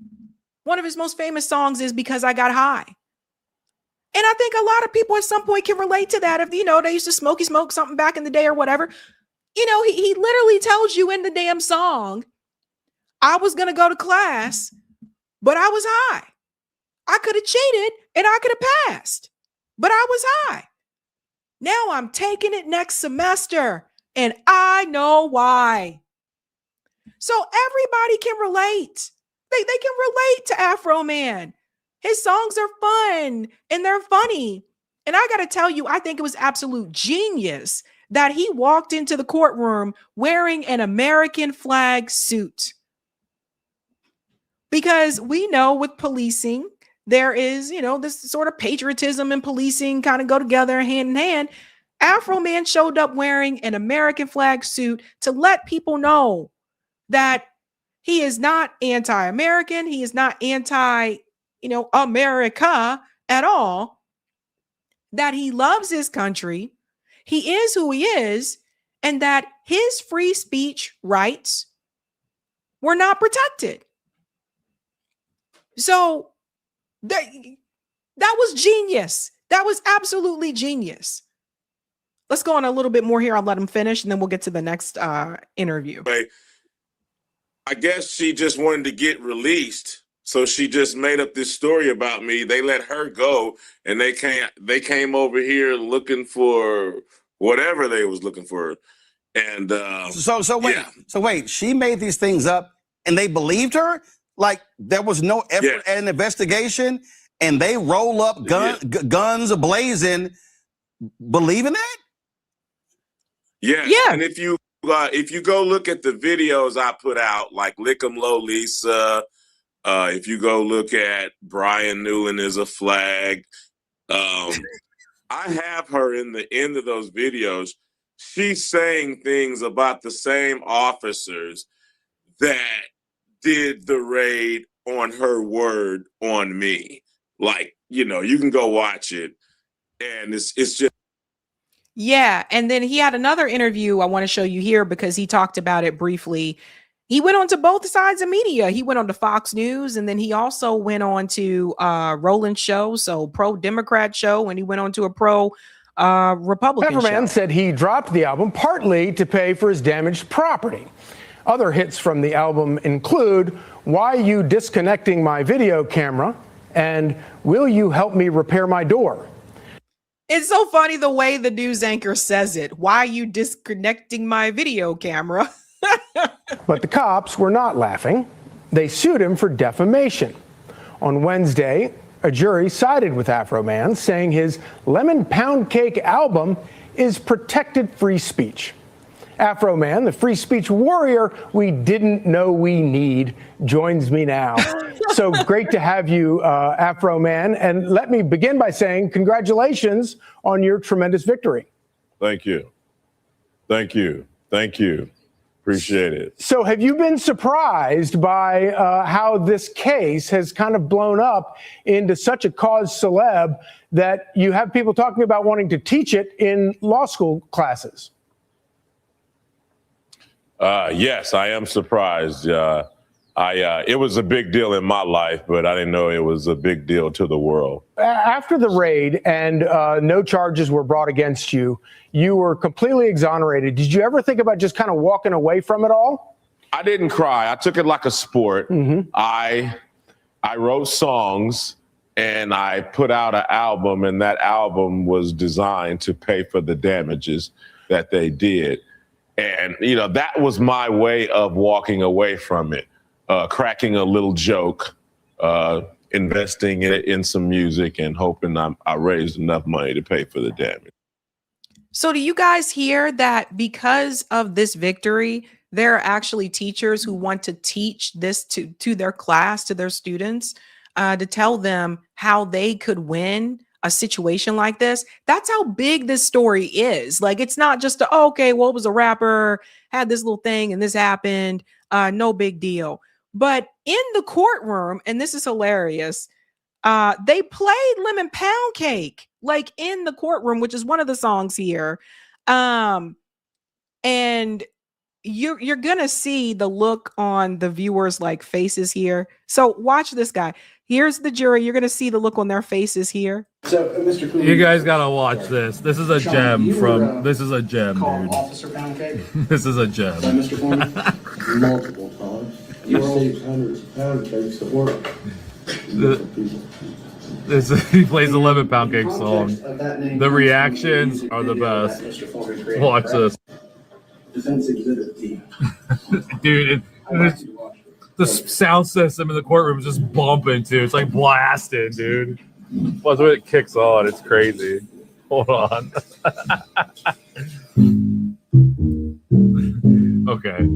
one of his most famous songs is Because I Got High. And I think a lot of people at some point can relate to that. If, you know, they used to smoke something back in the day or whatever. You know, he literally tells you in the damn song, I was going to go to class, but I was high. I could have cheated and I could have passed, but I was high. Now I'm taking it next semester and I know why. So everybody can relate. They can relate to Afroman. His songs are fun and they're funny. And I got to tell you, I think it was absolute genius that he walked into the courtroom wearing an American flag suit. Because we know with policing, there is, you know, this sort of patriotism and policing kind of go together hand in hand. Afroman showed up wearing an American flag suit to let people know that he is not anti-American. He is not anti, you know, America at all. That he loves his country. He is who he is. And that his free speech rights were not protected. So that was genius. That was absolutely genius. Let's go on a little bit more here. I'll let him finish and then we'll get to the next interview. I guess she just wanted to get released. So she just made up this story about me. They let her go and they came over here looking for whatever they was looking for. And So wait, she made these things up and they believed her? Like there was no effort at an investigation and they roll up guns ablazing, believing that? Yeah. And if you go look at the videos I put out, like Lick 'em Low Lisa, if you go look at Brian Newland is a flag, I have her in the end of those videos. She's saying things about the same officers that did the raid on her word on me. Like, you know, you can go watch it. And it's just. Yeah. And then he had another interview I want to show you here because he talked about it briefly. He went on to both sides of media. He went on to Fox News and then he also went on to Roland's show, so pro-Democrat show, and he went on to a pro-Republican show. Afroman said he dropped the album partly to pay for his damaged property. Other hits from the album include Why You Disconnecting My Video Camera and Will You Help Me Repair My Door? It's so funny the way the news anchor says it. Why are you disconnecting my video camera? But the cops were not laughing. They sued him for defamation. On Wednesday, a jury sided with Afroman, saying his Lemon Pound Cake album is protected free speech. Afroman, the free speech warrior we didn't know we need, joins me now. So great to have you, Afroman. And let me begin by saying congratulations on your tremendous victory. Thank you. Thank you. Thank you. Appreciate it. So have you been surprised by how this case has kind of blown up into such a cause celeb that you have people talking about wanting to teach it in law school classes? Yes, I am surprised. It was a big deal in my life, but I didn't know it was a big deal to the world. After the raid and no charges were brought against you, you were completely exonerated. Did you ever think about just kind of walking away from it all? I didn't cry. I took it like a sport. I wrote songs and I put out an album, and that album was designed to pay for the damages that they did. And, you know, that was my way of walking away from it, cracking a little joke, investing in some music and hoping I raised enough money to pay for the damage. So do you guys hear that because of this victory, there are actually teachers who want to teach this to their class, to their students, to tell them how they could win a situation like this? That's how big this story is. Like, it's not just okay, well, it was a rapper, had this little thing and this happened, no big deal. But in the courtroom, and this is hilarious, they played Lemon Pound Cake, like in the courtroom, which is one of the songs here. And you're gonna see the look on the viewers' like faces here. So watch this guy. Here's the jury. You're gonna see the look on their faces here. So, Mr. Cooley, you guys gotta watch this. This is a Sean, gem this is a gem, called dude. Officer Pound Cake. This is a gem. By Mr. Foreman? Multiple times. You saved hundreds of pound cakes at work. He plays the Lemon Pound Cake song. The reactions are the best. Watch this. Defense Exhibit D. Dude, the sound system in the courtroom is just bumping too. It's like blasting, dude. Plus when it kicks on, it's crazy. Hold on. Okay.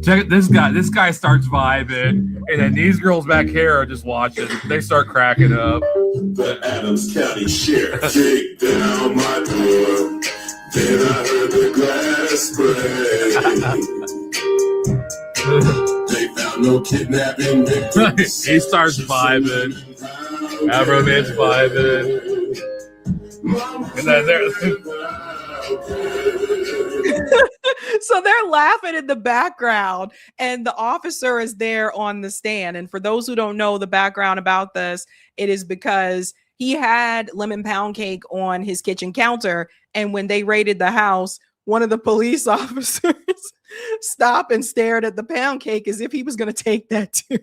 Check this guy. This guy starts vibing, and then these girls back here are just watching. They start cracking up. The Adams County Sheriff kicked down my door. Then I heard the glass break. They found no kidnapping victims. He starts vibing. Afroman's vibing. And then So they're laughing in the background, and the officer is there on the stand. And for those who don't know the background about this, it is because he had Lemon Pound Cake on his kitchen counter, and when they raided the house, one of the police officers stopped and stared at the pound cake as if he was going to take that too.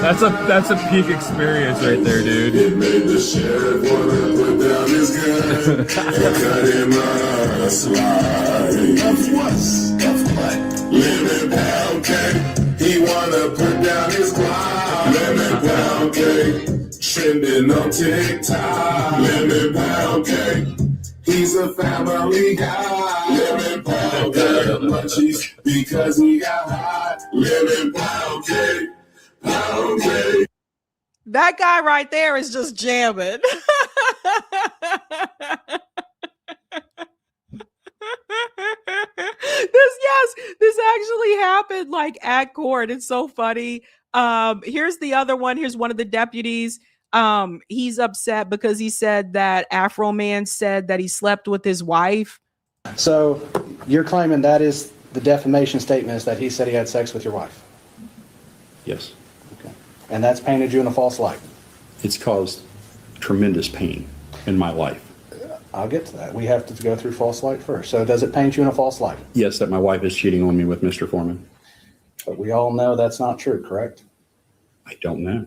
That's a peak experience right there, dude. It made the sheriff wanna put down his gun and cut him a slice. Of what? Lemon Pound Cake. He wanna put down his clock. Lemon Pound Cake. Trending on TikTok. Lemon Pound Cake. He's a family guy. Lemon Pound Cake. Munchies because he got hot. Lemon Pound Cake. Pound Cake. That guy right there is just jamming. This actually happened like at court. It's so funny. Here's the other one. Here's one of the deputies. He's upset because he said that Afroman said that he slept with his wife. So you're claiming that is the defamation statement, is that he said he had sex with your wife? Yes. Okay. And that's painted you in a false light? It's caused tremendous pain in my life. I'll get to that. We have to go through false light first. So does it paint you in a false light? Yes, that my wife is cheating on me with Mr. Foreman. But we all know that's not true, correct? I don't know.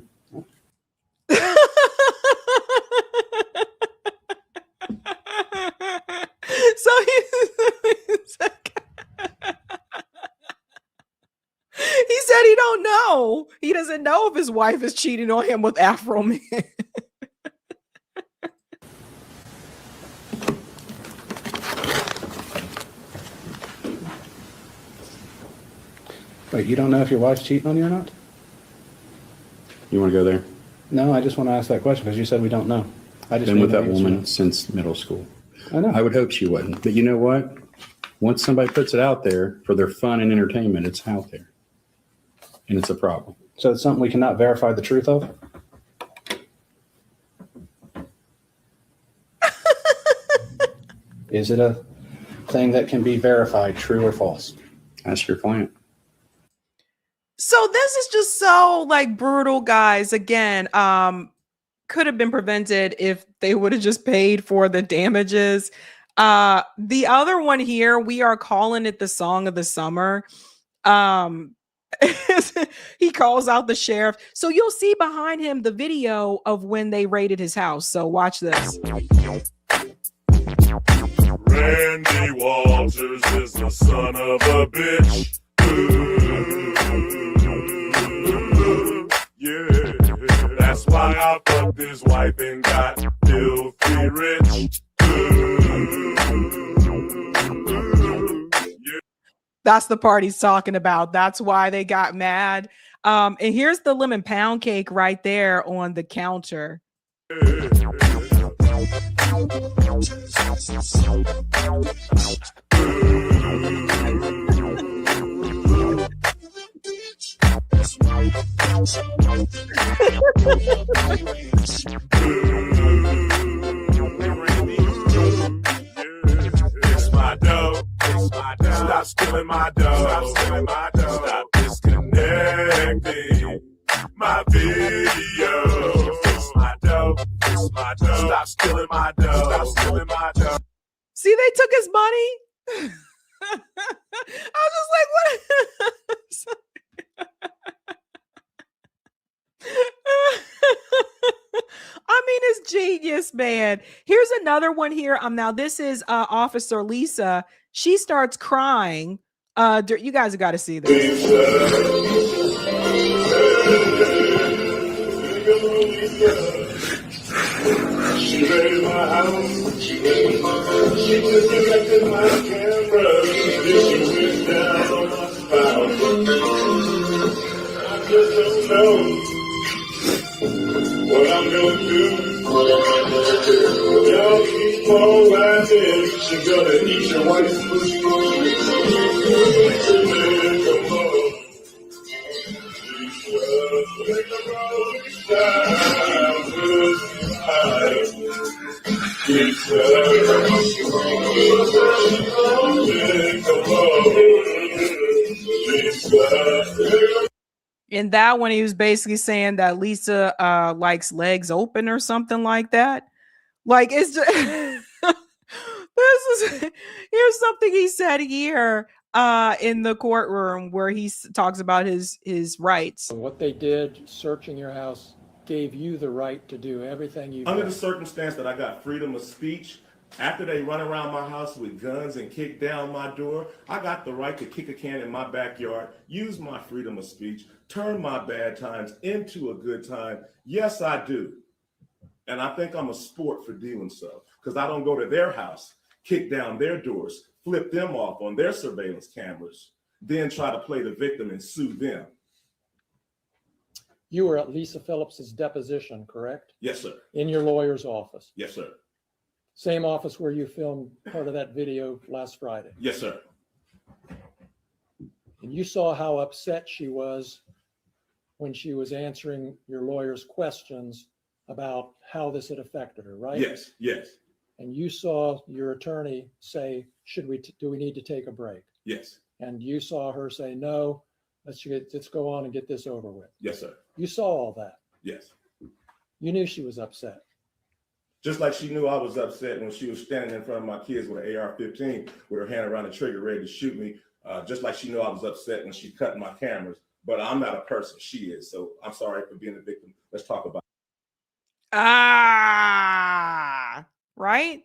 So he said he don't know. He doesn't know if his wife is cheating on him with Afroman. Wait, you don't know if your wife's cheating on you or not? You want to go there? No, I just want to ask that question because you said we don't know. I just been with that know woman since middle school. I know. I would hope she wouldn't. But you know what? Once somebody puts it out there for their fun and entertainment, it's out there. And it's a problem. So it's something we cannot verify the truth of? Is it a thing that can be verified, true or false? Ask your client. So this is just so like brutal, guys. Again, could have been prevented if they would have just paid for the damages. The other one here, we are calling it the song of the summer. He calls out the sheriff. So you'll see behind him the video of when they raided his house. So watch this. Randy Walters is the son of a bitch. Ooh, yeah, That's why I fucked his wife and got filthy rich. That's the part he's talking about. That's why they got mad. And here's the lemon pound cake right there on the counter. It's my dough. Stop stealing my dough. Stop disconnecting my video. It's my dough. Stop stealing my dough. See, they took his money. I was just like, what? I mean, it's genius, man. Here's another one here. Now this is Officer Lisa. She starts crying. You guys have got to see this. She raided my house. She disconnected my camera. She went down on my spouse. I just don't know what I'm gonna do. Y'all keep on laughing. She's gonna eat your wife's pussy. In that one, he was basically saying that Lisa likes legs open or something like that. Like, it's just here's something he said here in the courtroom where he talks about his rights. What they did, searching your house, gave you the right to do everything you Under did. the circumstance that I got freedom of speech, after they run around my house with guns and kick down my door, I got the right to kick a can in my backyard, use my freedom of speech, turn my bad times into a good time. Yes, I do. And I think I'm a sport for doing so, because I don't go to their house, kick down their doors, flip them off on their surveillance cameras, then try to play the victim and sue them. You were at Lisa Phillips's deposition, correct? Yes, sir. In your lawyer's office. Yes, sir. Same office where you filmed part of that video last Friday. Yes, sir. And you saw how upset she was when she was answering your lawyer's questions about how this had affected her, right? Yes, yes, And you saw your attorney say, do we need to take a break? yes, And you saw her say, no, let's go on and get this over with. yes, sir. You saw all that. Yes. You knew she was upset. Just like she knew I was upset when she was standing in front of my kids with an AR-15 with her hand around the trigger ready to shoot me. Just like she knew I was upset when she cut my cameras. But I'm not a person, she is. So I'm sorry for being a victim. Let's talk about it. Right?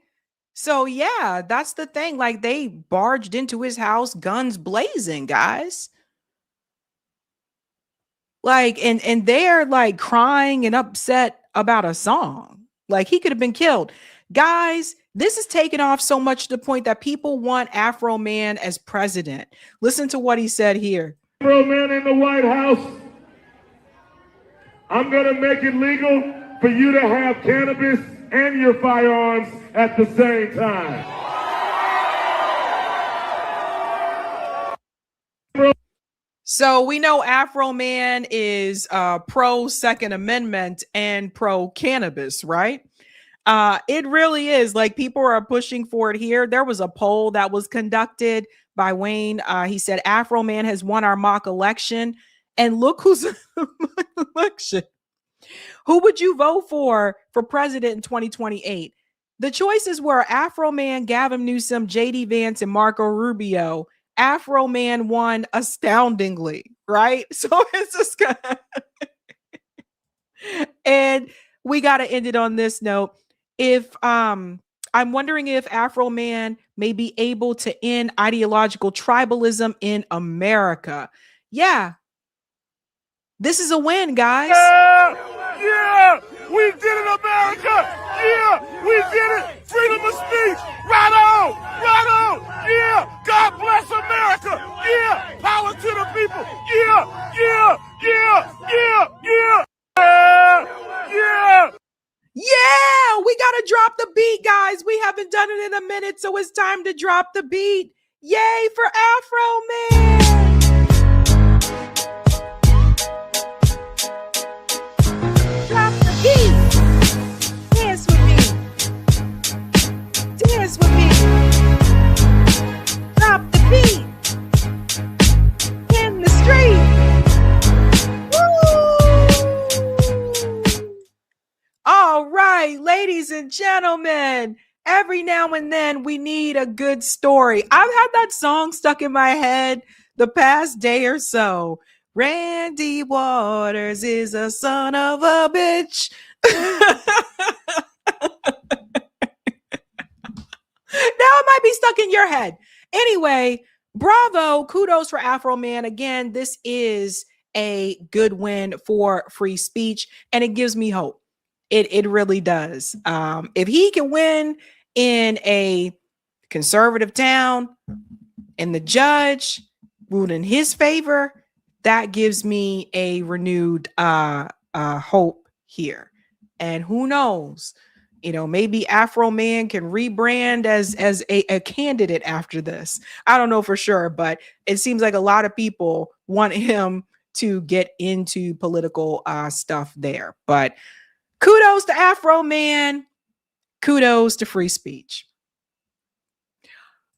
So yeah, that's the thing. Like, they barged into his house, guns blazing, guys. Like, and they're like crying and upset about a song. Like, he could have been killed. Guys, this is taken off so much to the point that people want Afroman as president. Listen to what he said here. Afroman in the White House, I'm going to make it legal for you to have cannabis and your firearms at the same time. So we know Afroman is pro Second Amendment and pro cannabis, right? It really is. Like, people are pushing for it here. There was a poll that was conducted by Wayne. He said Afroman has won our mock election, and look who's in the mock election. Who would you vote for president in 2028? The choices were Afroman, Gavin Newsom, JD Vance, and Marco Rubio. Afroman won astoundingly, right? So it's just gonna and we got to end it on this note. If I'm wondering if Afroman may be able to end ideological tribalism in America. Yeah. This is a win, guys. Yeah, we did it, America. Yeah, we did it. Freedom of speech. Right on. Right on. Yeah, God bless America. Yeah, power to the people. Yeah, yeah, yeah, yeah, yeah. Yeah, yeah. Yeah, we got to drop the beat, guys. We haven't done it in a minute, so it's time to drop the beat. Yay for Afroman. Drop the beat. Dance with me. Dance with me. Drop the beat. In the street. Woo! All right, ladies and gentlemen, every now and then we need a good story. I've had that song stuck in my head the past day or so. Randy Waters is a son of a bitch. Now it might be stuck in your head. Anyway, bravo, kudos for Afroman. Again, this is a good win for free speech, and it gives me hope. It really does. If he can win in a conservative town and the judge ruled in his favor, that gives me a renewed hope here. And who knows? Maybe Afroman can rebrand as a candidate after this. I don't know for sure, but it seems like a lot of people want him to get into political stuff there. But kudos to Afroman. Kudos to free speech.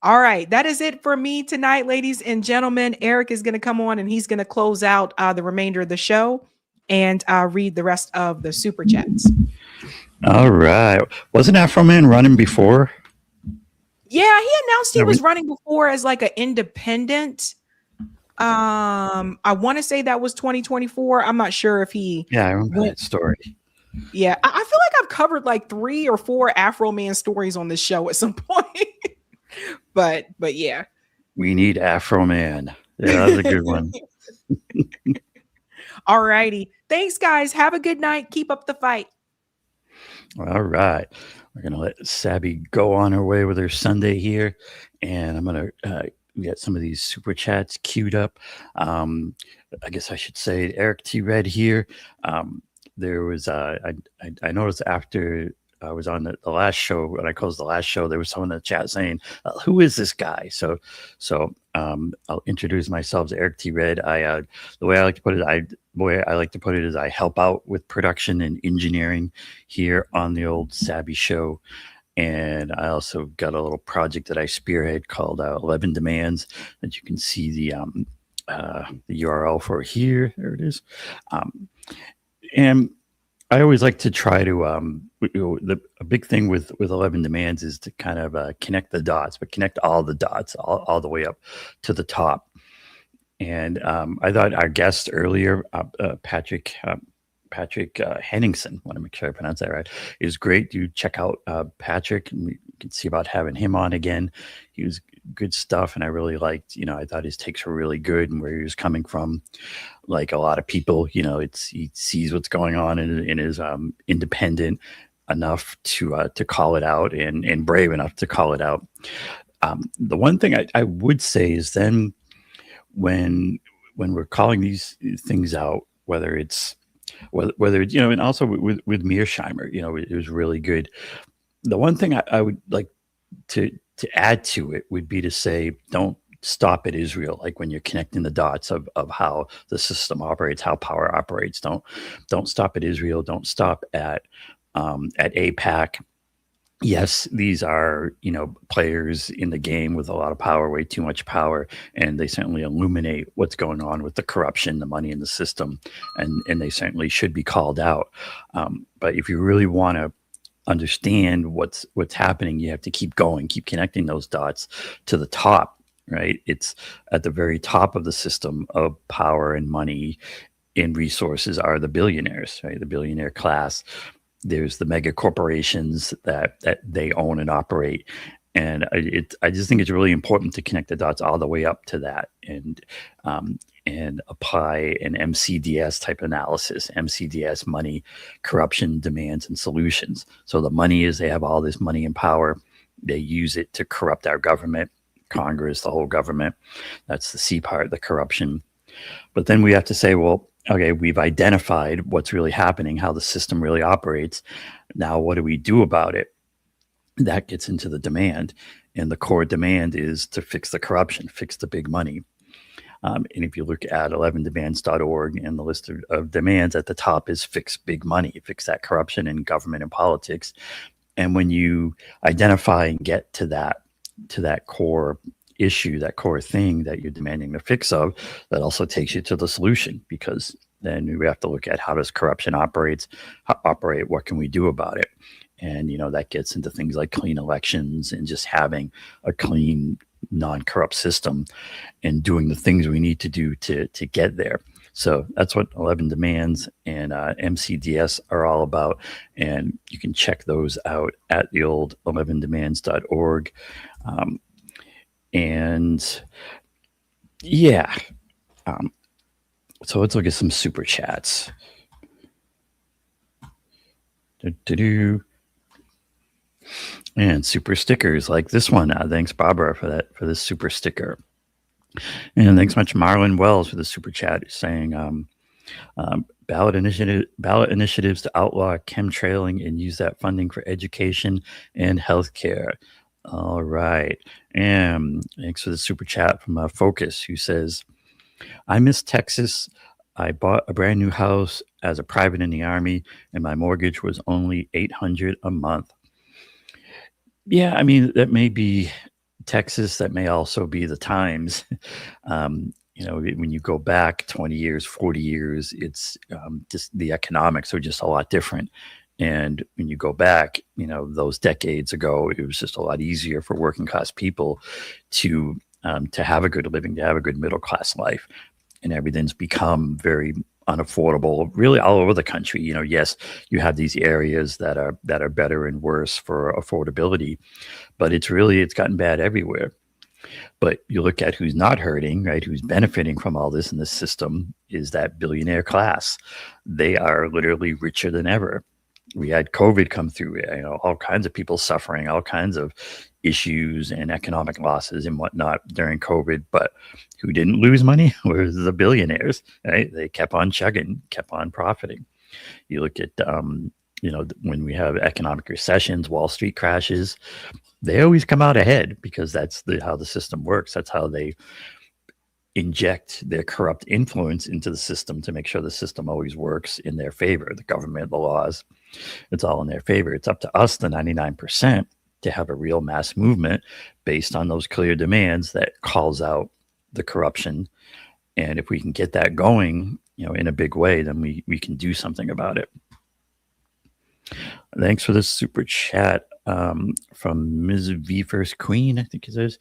All right, that is it for me tonight, ladies and gentlemen. Eric is going to come on and he's going to close out the remainder of the show and read the rest of the super chats. All right. Wasn't Afroman running before? Yeah, he announced he was running before as like an independent. I want to say that was 2024. I'm not sure if he. Yeah, I remember that story. Yeah, I feel like I've covered like 3 or 4 Afroman stories on this show at some point. but yeah. We need Afroman. Yeah, that was a good one. All righty. Thanks, guys. Have a good night. Keep up the fight. All right. We're going to let Sabby go on her way with her Sunday here. And I'm going to get some of these super chats queued up. I guess I should say Eric T. Red here. There was, I noticed after I was on the last show, when I closed the last show, there was someone in the chat saying, who is this guy? So I'll introduce myself as Eric T. Red. The way I like to put it, is I help out with production and engineering here on the old Sabby show. And I also got a little project that I spearhead called 11 Demands that you can see the URL for here. There it is. And I always like to try to, a big thing with 11 Demands is to kind of connect the dots, but connect all the dots all the way up to the top. And I thought our guest earlier, Patrick Henningsen, I want to make sure I pronounce that right, is great. You check out Patrick, and we can see about having him on again. He was good stuff, and I really liked, I thought his takes were really good and where he was coming from. Like a lot of people, he sees what's going on and is independent enough to call it out and brave enough to call it out. The one thing I would say is then when we're calling these things out, whether it's and also with Mearshimer, it was really good. The one thing I would like to add to it would be to say, don't stop at Israel. Like when you're connecting the dots of how the system operates, how power operates, don't stop at Israel. Don't stop at AIPAC. Yes, these are, players in the game with a lot of power, way too much power, and they certainly illuminate what's going on with the corruption, the money in the system, and they certainly should be called out. But if you really want to understand what's happening, you have to keep going, keep connecting those dots to the top, right? It's at the very top of the system of power and money and resources are the billionaires, right? The billionaire class. There's the mega corporations that they own and operate. I just think it's really important to connect the dots all the way up to that and apply an MCDS type analysis. MCDS: money, corruption, demands, and solutions. So the money is they have all this money and power. They use it to corrupt our government, Congress, the whole government. That's the C part, the corruption. But then we have to say, well, okay, we've identified what's really happening, how the system really operates. Now, what do we do about it? That gets into the demand. And the core demand is to fix the corruption, fix the big money. And if you look at 11demands.org and the list of demands, at the top is fix big money, fix that corruption in government and politics. And when you identify and get to that core issue, that core thing that you're demanding the fix of, that also takes you to the solution, because then we have to look at how does corruption operate, what can we do about it? And, that gets into things like clean elections and just having a clean, non-corrupt system and doing the things we need to do to get there. So that's what 11 Demands and MCDS are all about. And you can check those out at the old 11demands.org. So let's look at some super chats. And super stickers like this one. Thanks, Barbara, for this super sticker. And thanks much, Marlon Wells, for the super chat, saying ballot initiatives to outlaw chemtrailing and use that funding for education and healthcare. All right. And thanks for the super chat from Focus, who says, I miss Texas. I bought a brand new house as a private in the Army, and my mortgage was only $800 a month. Yeah, I mean, that may be Texas. That may also be the times. When you go back 20 years, 40 years, it's just the economics are just a lot different. And when you go back, those decades ago, it was just a lot easier for working class people to have a good living, to have a good middle class life. And everything's become very unaffordable, really all over the country. Yes, you have these areas that are better and worse for affordability, but it's gotten bad everywhere. But you look at who's not hurting, right? Who's benefiting from all this in the system is that billionaire class. They are literally richer than ever. We had COVID come through, all kinds of people suffering, all kinds of issues and economic losses and whatnot during COVID. But who didn't lose money were the billionaires, right? They kept on chugging, kept on profiting. You look at, when we have economic recessions, Wall Street crashes, they always come out ahead because that's how the system works. That's how they inject their corrupt influence into the system to make sure the system always works in their favor. The government, the laws, it's all in their favor. It's up to us, the 99%, to have a real mass movement based on those clear demands that calls out the corruption. And if we can get that going, in a big way, then we can do something about it. Thanks for this super chat from Ms. V First Queen, I think it is,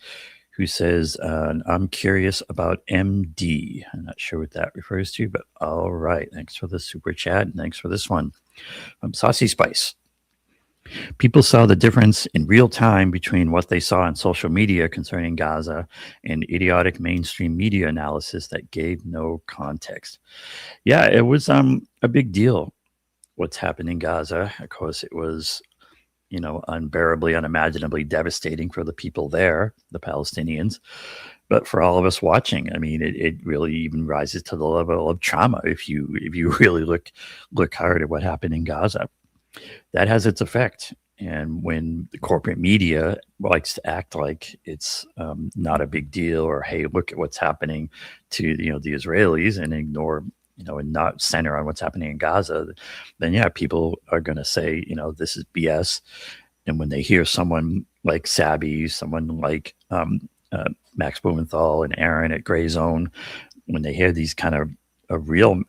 who says, I'm curious about MD. I'm not sure what that refers to, but all right. Thanks for the super chat. And thanks for this one from Saucy Spice. People saw the difference in real time between what they saw on social media concerning Gaza and idiotic mainstream media analysis that gave no context. Yeah, it was a big deal what's happened in Gaza. Of course, it was unbearably, unimaginably devastating for the people there, the Palestinians. But for all of us watching, I mean, it really even rises to the level of trauma if you really look hard at what happened in Gaza. That has its effect. And when the corporate media likes to act like it's not a big deal, or, hey, look at what's happening to the Israelis, and ignore and not center on what's happening in Gaza, then yeah, people are going to say, this is BS. And when they hear someone like Sabby, someone like Max Blumenthal and Aaron at Gray Zone, when they hear these kind of a real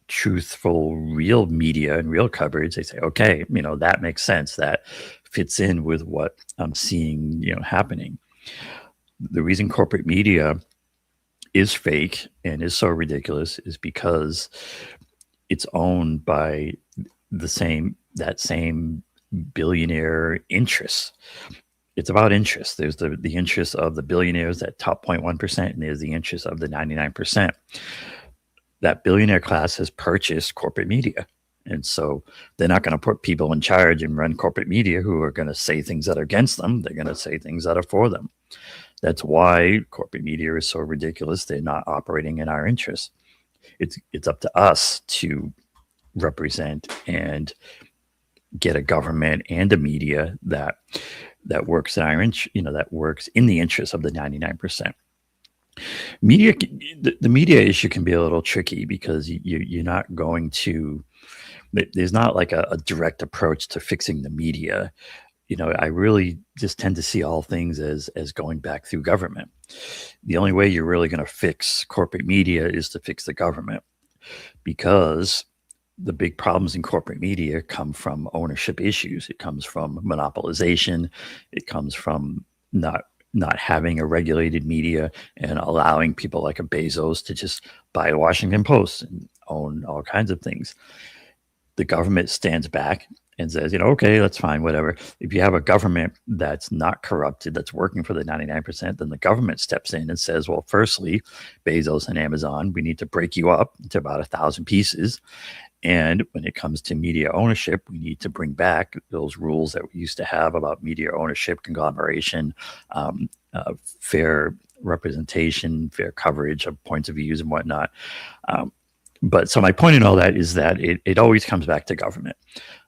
truthful, real media and real coverage, they say, okay, that makes sense. That fits in with what I'm seeing, happening. The reason corporate media is fake and is so ridiculous is because it's owned by that same billionaire interests. it's about interest. There's the interest of the billionaires, that top 0.1%, and there's the interest of the 99%. That billionaire class has purchased corporate media. And so they're not going to put people in charge and run corporate media who are going to say things that are against them. They're going to say things that are for them. That's why corporate media is so ridiculous. They're not operating in our interests. It's up to us to represent and get a government and a media that works in our that works in the interest of the 99%. Media, the media issue can be a little tricky because you're not going to. There's not like a direct approach to fixing the media. I really just tend to see all things as going back through government. The only way you're really going to fix corporate media is to fix the government, because the big problems in corporate media come from ownership issues. It comes from monopolization. It comes from not having a regulated media and allowing people like a Bezos to just buy a Washington Post and own all kinds of things. The government stands back and says, okay, that's fine, whatever. If you have a government that's not corrupted, that's working for the 99%, then the government steps in and says, well, firstly, Bezos and Amazon, we need to break you up into about 1,000 pieces. And when it comes to media ownership, we need to bring back those rules that we used to have about media ownership, conglomeration, fair representation, fair coverage of points of views and whatnot. But so my point in all that is that it always comes back to government.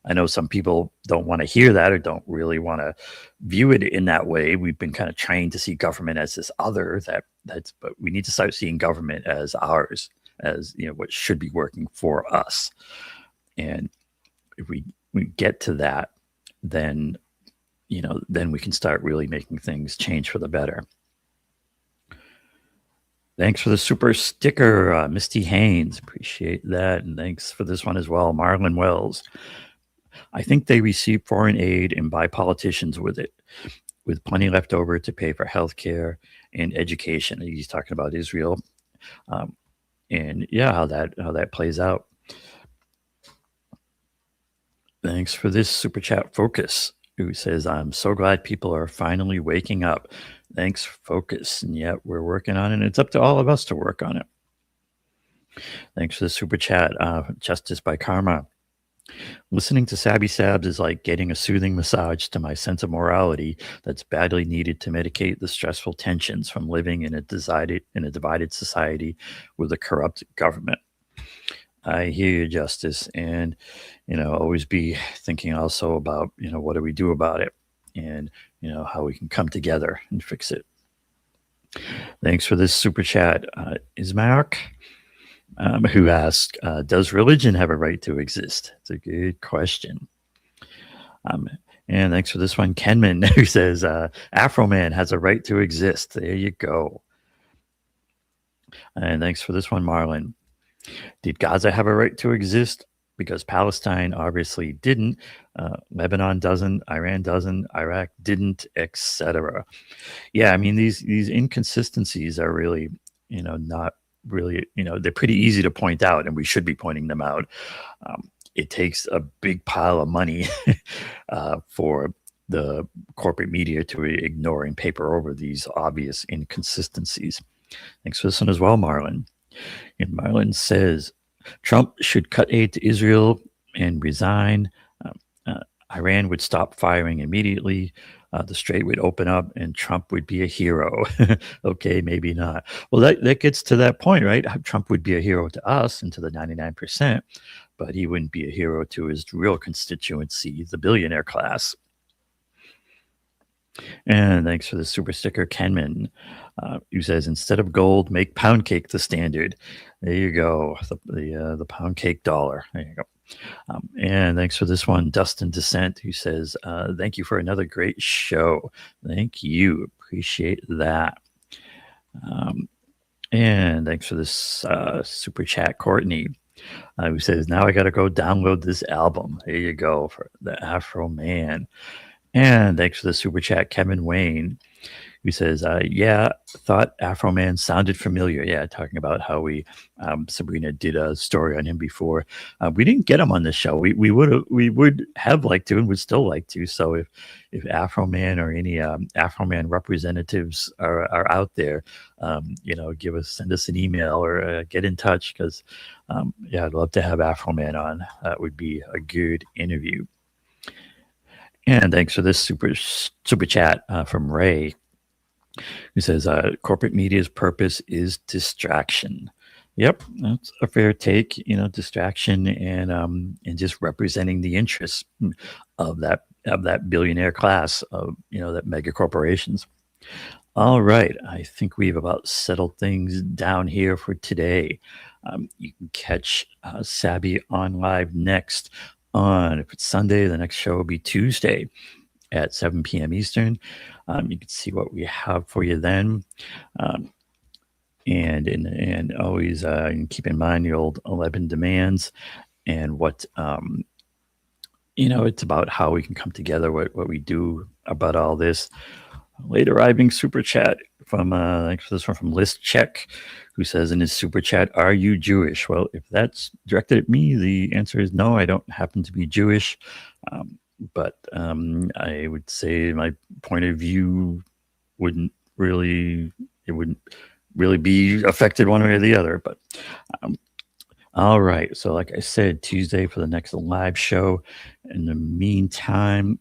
I know some people don't want to hear that or don't really want to view it in that way. We've been kind of trained to see government as this other but we need to start seeing government as ours, as what should be working for us. And if we get to that, then then we can start really making things change for the better. Thanks for the super sticker, Misty Haynes. Appreciate that. And thanks for this one as well, Marlon Wells. I think they receive foreign aid and buy politicians with it, with plenty left over to pay for healthcare and education. He's talking about Israel. And yeah, how that plays out. Thanks for this super chat, Focus, who says, I'm so glad people are finally waking up. Thanks, Focus. And yeah, we're working on it. And it's up to all of us to work on it. Thanks for the super chat, Justice by Karma. Listening to Sabby Sabs is like getting a soothing massage to my sense of morality that's badly needed to mitigate the stressful tensions from living in a divided society with a corrupt government. I hear you, Justice, and always be thinking also about what do we do about it, and how we can come together and fix it. Thanks for this super chat, Ismark. Who asked, does religion have a right to exist? It's a good question. And thanks for this one, Kenman, who says, Afroman has a right to exist. There you go. And thanks for this one, Marlon. Did Gaza have a right to exist? Because Palestine obviously didn't. Lebanon doesn't. Iran doesn't. Iraq didn't, etc. Yeah, I mean, these inconsistencies are really, not really, they're pretty easy to point out, and we should be pointing them out. It takes a big pile of money for the corporate media to ignore and paper over these obvious inconsistencies. Thanks for this one as well, Marlon. And Marlon says, Trump should cut aid to Israel and resign. Iran would stop firing immediately. The Strait would open up and Trump would be a hero. Okay, maybe not. Well, that gets to that point, right? Trump would be a hero to us and to the 99%, but he wouldn't be a hero to his real constituency, the billionaire class. And thanks for the super sticker, Kenman, who says, instead of gold, make pound cake the standard. There you go, the pound cake dollar. There you go. And thanks for this one, Dustin Descent, who says, thank you for another great show. Thank you. Appreciate that. And thanks for this super chat, Courtney, who says, now I got to go download this album. There you go, for the Afroman. And thanks for the super chat, Kevin Wayne, who says, yeah, thought Afroman sounded familiar. Yeah, talking about how Sabrina did a story on him before. We didn't get him on the show. We would have liked to and would still like to. So if Afroman or any Afroman representatives are out there, send us an email or get in touch, because I'd love to have Afroman on. That would be a good interview. And thanks for this super chat from Ray, who says, corporate media's purpose is distraction. Yep, that's a fair take. Distraction and just representing the interests of that billionaire class of that mega corporations. All right, I think we've about settled things down here for today. You can catch Sabby on live next on, if it's Sunday, the next show will be Tuesday at 7 p.m. Eastern. You can see what we have for you then. And always keep in mind the old 11 demands and what, it's about how we can come together, what we do about all this. Late arriving super chat from thanks for this one from List Check, who says in his super chat, "Are you Jewish?" Well, if that's directed at me, the answer is no. I don't happen to be Jewish, but I would say my point of view wouldn't really be affected one way or the other. But all right. So, like I said, Tuesday for the next live show. In the meantime,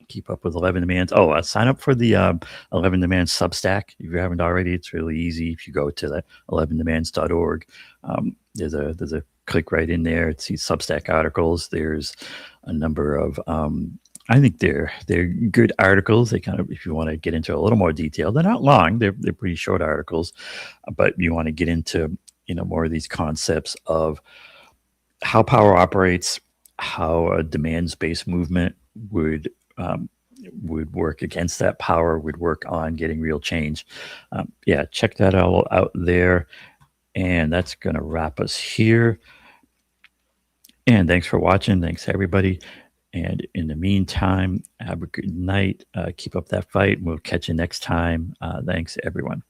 keep up with 11 Demands. Sign up for the 11 Demands Substack if you haven't already. It's really easy. If you go to the 11demands.org, there's a click right in there. It's these Substack articles. There's a number of I think they're good articles. They kind of, if you want to get into a little more detail, they're not long. They're pretty short articles, but you want to get into more of these concepts of how power operates, how a demands-based movement would work against that power, would work on getting real change. Check that all out there. And that's going to wrap us here. And thanks for watching. Thanks, everybody. And in the meantime, have a good night. Keep up that fight. We'll catch you next time. Thanks, everyone.